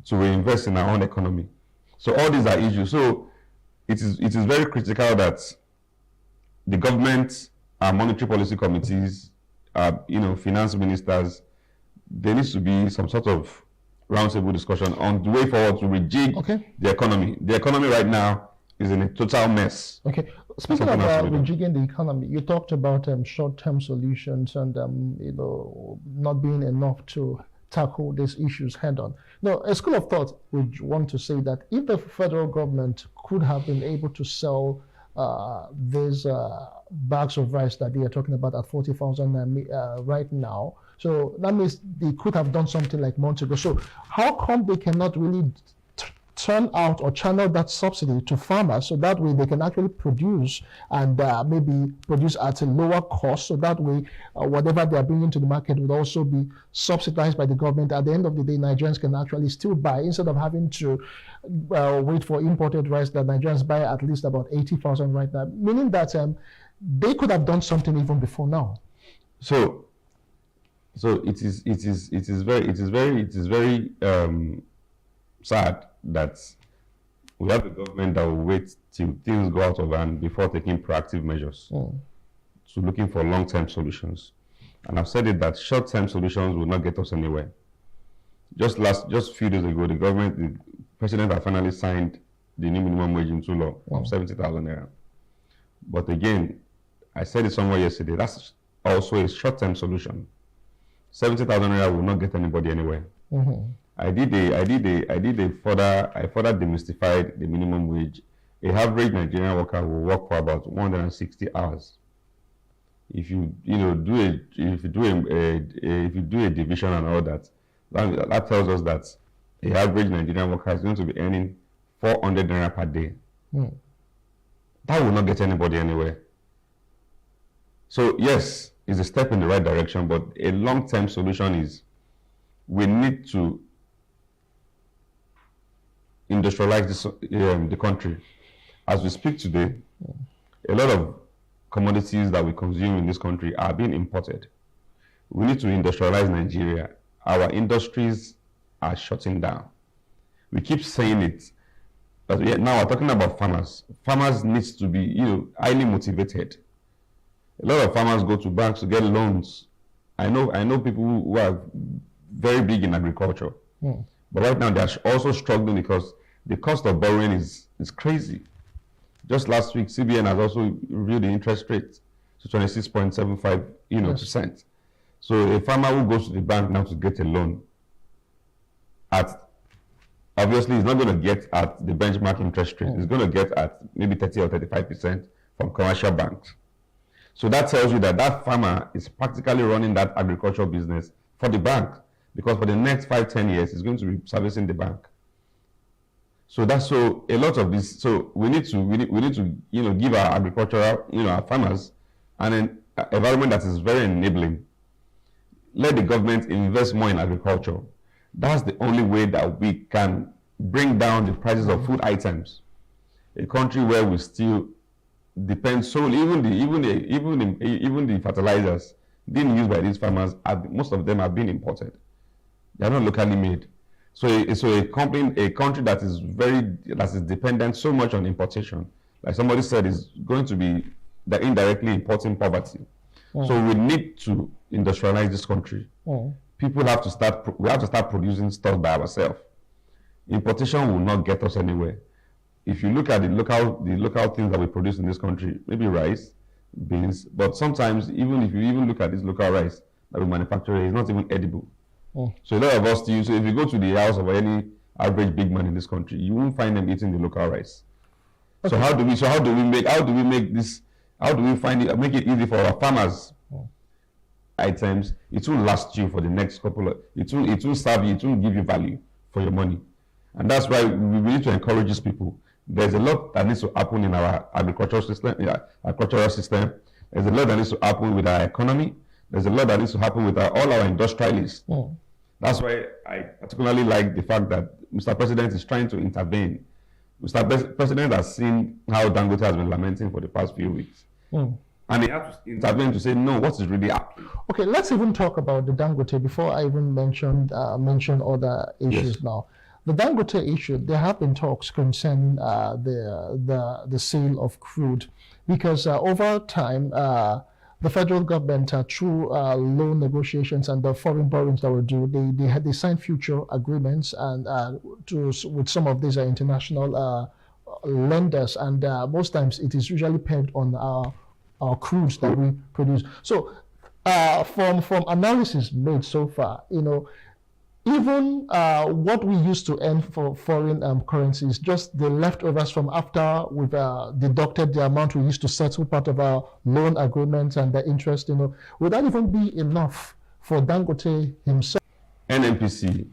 Speaker 15: to reinvest in our own economy. So all these are issues. So it is very critical that the government, our monetary policy committees, finance ministers, there needs to be some sort of roundtable discussion on the way forward to rejig the economy. The economy right now is in a total mess.
Speaker 2: Okay. Speaking about rejigging the economy, you talked about short-term solutions and not being enough to tackle these issues head-on. Now, a school of thought would want to say that if the federal government could have been able to sell these bags of rice that they are talking about at 40,000 right now, so that means they could have done something like months ago. So how come they cannot really turn out or channel that subsidy to farmers so that way they can actually produce and maybe produce at a lower cost, so that way whatever they are bringing to the market would also be subsidized by the government. At the end of the day, Nigerians can actually still buy instead of having to wait for imported rice that Nigerians buy at least about 80,000 right now, meaning that they could have done something even before now.
Speaker 15: So it is very sad that we have a government that will wait till things go out of hand before taking proactive measures to looking for long-term solutions. And I've said it that short-term solutions will not get us anywhere. Just a few days ago, the president had finally signed the new minimum wage into law of 70,000 naira. But again, I said it somewhere yesterday, that's also a short-term solution. 70,000 naira will not get anybody anywhere. I further demystified the minimum wage. A average Nigerian worker will work for about 160 hours. If you do a division and all that, that tells us that the average Nigerian worker is going to be earning 400 naira per day. That will not get anybody anywhere. So yes, it's a step in the right direction, but a long-term solution is we need to industrialize the country. As we speak today, a lot of commodities that we consume in this country are being imported. We need to industrialize Nigeria. Our industries are shutting down. We keep saying it, but now we're talking about farmers. Farmers need to be, highly motivated. A lot of farmers go to banks to get loans. I know people who are very big in agriculture, but right now they're also struggling because the cost of borrowing is crazy. Just last week, CBN has also reviewed the interest rate to 26.75%. Percent. So a farmer who goes to the bank now to get a loan, obviously he's not going to get at the benchmark interest rate. He's going to get at maybe 30 or 35% from commercial banks. So that tells you that that farmer is practically running that agricultural business for the bank, because for the next 5-10 years, he's going to be servicing the bank. So a lot of this. So we need to give our agricultural, our farmers an environment that is very enabling. Let the government invest more in agriculture. That's the only way that we can bring down the prices of food items. A country where we still depend solely, even the fertilizers being used by these farmers, most of them have been imported. They are not locally made. So a country that is dependent so much on importation, like somebody said, is going to be indirectly importing poverty. So we need to industrialize this country. People have to start. We have to start producing stuff by ourselves. Importation will not get us anywhere. If you look at the local things that we produce in this country, maybe rice, beans, but sometimes even if you look at this local rice that we manufacture, it's not even edible. So a lot of us still. So if you go to the house of any average big man in this country, you won't find them eating the local rice. Okay. So how do we make it easy for our farmers? Items, it will last you for the next couple of. It will serve you. It will give you value for your money, and that's why we need to encourage these people. There's a lot that needs to happen in our agricultural system. There's a lot that needs to happen with our economy. There's a lot that needs to happen with all our industrialists. That's why I particularly like the fact that Mr. President is trying to intervene. Mr. President has seen how Dangote has been lamenting for the past few weeks. And he has to intervene to say, no, what is really happening?
Speaker 2: Okay, let's even talk about the Dangote before I even mention other issues now. The Dangote issue, there have been talks concerning the sale of crude, because over time, the federal government, through loan negotiations and the foreign borrowings that were due, they signed future agreements and with some of these international lenders, and most times it is usually pegged on our crudes that we produce. So, from analysis made so far, even what we used to earn for foreign currencies, just the leftovers from after we've deducted the amount we used to settle part of our loan agreements and the interest, would that even be enough for Dangote himself?
Speaker 15: NNPC,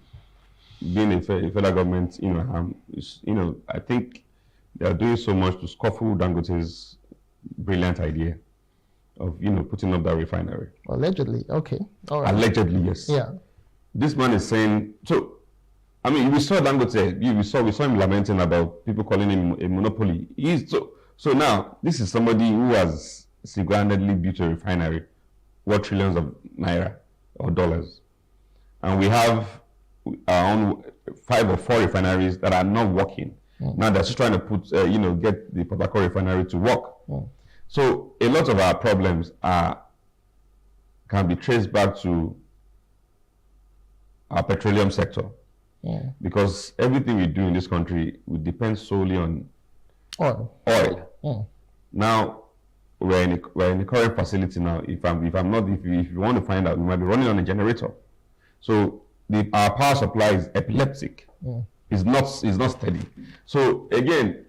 Speaker 15: being a federal government, I think they are doing so much to scuffle Dangote's brilliant idea of, putting up that refinery.
Speaker 2: Allegedly, okay. All right.
Speaker 15: Allegedly, yes.
Speaker 2: Yeah.
Speaker 15: This man is saying, we saw Dangote, we saw him lamenting about people calling him a monopoly. So now, this is somebody who has single-handedly built a refinery worth trillions of naira or dollars. And we have our own 5 or 4 refineries that are not working. Now they're just trying to get the Port Harcourt refinery to work. So a lot of our problems can be traced back to our petroleum sector, because everything we do in this country would depend solely on oil. Now, we're in the current facility now. If you want to find out, we might be running on a generator. So our power supply is epileptic. It's not steady. So again,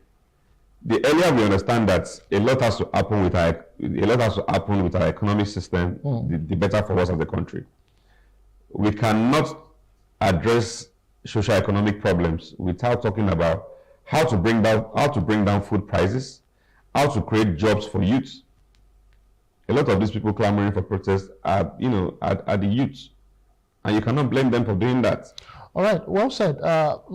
Speaker 15: the earlier we understand that a lot has to happen with our economic system, the better for us as a country. We cannot address socio-economic problems without talking about how to bring down food prices, how to create jobs for youth. A lot of these people clamoring for protest are the youth, and you cannot blame them for doing that.
Speaker 2: All right, well said.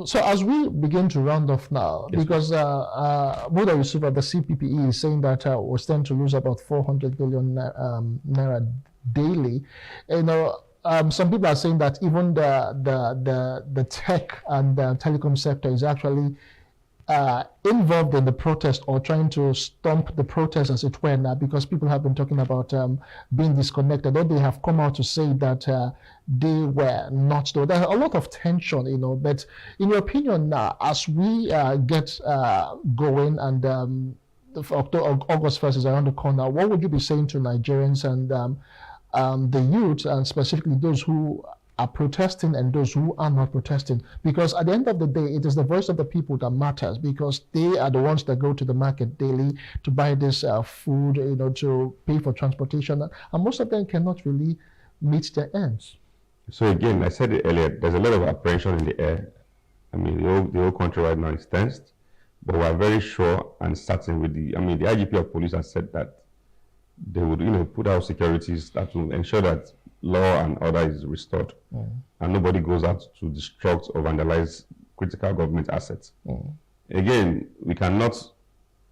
Speaker 2: So as we begin to round off now, yes, because Muda Yusufa, the CPPE, is saying that we stand to lose about 400 billion naira daily. Some people are saying that even the tech and the telecom sector is actually involved in the protest or trying to stomp the protest, as it were, now, because people have been talking about being disconnected, or they have come out to say that they were not. So there's a lot of tension, but in your opinion now, as we get going and August 1st is around the corner, what would you be saying to Nigerians and the youth, and specifically those who are protesting and those who are not protesting? Because at the end of the day, it is the voice of the people that matters, because they are the ones that go to the market daily to buy this food, to pay for transportation, and most of them cannot really meet their ends.
Speaker 15: So again, I said it earlier, there's a lot of apprehension in the air. I mean, the whole country right now is tensed, but we're very sure and certain with the IGP of police has said that they would, put out securities that will ensure that law and order is restored, and nobody goes out to destruct or vandalize critical government assets. Again, we cannot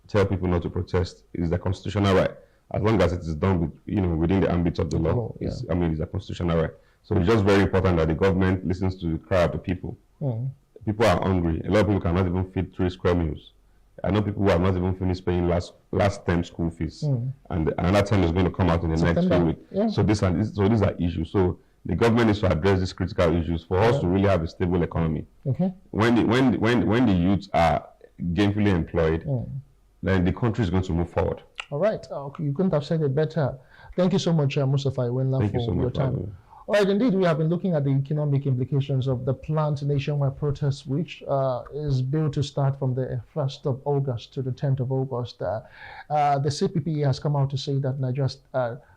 Speaker 15: tell people not to protest. It is the constitutional right, as long as it is done within the ambit of the law. It's a constitutional right. So it's just very important that the government listens to the cry of the people. People are hungry. A lot of people cannot even feed 3 square meals. I know people who have not even finished paying last term school fees, and another term is going to come out in the next few weeks. Yeah. So these are issues. So the government needs to address these critical issues for us to really have a stable economy. Okay. When the youths are gainfully employed, then the country is going to move forward.
Speaker 2: All right. You couldn't have said it better. Thank you so much, Mustafa Iwenla, for your time. All right, indeed, we have been looking at the economic implications of the planned nationwide protest, which is built to start from the 1st of August to the 10th of August. The CPPE has come out to say that Nigeria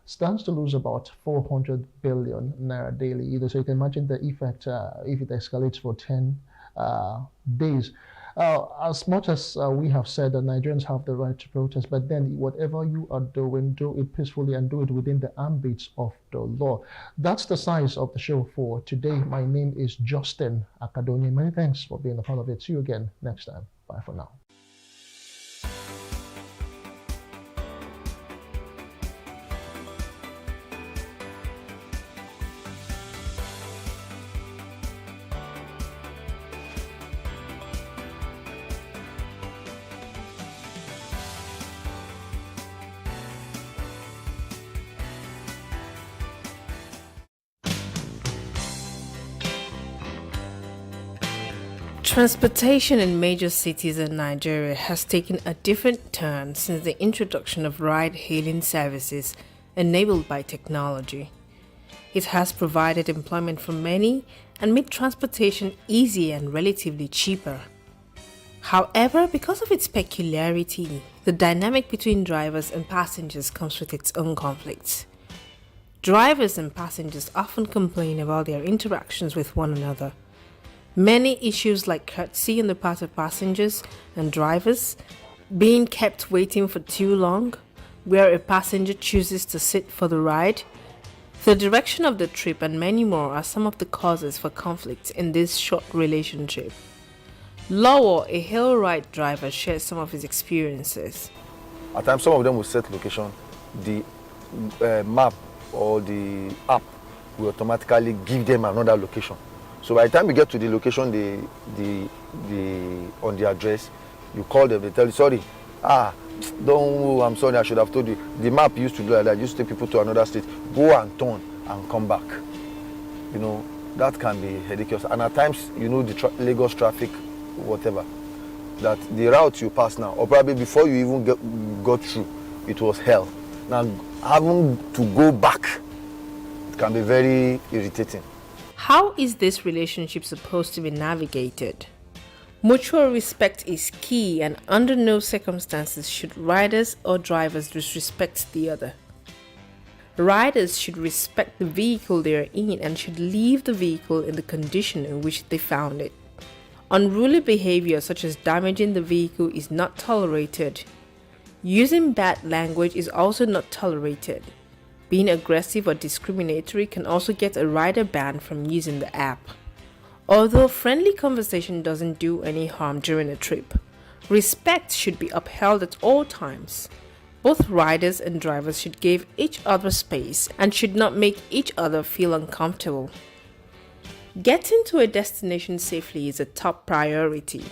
Speaker 2: stands to lose about 400 billion naira daily. So you can imagine the effect if it escalates for 10 days. As much as we have said that Nigerians have the right to protest, but then whatever you are doing, do it peacefully and do it within the ambits of the law. That's the size of the show for today. My name is Justin Akadoni. Many thanks for being a part of it. See you again next time. Bye for now.
Speaker 16: Transportation in major cities in Nigeria has taken a different turn since the introduction of ride-hailing services enabled by technology. It has provided employment for many and made transportation easier and relatively cheaper. However, because of its peculiarity, the dynamic between drivers and passengers comes with its own conflicts. Drivers and passengers often complain about their interactions with one another. Many issues like courtesy on the part of passengers and drivers, being kept waiting for too long, where a passenger chooses to sit for the ride, the direction of the trip, and many more are some of the causes for conflict in this short relationship. Lawo, a hail ride driver, shares some of his experiences.
Speaker 17: At times, some of them will set location. The map or the app will automatically give them another location. So by the time you get to the location, on the address, you call them, they tell you, sorry, I'm sorry, I should have told you. The map used to do like that, used to take people to another state, go and turn and come back. That can be ridiculous. And at times, the Lagos traffic, whatever, that the route you pass now, or probably before you even got through, it was hell. Now, having to go back, it can be very irritating.
Speaker 16: How is this relationship supposed to be navigated? Mutual respect is key, and under no circumstances should riders or drivers disrespect the other. Riders should respect the vehicle they are in and should leave the vehicle in the condition in which they found it. Unruly behavior such as damaging the vehicle is not tolerated. Using bad language is also not tolerated. Being aggressive or discriminatory can also get a rider banned from using the app. Although friendly conversation doesn't do any harm during a trip, respect should be upheld at all times. Both riders and drivers should give each other space and should not make each other feel uncomfortable. Getting to a destination safely is a top priority.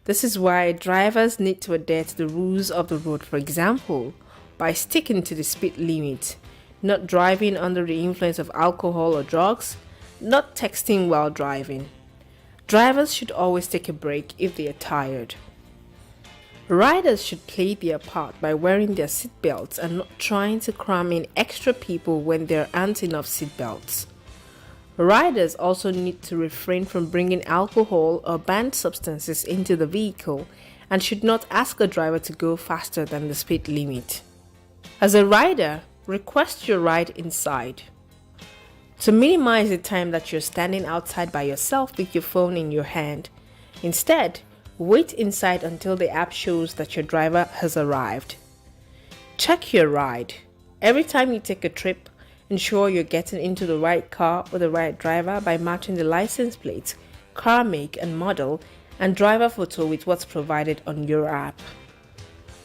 Speaker 16: This is why drivers need to adhere to the rules of the road, for example, by sticking to the speed limit, not driving under the influence of alcohol or drugs, not texting while driving. Drivers should always take a break if they are tired. Riders should play their part by wearing their seatbelts and not trying to cram in extra people when there aren't enough seatbelts. Riders also need to refrain from bringing alcohol or banned substances into the vehicle and should not ask a driver to go faster than the speed limit. As a rider, request your ride inside. To minimize the time that you're standing outside by yourself with your phone in your hand, instead, wait inside until the app shows that your driver has arrived. Check your ride. Every time you take a trip, ensure you're getting into the right car or the right driver by matching the license plate, car make and model, and driver photo with what's provided on your app.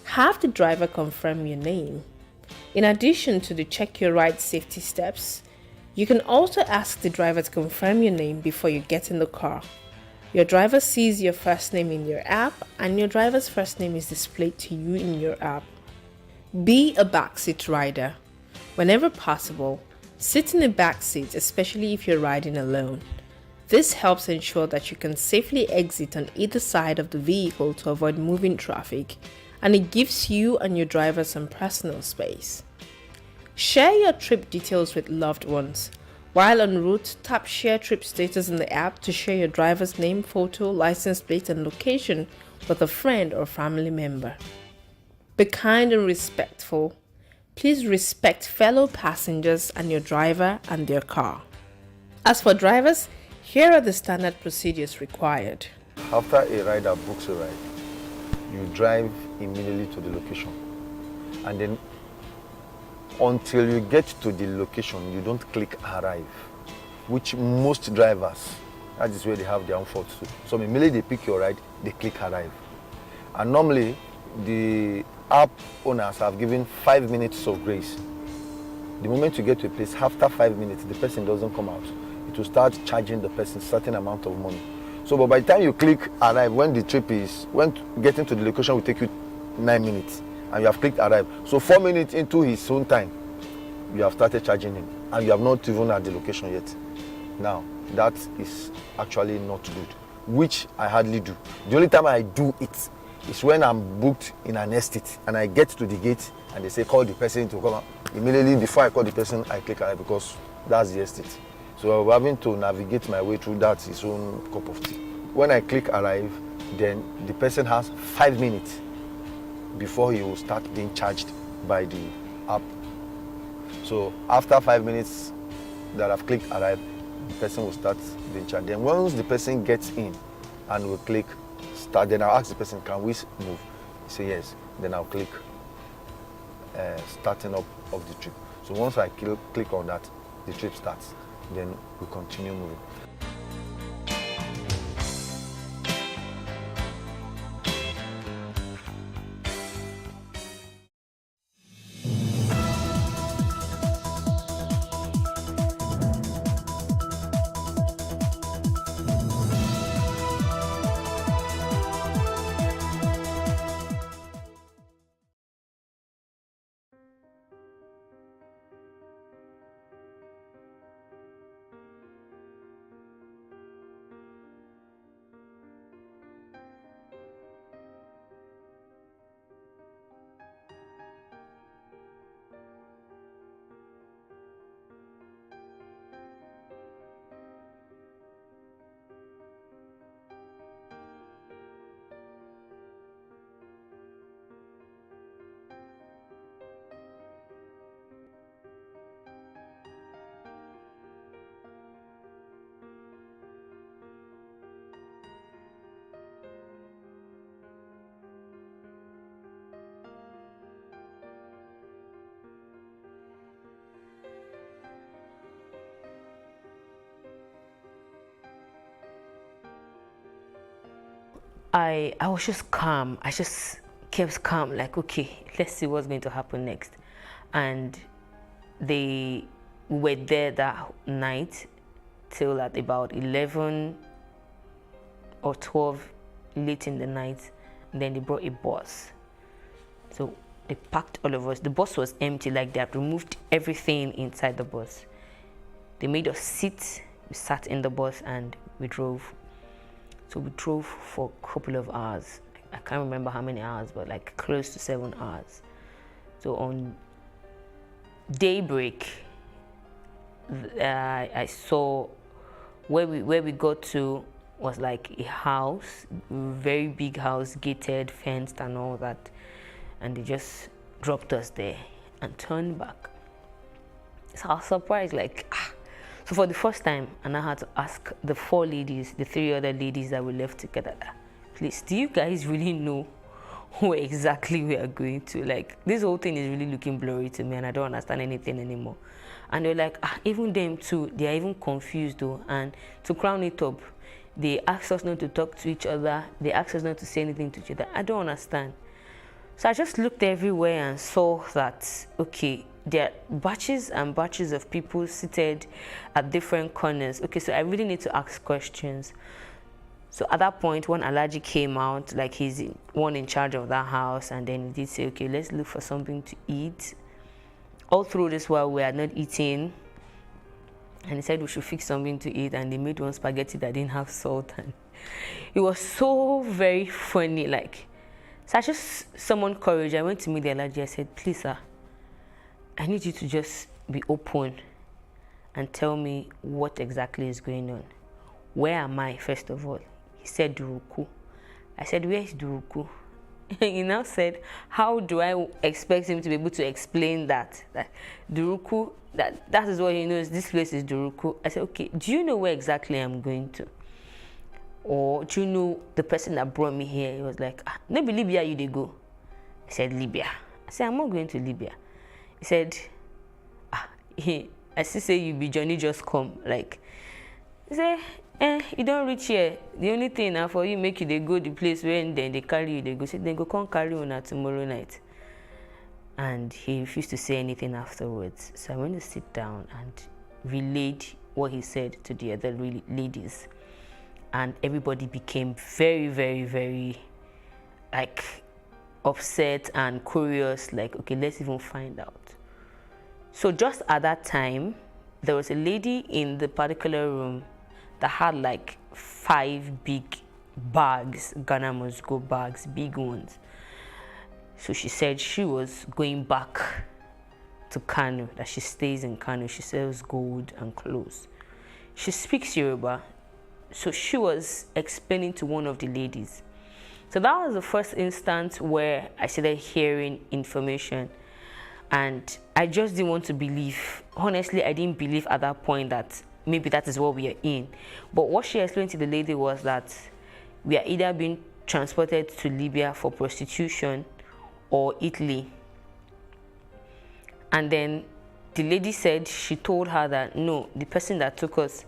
Speaker 16: Have the driver confirm your name. In addition to the check your ride safety steps, you can also ask the driver to confirm your name before you get in the car. Your driver sees your first name in your app and your driver's first name is displayed to you in your app. Be a backseat rider. Whenever possible, sit in the back seat, especially if you're riding alone. This helps ensure that you can safely exit on either side of the vehicle to avoid moving traffic, and it gives you and your driver some personal space. Share your trip details with loved ones. While en route, tap Share Trip Status in the app to share your driver's name, photo, license plate, and location with a friend or family member. Be kind and respectful. Please respect fellow passengers and your driver and their car. As for drivers, here are the standard procedures required.
Speaker 17: After a rider books a ride, you drive immediately to the location. And then until you get to the location, you don't click arrive, which most drivers, that is where they have their own faults too. So immediately they pick your ride, they click arrive. And normally, the app owners have given 5 minutes of grace. The moment you get to a place, after 5 minutes, the person doesn't come out. It will start charging the person a certain amount of money. So but by the time you click arrive, when the trip is, when getting to the location will take you 9 minutes, and you have clicked arrive. So 4 minutes into his own time, you have started charging him, and you have not even at the location yet. Now, that is actually not good, which I hardly do. The only time I do it is when I'm booked in an estate, and I get to the gate, and they say, call the person to come out. Immediately before I call the person, I click arrive, because that's the estate. So having to navigate my way through that is own cup of tea. When I click arrive, then the person has 5 minutes before he will start being charged by the app. So after 5 minutes that I've clicked arrive, the person will start being charged. Then once the person gets in and will click start, then I'll ask the person, can we move? He say yes. Then I'll click starting up of the trip. So once I click on that, the trip starts. Then we continue moving.
Speaker 1: I was just calm. I just kept calm, like, okay, let's see what's going to happen next. And they were there that night till at about 11 or 12 late in the night. And then they brought a bus. So they packed all of us. The bus was empty, like they had removed everything inside the bus. They made us sit. We sat in the bus and we drove. So we drove for a couple of hours. I can't remember how many hours, but like close to 7 hours. So on daybreak, I saw where we got to was like a house, very big house, gated, fenced and all that. And they just dropped us there and turned back. So I was surprised, like, So for the first time, and I had to ask the 4 ladies, the 3 other ladies that we left together, please, do you guys really know where exactly we are going to? Like, this whole thing is really looking blurry to me and I don't understand anything anymore. And they're like, even them too, they are even confused though. And to crown it up, they asked us not to talk to each other. They asked us not to say anything to each other. I don't understand. So I just looked everywhere and saw that, okay, there are batches and batches of people seated at different corners. Okay, so I really need to ask questions. So at that point, one Alhaji came out, like he's one in charge of that house, and then he did say, okay, let's look for something to eat. All through this while we had not eaten, and he said we should fix something to eat, and they made one spaghetti that didn't have salt, and it was so very funny. Like, so I just summoned courage. I went to meet the Alhaji. I said, please, sir, I need you to just be open and tell me what exactly is going on. Where am I, first of all? He said, Duruku. I said, where is Duruku? He now said, how do I expect him to be able to explain that Duruku, that is what he knows, this place is Duruku. I said, okay, do you know where exactly I'm going to? Or do you know the person that brought me here? He was like, maybe Libya you did go. I said, Libya. I said, I'm not going to Libya. He said, I still say you be Johnny just come. Like, he said, you don't reach here. The only thing now for you make you they go the place where then they carry you, they go say they go come carry you on tomorrow night. And he refused to say anything afterwards. So I went to sit down and relayed what he said to the other ladies. And everybody became very, very, very like upset and curious, like, okay, let's even find out. So just at that time, there was a lady in the particular room that had like 5 big bags, Ghana must go bags, big ones. So she said she was going back to Kano, that she stays in Kano. She sells gold and clothes. She speaks Yoruba. So she was explaining to one of the ladies. So that was the first instance where I started hearing information. And I just didn't want to believe. Honestly, I didn't believe at that point that maybe that is what we are in. But what she explained to the lady was that we are either being transported to Libya for prostitution or Italy. And then the lady said, she told her that no, the person that took us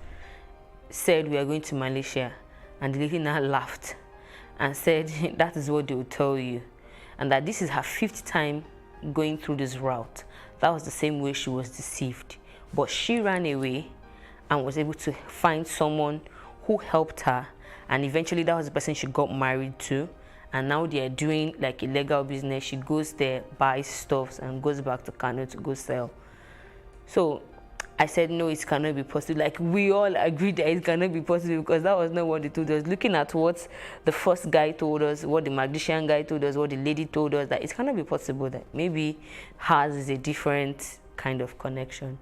Speaker 1: said we are going to Malaysia. And the lady now laughed and said that is what they will tell you. And that this is her 5th time going through this route. That was the same way she was deceived. But she ran away and was able to find someone who helped her, and eventually that was the person she got married to, and now they are doing like illegal business. She goes there, buys stuff, and goes back to Kano to go sell. So I said, no, it cannot be possible. Like, we all agreed that it cannot be possible, because that was not what they told us. Looking at what the first guy told us, what the magician guy told us, what the lady told us, that it cannot be possible, that maybe hers is a different kind of connection.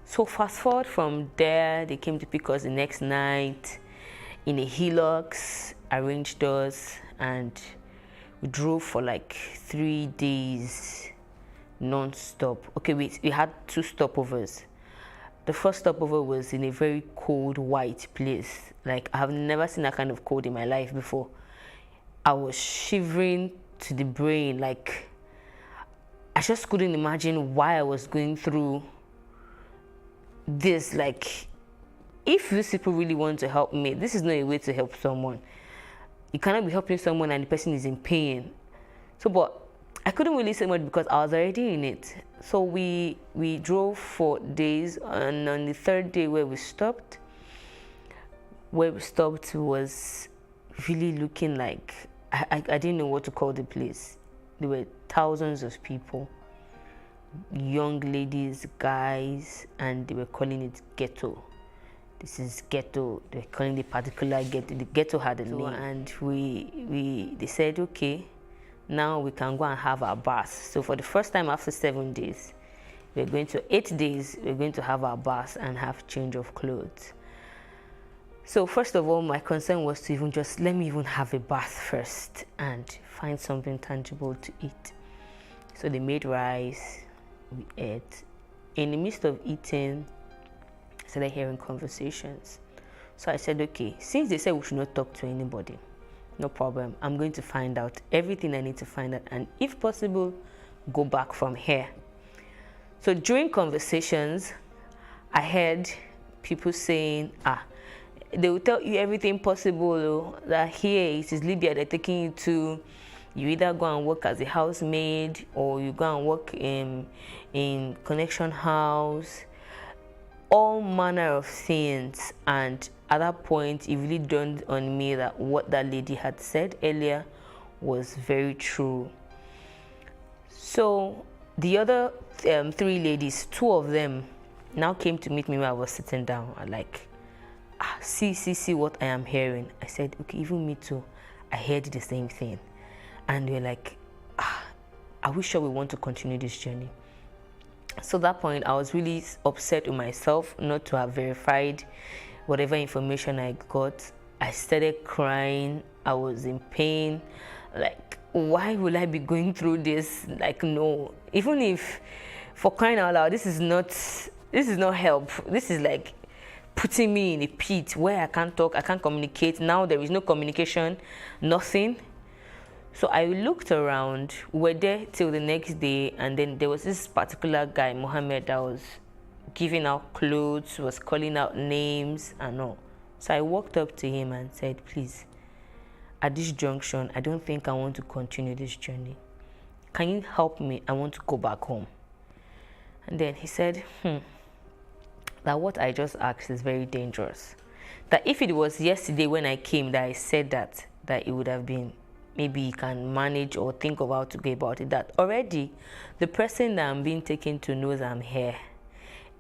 Speaker 1: So fast forward from there, they came to pick us the next night in a Hilux, arranged us, and we drove for like 3 days non-stop. Okay, we had 2 stopovers. The first stopover was in a very cold, white place. Like, I have never seen that kind of cold in my life before. I was shivering to the brain. Like, I just couldn't imagine why I was going through this. Like, if these people really want to help me, this is not a way to help someone. you cannot be helping someone and the person is in pain. So, but I couldn't really say much because I was already in it. So we drove for days, and on the third day where we stopped was really looking like, I didn't know what to call the place. There were thousands of people, young ladies, guys, and they were calling it ghetto. This is ghetto. They're calling the particular ghetto. The ghetto had a name, and they said, okay, now we can go and have our bath. So for the first time after 7 days, 8 days, we're going to have our bath and have change of clothes. So first of all, my concern was to let me have a bath first and find something tangible to eat. So they made rice, we ate. In the midst of eating, I started hearing conversations. So I said, okay, since they said we should not talk to anybody, no problem. I'm going to find out everything I need to find out, and if possible, go back from here. So during conversations, I heard people saying, they will tell you everything possible, that here it is Libya they're taking you to. You either go and work as a housemaid, or you go and work in connection house, all manner of things. And at that point, it really dawned on me that what that lady had said earlier was very true. So the other 3 ladies, 2 of them now came to meet me when I was sitting down. I like, see what I am hearing. I said, okay, even me too. I heard the same thing. And they're like, are we sure we want to continue this journey? So at that point, I was really upset with myself not to have verified whatever information I got. I started crying. I was in pain. Like, why will I be going through this? Like, no. Even if, for crying out loud, this is not help. This is like putting me in a pit where I can't talk, I can't communicate. Now there is no communication, nothing. So I looked around. We were there till the next day, and then there was this particular guy, Mohammed, that was giving out clothes, was calling out names and all. So I walked up to him and said, please, at this junction, I don't think I want to continue this journey. Can you help me? I want to go back home. And then he said, that what I just asked is very dangerous. That if it was yesterday when I came that I said that it would have been, maybe you can manage or think of how to go about it. That already the person that I'm being taken to knows I'm here.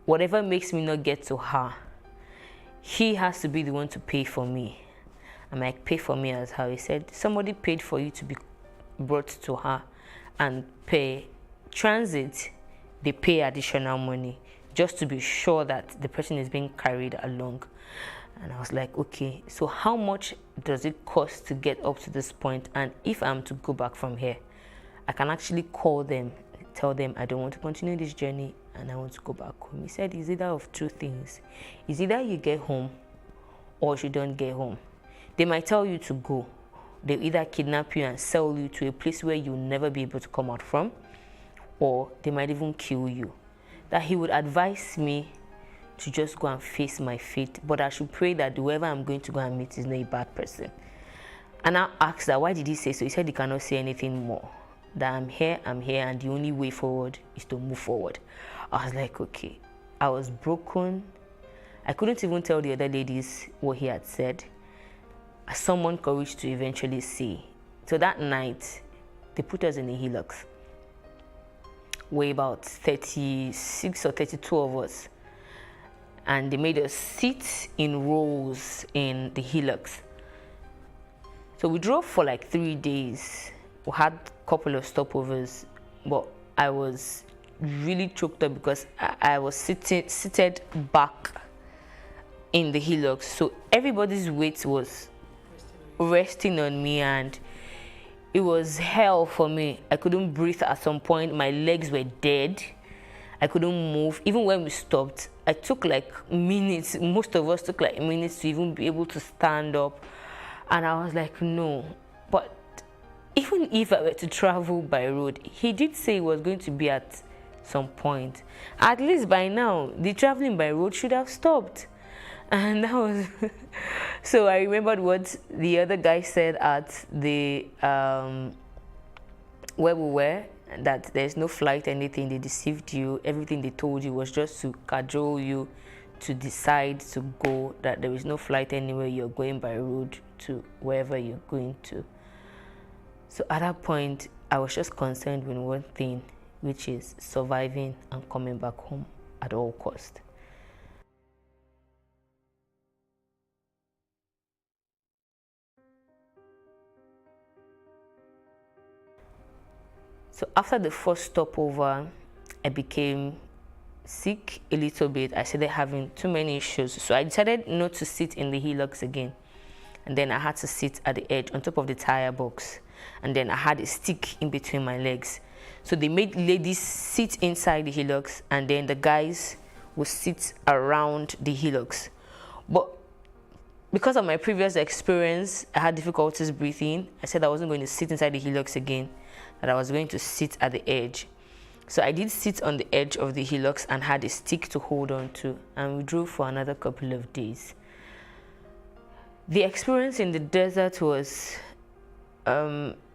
Speaker 1: Whatever makes me not get to her, he has to be the one to pay for me. I'm like, pay for me as how? He said, somebody paid for you to be brought to her, and pay transit, they pay additional money just to be sure that the person is being carried along. And I was like, okay, so how much does it cost to get up to this point? And if I'm to go back from here, I can actually call them, tell them I don't want to continue this journey and I want to go back home. He said it's either of 2 things. It's either you get home or you don't get home. They might tell you to go. They'll either kidnap you and sell you to a place where you'll never be able to come out from, or they might even kill you. That he would advise me to just go and face my fate, but I should pray that whoever I'm going to go and meet is not a bad person. And I asked that, why did he say so? He said he cannot say anything more. That I'm here, and the only way forward is to move forward. I was like, okay. I was broken. I couldn't even tell the other ladies what he had said. I summoned courage to eventually see. So that night, they put us in a hilux. We're about 36 or 32 of us. And they made us sit in rows in the hilux. So we drove for like 3 days. We had a couple of stopovers, but I was really choked up because I was seated back in the hilux. So everybody's weight was resting on me, and it was hell for me. I couldn't breathe at some point. My legs were dead. I couldn't move. Even when we stopped, I took like minutes. Most of us took like minutes to even be able to stand up. And I was like, no. But even if I were to travel by road, he did say it was going to be at some point. At least by now, the traveling by road should have stopped. And that was so I remembered what the other guy said at the where we were, that there's no flight, anything. They deceived you. Everything they told you was just to cajole you to decide to go, that there is no flight anywhere. You're going by road to wherever you're going to. So at that point, I was just concerned with one thing, which is surviving and coming back home at all cost. So after the first stopover, I became sick a little bit. I started having too many issues. So I decided not to sit in the hillocks again. And then I had to sit at the edge on top of the tire box. And then I had a stick in between my legs. So they made ladies sit inside the hillocks, and then the guys would sit around the hillocks. But because of my previous experience, I had difficulties breathing. I said I wasn't going to sit inside the hillocks again, that I was going to sit at the edge. So I did sit on the edge of the hillocks and had a stick to hold on to, and we drove for another couple of days. The experience in the desert was,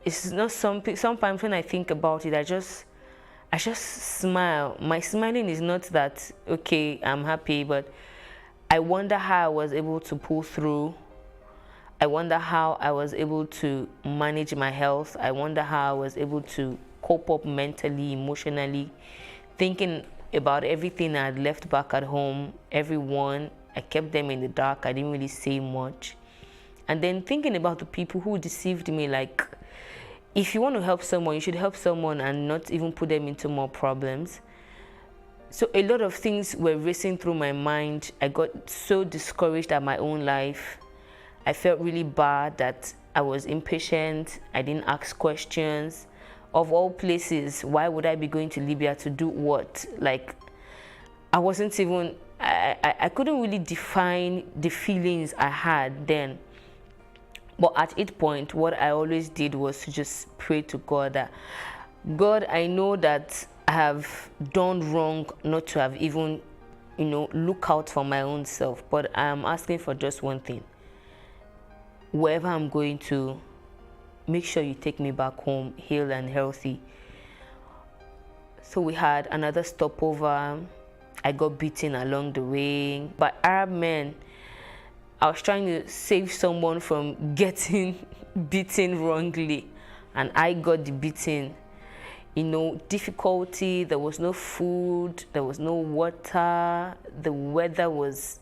Speaker 1: it's not something, sometimes when I think about it, I just smile. My smiling is not that, okay, I'm happy, but I wonder how I was able to pull through. I wonder how I was able to manage my health. I wonder how I was able to cope up mentally, emotionally, thinking about everything I had left back at home, everyone. I kept them in the dark. I didn't really say much. And then thinking about the people who deceived me, like, if you want to help someone, you should help someone and not even put them into more problems. So a lot of things were racing through my mind. I got so discouraged at my own life. I felt really bad that I was impatient. I didn't ask questions. Of all places, why would I be going to Libya to do what? Like, I wasn't even, I couldn't really define the feelings I had then. But at each point, what I always did was to just pray to God that, God, I know that I have done wrong not to have even, look out for my own self. But I am asking for just one thing. Wherever I'm going to, make sure you take me back home, healed and healthy. So we had another stopover. I got beaten along the way by Arab men. I was trying to save someone from getting beaten wrongly, and I got the beating. Difficulty, there was no food, there was no water, the weather was,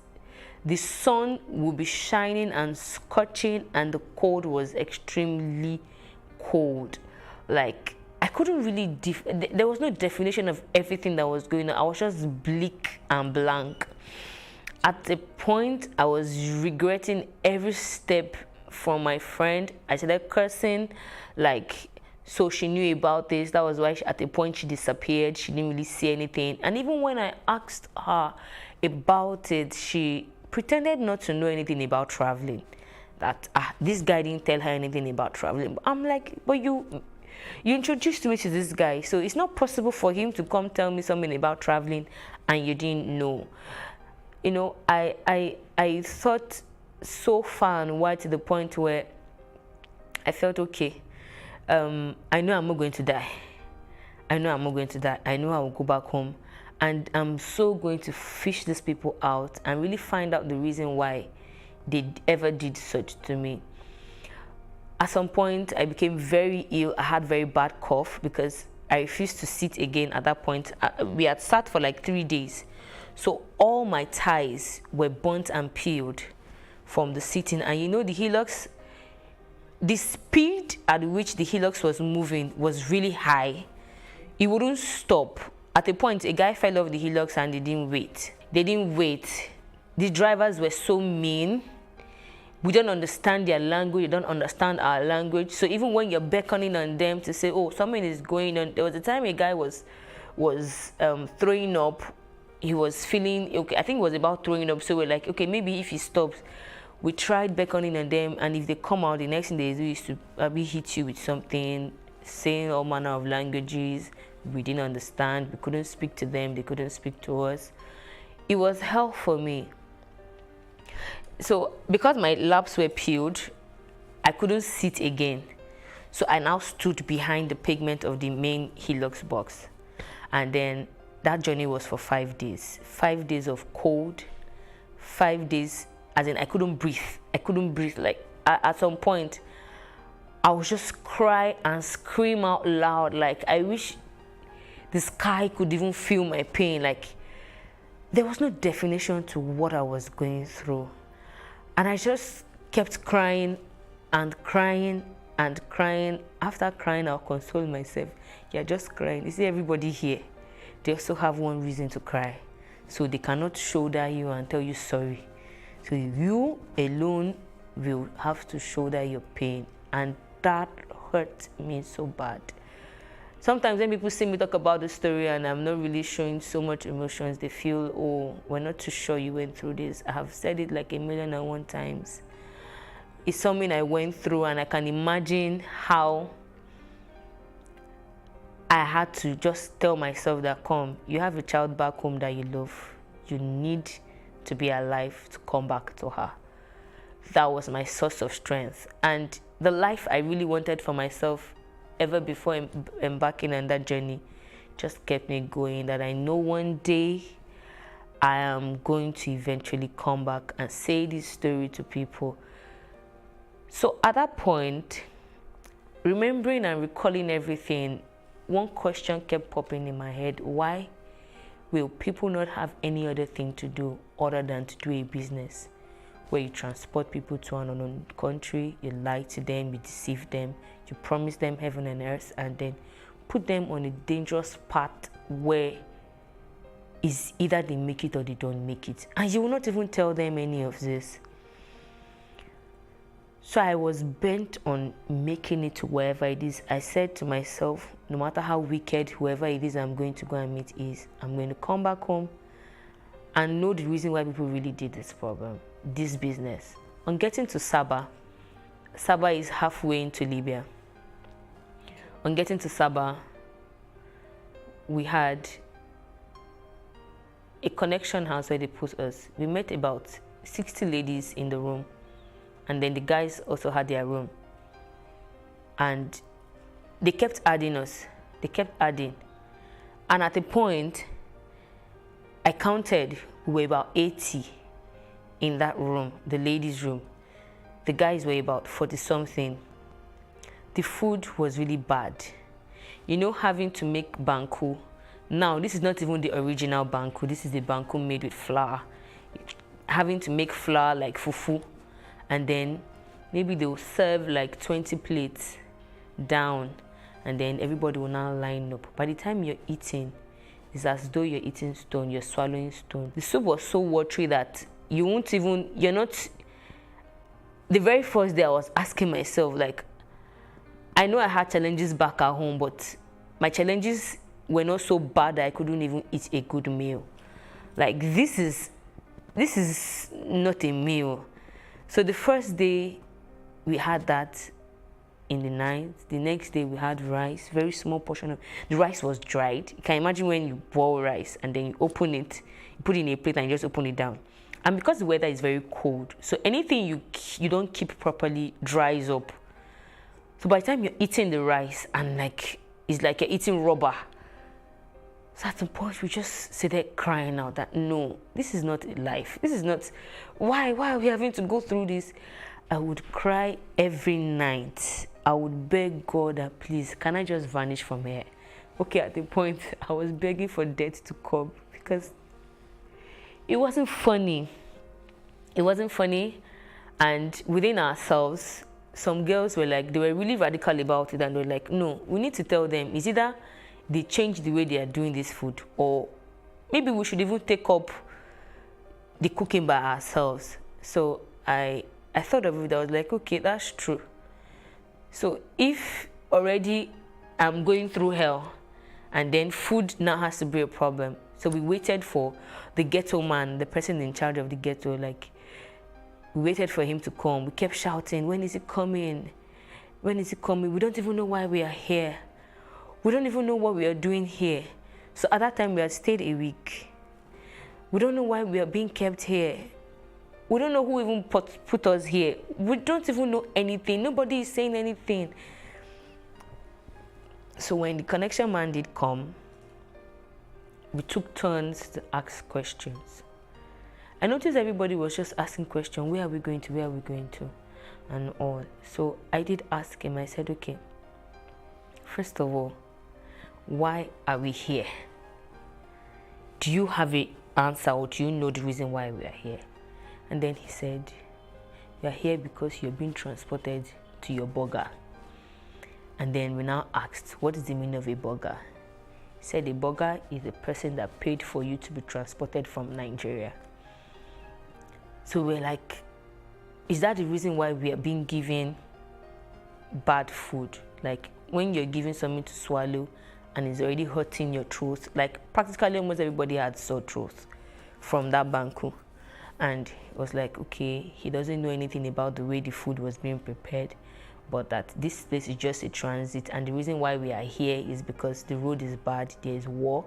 Speaker 1: the sun would be shining and scorching, and the cold was extremely cold. Like, I couldn't really, there was no definition of everything that was going on. I was just bleak and blank. At a point, I was regretting every step from my friend. I started cursing, like, so she knew about this. That was why at a point she disappeared. She didn't really see anything. And even when I asked her about it, she pretended not to know anything about traveling. That this guy didn't tell her anything about traveling. I'm like, but you introduced me to this guy, so it's not possible for him to come tell me something about traveling and you didn't know. I thought so far and wide to the point where I felt, okay, I know I'm not going to die. I know I'm not going to die. I know I will go back home. And I'm so going to fish these people out and really find out the reason why they ever did such to me. At some point, I became very ill. I had very bad cough because I refused to sit again at that point. We had sat for like 3 days. So all my ties were burnt and peeled from the sitting. And the hillocks, the speed at which the hillocks was moving was really high. It wouldn't stop. At a point, a guy fell off the hillocks and they didn't wait. They didn't wait. The drivers were so mean. We don't understand their language. They don't understand our language. So even when you're beckoning on them to say, oh, something is going on. There was a time a guy was throwing up. He was feeling, okay, I think it was about throwing up. So we're like, okay, maybe if he stops. We tried beckoning on them. And if they come out, the next thing they do is to hit you with something, saying all manner of languages. We didn't understand. We couldn't speak to them. They couldn't speak to us. It was hell for me. So because my laps were peeled, I couldn't sit again. So I now stood behind the pavement of the main Hilux box. And then that journey was for 5 days. 5 days of cold, 5 days, as in I couldn't breathe. I couldn't breathe. Like at some point, I would just cry and scream out loud. Like I wish the sky could even feel my pain. Like there was no definition to what I was going through. And I just kept crying and crying and crying. After crying, I'll console myself. You're just crying. You see, everybody here, they also have one reason to cry. So they cannot shoulder you and tell you sorry. So you alone will have to shoulder your pain. And that hurt me so bad. Sometimes when people see me talk about the story and I'm not really showing so much emotions, they feel, oh, we're not too sure you went through this. I have said it like 1,000,001 times. It's something I went through, and I can imagine how I had to just tell myself that, come, you have a child back home that you love. You need to be alive to come back to her. That was my source of strength. And the life I really wanted for myself ever before embarking on that journey just kept me going, that I know one day I am going to eventually come back and say this story to people. So at that point, remembering and recalling everything, one question kept popping in my head: why will people not have any other thing to do other than to do a business where you transport people to an unknown country, you lie to them, you deceive them, you promise them heaven and earth, and then put them on a dangerous path where it's either they make it or they don't make it, and you will not even tell them any of this. So I was bent on making it to wherever it is. I said to myself, no matter how wicked whoever it is I'm going to go and meet is, I'm going to come back home and know the reason why people really did this problem, this business. On getting to Sabah, Sabah is halfway into Libya. On getting to Sabah, we had a connection house where they put us. We met about 60 ladies in the room, and then the guys also had their room. And they kept adding us. They kept adding. And at a point, I counted, we were about 80 in that room, the ladies' room. The guys were about 40-something. The food was really bad. You know, having to make banku. Now, this is not even the original banku. This is the banku made with flour. Having to make flour like fufu. And then maybe they'll serve like 20 plates down. And then everybody will now line up. By the time you're eating, it's as though you're eating stone, you're swallowing stone. The soup was so watery that you won't even, you're not. The very first day I was asking myself, like, I know I had challenges back at home, but my challenges were not so bad that I couldn't even eat a good meal. Like, this is not a meal. So the first day we had that in the night. The next day we had rice, very small portion of the rice was dried. You can imagine when you boil rice and then you open it, you put it in a plate and you just open it down. And because the weather is very cold, so anything you don't keep properly dries up. So by the time you're eating the rice and like it's like you're eating rubber. So at some point we just sit there crying out that no, this is not life. This is not, why are we having to go through this? I would cry every night. I would beg God that please, can I just vanish from here? Okay, at the point I was begging for death to come because it wasn't funny. It wasn't funny. And within ourselves, some girls were like, they were really radical about it, and they were like, no, we need to tell them, it's either they change the way they are doing this food, or maybe we should even take up the cooking by ourselves. So I thought of it. I was like, okay, that's true. So if already I'm going through hell and then food now has to be a problem. So we waited for the ghetto man, the person in charge of the ghetto, like we waited for him to come. We kept shouting, when is he coming? When is he coming? We don't even know why we are here. We don't even know what we are doing here. So at that time we had stayed a week. We don't know why we are being kept here. We don't know who even put us here. We don't even know anything. Nobody is saying anything. So when the connection man did come, we took turns to ask questions. I noticed everybody was just asking questions. Where are we going to? Where are we going to? And all. So I did ask him. I said, okay, first of all, why are we here? Do you have an answer, or do you know the reason why we are here? And then he said, you are here because you're being transported to your burger. And then we now asked, what is the meaning of a burger? He said a burger is the person that paid for you to be transported from Nigeria. So we're like, is that the reason why we are being given bad food? Like when you're given something to swallow and it's already hurting your throat, like practically almost everybody had sore throats from that banku. And it was like, okay, he doesn't know anything about the way the food was being prepared, but that this place is just a transit, and the reason why we are here is because the road is bad, there is war,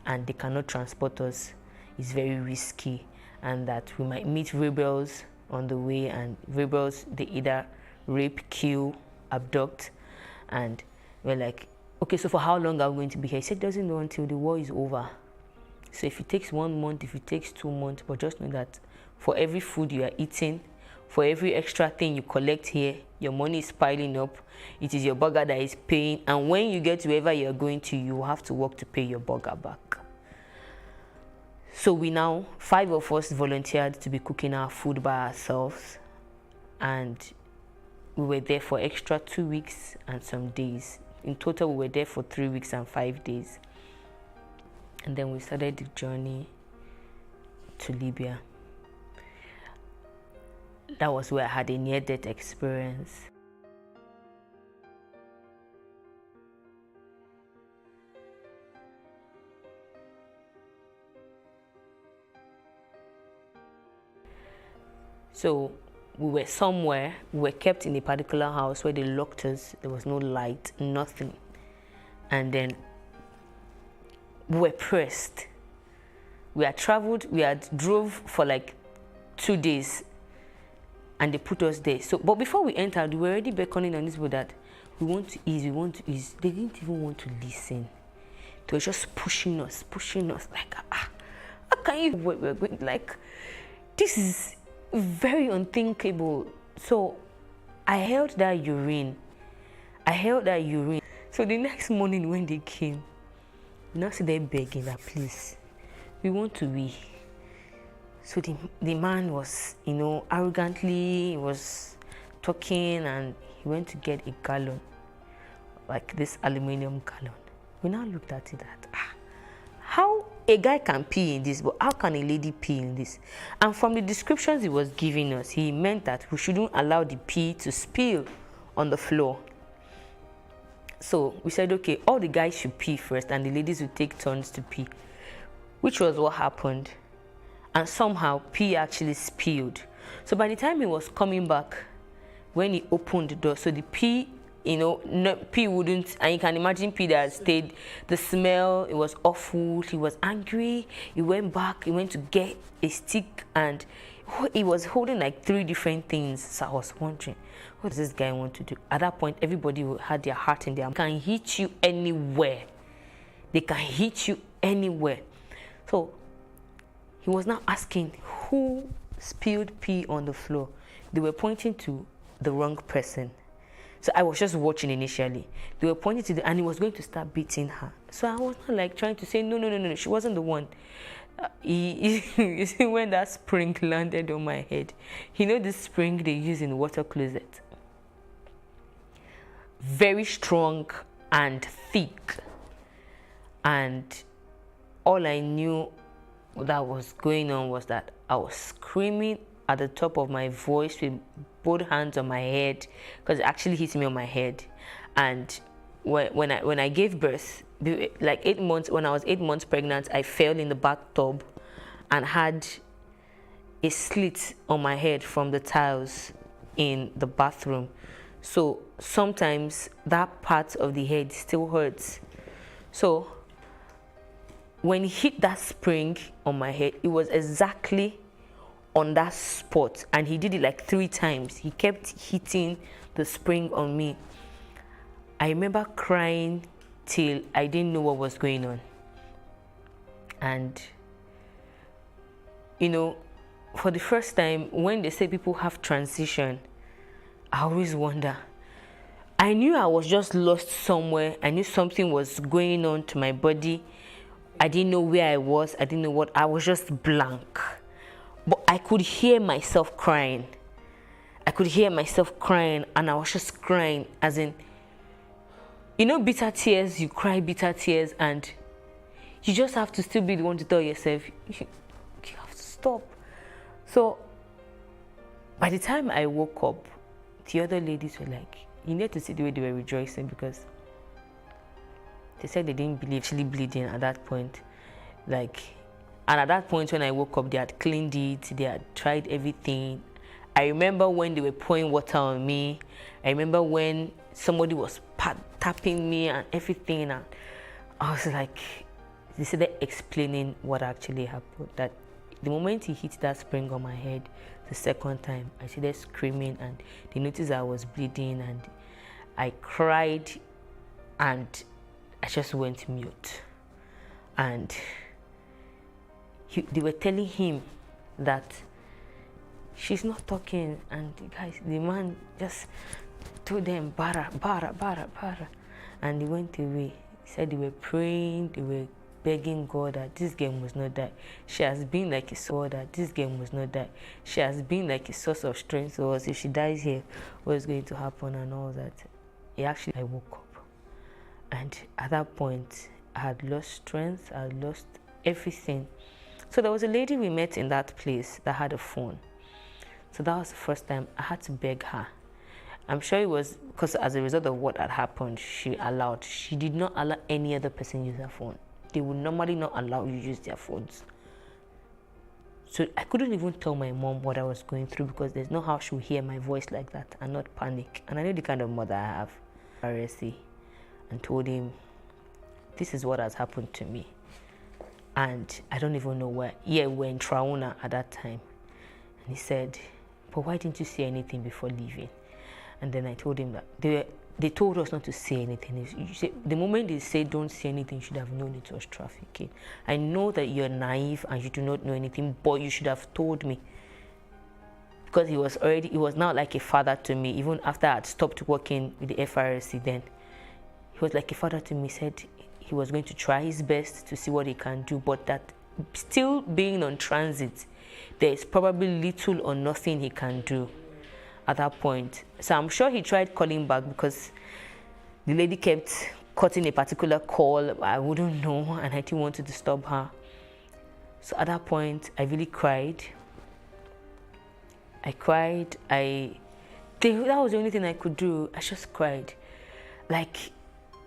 Speaker 1: and they cannot transport us. It's very risky, and that we might meet rebels on the way, and rebels, they either rape, kill, abduct. And we're like, okay, so for how long are we going to be here? He said, doesn't know until the war is over. So if it takes 1 month, if it takes 2 months, but just know that for every food you are eating, for every extra thing you collect here, your money is piling up. It is your burger that is paying, and when you get to wherever you're going to, you have to work to pay your burger back. So we now, 5 of us volunteered to be cooking our food by ourselves, and we were there for extra 2 weeks and some days. In total, we were there for 3 weeks and 5 days. And then we started the journey to Libya. That was where I had a near-death experience. So we were somewhere, we were kept in a particular house where they locked us. There was no light, nothing. And then we were pressed. We had traveled, we had drove for like 2 days, and they put us there. So, but before we entered, we were already beckoning on this people that we want to ease, we want to ease. They didn't even want to listen. They were just pushing us like, how can you? We're going, like, this is very unthinkable. So I held that urine. So the next morning when they came, we now see them begging that, please, we want to wee. So the man was, arrogantly, he was talking, and he went to get a gallon, like this aluminum gallon. We now looked at it that, how a guy can pee in this, but how can a lady pee in this? And from the descriptions he was giving us, he meant that we shouldn't allow the pee to spill on the floor. So we said, okay, all the guys should pee first, and the ladies would take turns to pee, which was what happened. And somehow pee actually spilled. So by the time he was coming back, when he opened the door, so the pee, pee wouldn't, and you can imagine pee that stayed, the smell, it was awful. He was angry. He went back, he went to get a stick, and he was holding like 3 different things. So I was wondering, what does this guy want to do? At that point, everybody had their heart in their mouth. They can hit you anywhere. They can hit you anywhere. So he was now asking who spilled pee on the floor. They were pointing to the wrong person. So I was just watching initially. They were pointing to and he was going to start beating her. So I was not like trying to say, no, she wasn't the one. You see, when that spring landed on my head, this spring they use in water closet. Very strong and thick. And all I knew that was going on was that I was screaming at the top of my voice with both hands on my head, because it actually hit me on my head. And when I gave birth, like 8 months, when I was 8 months pregnant, I fell in the bathtub and had a slit on my head from the tiles in the bathroom. So sometimes that part of the head still hurts. So when he hit that spring on my head, it was exactly on that spot, and he did it like 3 times. He kept hitting the spring on me. I remember crying till I didn't know what was going on. And you know, for the first time, when they say people have transition, I always wonder. I knew I was just lost somewhere. I knew something was going on to my body. I didn't know where I was. I didn't know what. I was just blank. But I could hear myself crying. I could hear myself crying, and I was just crying, as in, you know, bitter tears. You cry bitter tears, and you just have to still be the one to tell yourself, you have to stop. So by the time I woke up, the other ladies were like, you need to see the way they were rejoicing, because they said they didn't believe actually bleeding at that point. Like, and at that point when I woke up, they had cleaned it, they had tried everything. I remember when they were pouring water on me. I remember when somebody was tapping me and everything, and I was like, they started explaining what actually happened. That the moment he hit that spring on my head the second time, I started screaming, and they noticed I was bleeding, and I cried, and I just went mute. And they were telling him that she's not talking, and the man just told them, bara, bara, bara, bara, and he went away. He said they were praying, they were begging God that this girl must not die. She has been like a sword, that this girl must not die. She has been like a source of strength to us. If she dies here, what's going to happen and all that. I woke up, and at that point I had lost strength, I had lost everything. So there was a lady we met in that place that had a phone. So that was the first time I had to beg her. I'm sure it was because as a result of what had happened, she did not allow any other person use her phone. They would normally not allow you use their phones. So I couldn't even tell my mom what I was going through, because there's no how she would hear my voice like that and not panic. And I know the kind of mother I have, RSC, and told him, this is what has happened to me. And I don't even know where. Yeah, we're in Trauna at that time. And he said, but why didn't you say anything before leaving? And then I told him that they told us not to say anything. The moment they say don't say anything, you should have known it was trafficking. I know that you're naive and you do not know anything, but you should have told me. Because he was now like a father to me. Even after I had stopped working with the FRSC then, he was like a father to me. He said he was going to try his best to see what he can do, but that still being on transit, there is probably little or nothing he can do at that point. So I'm sure he tried calling back, because the lady kept cutting a particular call. I wouldn't know, and I didn't want to disturb her. So at that point, I really cried. I cried. That was the only thing I could do. I just cried. Like,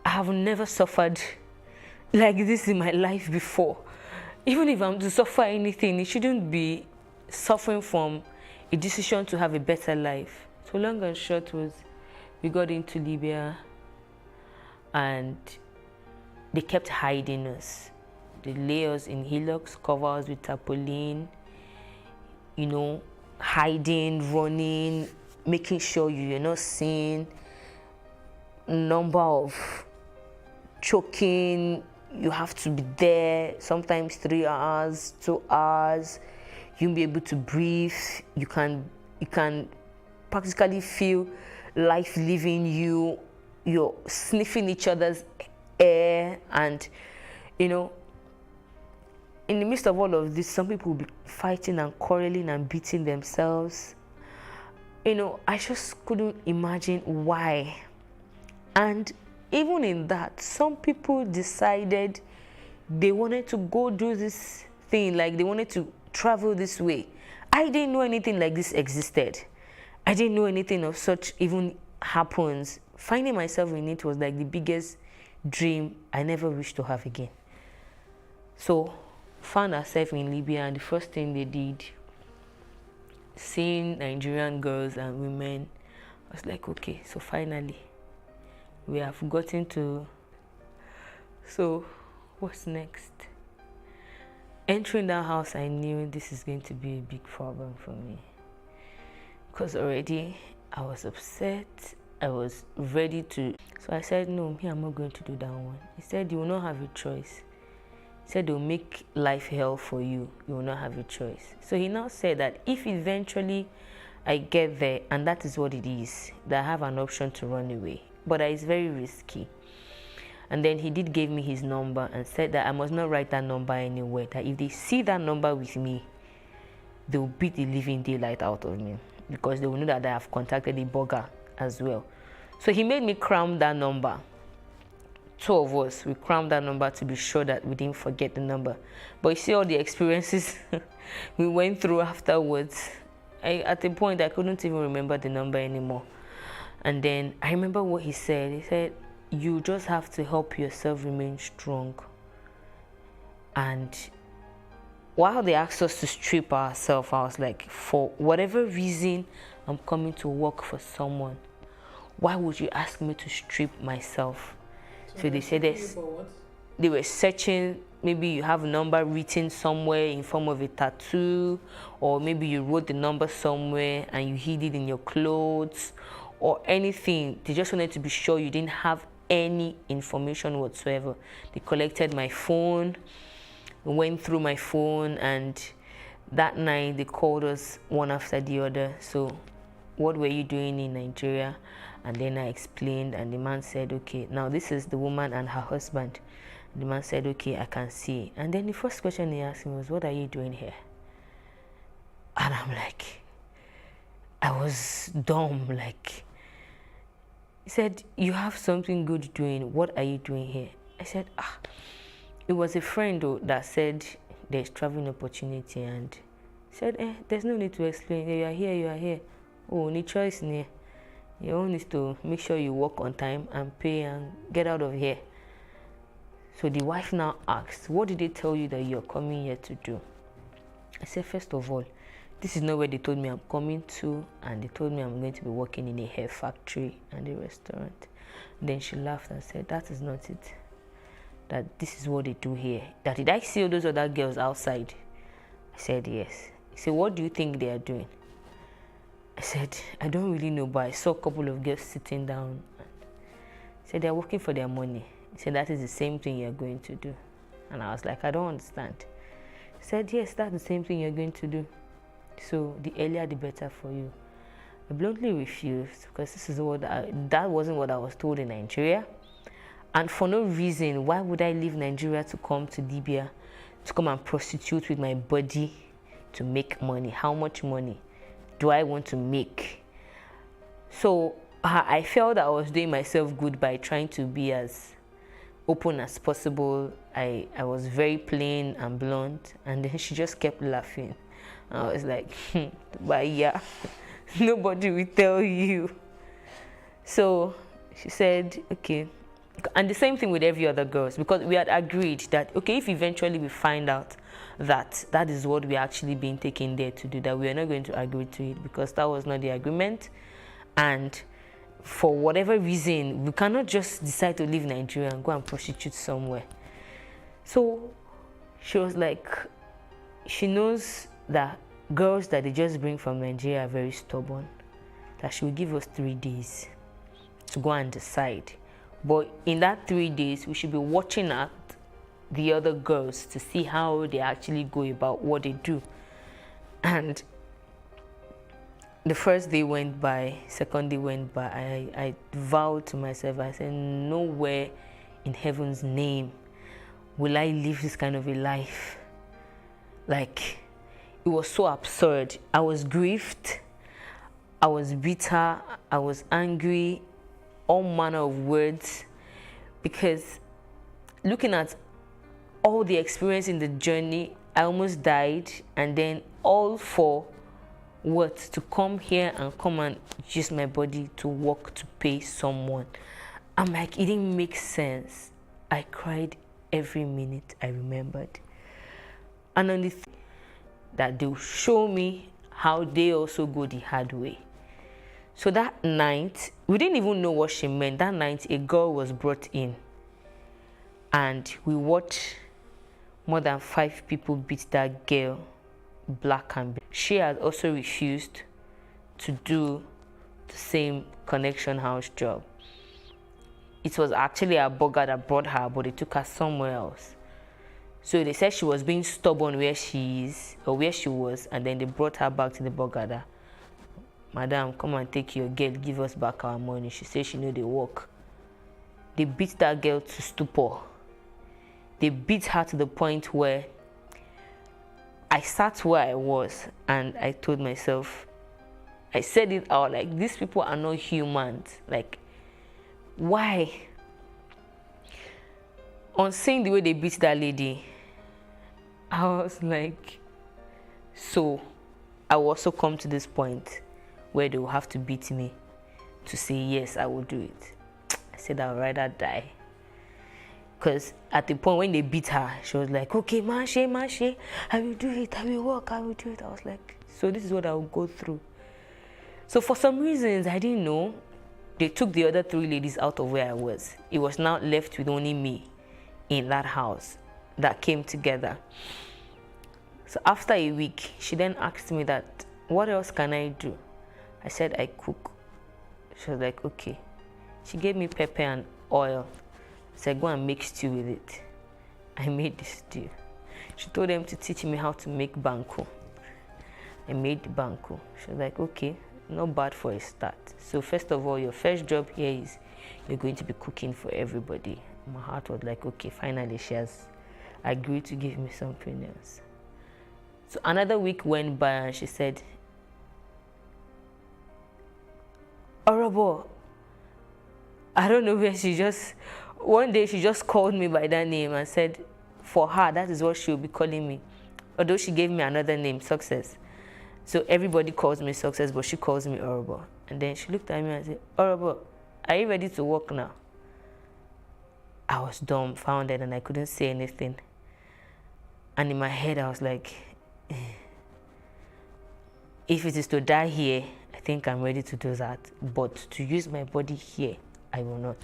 Speaker 1: I have never suffered like this in my life before. Even if I'm to suffer anything, it shouldn't be suffering from a decision to have a better life. So long and short was, we got into Libya, and they kept hiding us. They lay us in hillocks, cover us with tarpaulin, you know, hiding, running, making sure you're not seen, number of choking, you have to be there, sometimes 3 hours, 2 hours. You won't be able to breathe. You can practically feel life leaving you. You're sniffing each other's air, and you know, in the midst of all of this, some people will be fighting and quarreling and beating themselves. You know, I just couldn't imagine why. And even in that, some people decided they wanted to go do this thing, like they wanted to travel this way. I didn't know anything like this existed. I didn't know anything of such even happens. Finding myself in it was like the biggest dream I never wished to have again. So, found ourselves in Libya, and the first thing they did, seeing Nigerian girls and women, I was like, okay, so finally, we have gotten to, so what's next? entering that house, I knew this is going to be a big problem for me. Because already I was upset. I was ready to. So I said, no, me, I'm not going to do that one. He said, you will not have a choice. He said, they'll make life hell for you. You will not have a choice. So he now said that if eventually I get there, and that is what it is, that I have an option to run away. But that is very risky. And then he did give me his number and said that I must not write that number anywhere. That if they see that number with me, they will beat the living daylight out of me. Because they will know that I have contacted the burger as well. So he made me cram that number. Two of us, we crammed that number to be sure that we didn't forget the number. But you see all the experiences we went through afterwards. At a point, I couldn't even remember the number anymore. And then I remember what he said. He said, you just have to help yourself remain strong. And while they asked us to strip ourselves, I was like, for whatever reason, I'm coming to work for someone. Why would you ask me to strip myself? So they said this. They were searching. Maybe you have a number written somewhere in form of a tattoo, or maybe you wrote the number somewhere and you hid it in your clothes, or anything. They just wanted to be sure you didn't have any information whatsoever. They collected my phone, went through my phone, and that night they called us one after the other. So, what were you doing in Nigeria? And then I explained, and the man said, okay, now this is the woman and her husband. The man said, okay, I can see. And then the first question he asked me was, what are you doing here? And I'm like, I was dumb. Like, he said, you have something good doing. What are you doing here? I said, it was a friend though that said there's traveling opportunity, and said, there's no need to explain. You are here, you are here. Oh, no choice near. You only need to make sure you work on time and pay and get out of here. So the wife now asked, what did they tell you that you're coming here to do? I said, first of all, this is not where they told me I'm coming to, and they told me I'm going to be working in a hair factory and a restaurant. And then she laughed and said, that is not it. That this is what they do here. That did I see all those other girls outside? I said, yes. He said, what do you think they are doing? I said, I don't really know, but I saw a couple of girls sitting down. He said, they're working for their money. He said, that is the same thing you're going to do. And I was like, I don't understand. He said, yes, that's the same thing you're going to do. So the earlier the better for you. I bluntly refused, because this is that wasn't what I was told in Nigeria. And for no reason, why would I leave Nigeria to come to Libya, to come and prostitute with my body to make money? How much money do I want to make? So I felt I was doing myself good by trying to be as open as possible. I was very plain and blunt, and then she just kept laughing. I was like, but yeah, nobody will tell you. So she said, okay. And the same thing with every other girls, because we had agreed that, okay, if eventually we find out that that is what we're actually being taken there to do, that we are not going to agree to it, because that was not the agreement. And for whatever reason, we cannot just decide to leave Nigeria and go and prostitute somewhere. So she was like, she knows that girls that they just bring from Nigeria are very stubborn, that she will give us 3 days to go and decide. But in that 3 days, we should be watching at the other girls to see how they actually go about what they do. And the first day went by, second day went by. I vowed to myself, I said, nowhere in heaven's name will I live this kind of a life. Like, it was so absurd. I was grieved, I was bitter, I was angry, all manner of words, because looking at all the experience in the journey, I almost died, and then all for what? To come here and come and use my body to work to pay someone. I'm like, it didn't make sense. I cried every minute I remembered. And on the that they'll show me how they also go the hard way. So that night, we didn't even know what she meant. That night, a girl was brought in, and we watched more than 5 people beat that girl black and blue. She has also refused to do the same connection house job. It was actually a burger that brought her, but they took her somewhere else. So they said she was being stubborn where she is, or where she was, and then they brought her back to the burger. Madam, come and take your girl, give us back our money. She said she know they work. They beat that girl to stupor. They beat her to the point where I sat where I was and I told myself, I said it out, like, these people are not humans. Like, why? On seeing the way they beat that lady, I was like, so I will also come to this point where they will have to beat me to say, yes, I will do it. I said, I would rather die. Because at the point when they beat her, she was like, okay, Mache, I will do it, I will work, I will do it. I was like, so this is what I will go through. So for some reasons, I didn't know, they took the other 3 ladies out of where I was. It was now left with only me in that house that came together. So after a week, she then asked me that, what else can I do? I said, I cook. She was like, okay. She gave me pepper and oil. I said, go and make stew with it. I made the stew. She told them to teach me how to make banku. I made the banku. She was like, okay, not bad for a start. So first of all, your first job here is you're going to be cooking for everybody. My heart was like, okay, finally she has agreed to give me something else. So another week went by and she said, Orobo, I don't know where one day she just called me by that name and said, for her, that is what she will be calling me. Although she gave me another name, Success. So everybody calls me Success, but she calls me Orobo. And then she looked at me and said, Orobo, are you ready to work now? I was dumbfounded and I couldn't say anything. And in my head, I was like, if it is to die here, I think I'm ready to do that. But to use my body here, I will not.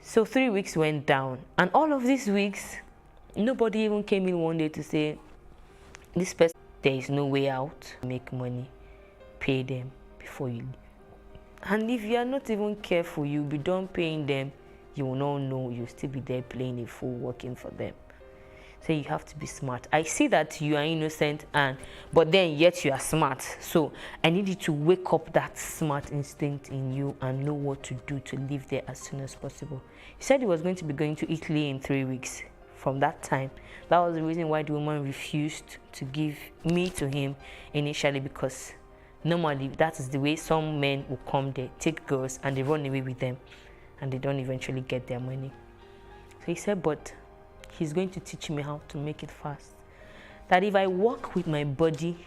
Speaker 1: So 3 weeks went down. And all of these weeks, nobody even came in one day to say, this person, there is no way out. Make money, pay them before you leave. And if you are not even careful, you'll be done paying them. You will not know. You'll still be there playing a fool, working for them. So you have to be smart. I see that you are innocent, but then yet you are smart. So I need you to wake up that smart instinct in you and know what to do to leave there as soon as possible. He said he was going to be going to Italy in 3 weeks. From that time, that was the reason why the woman refused to give me to him initially, because normally that is the way some men will come there, take girls and they run away with them and they don't eventually get their money. So he said, but he's going to teach me how to make it fast. That if I work with my body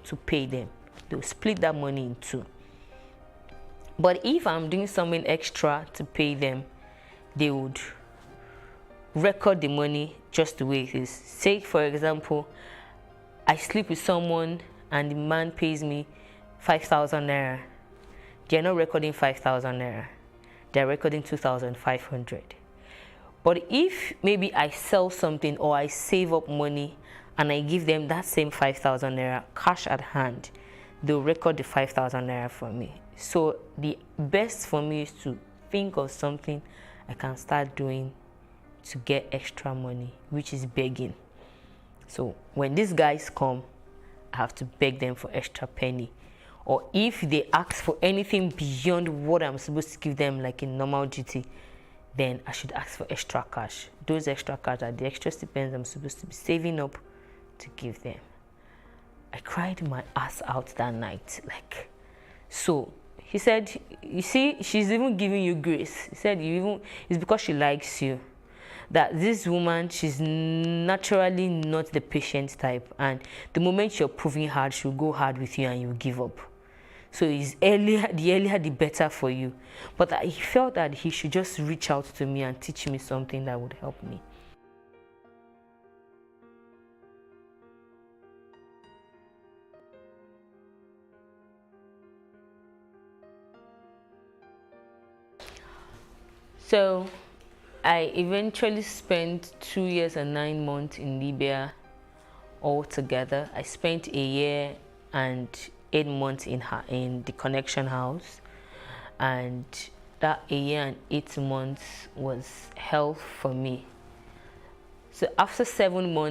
Speaker 1: to pay them, they'll split that money in 2. But if I'm doing something extra to pay them, they would record the money just the way it is. Say, for example, I sleep with someone and the man pays me 5,000 naira. They're not recording 5,000 naira. They're recording 2,500. But if maybe I sell something or I save up money and I give them that same 5,000 naira cash at hand, they'll record the 5,000 naira for me. So the best for me is to think of something I can start doing to get extra money, which is begging. So when these guys come, I have to beg them for extra penny. Or if they ask for anything beyond what I'm supposed to give them, like in normal duty, then I should ask for extra cash. Those extra cash are the extra stipends I'm supposed to be saving up to give them. I cried my ass out that night. So he said, you see, she's even giving you grace. He said, it's because she likes you. That this woman, she's naturally not the patient type, and the moment you're proving hard, she'll go hard with you and you'll give up. So the earlier the better for you. But he felt that he should just reach out to me and teach me something that would help me. So I eventually spent 2 years and 9 months in Libya altogether. I spent a year and 8 months in the Connection House, and that a year and 8 months was hell for me. So after 7 months,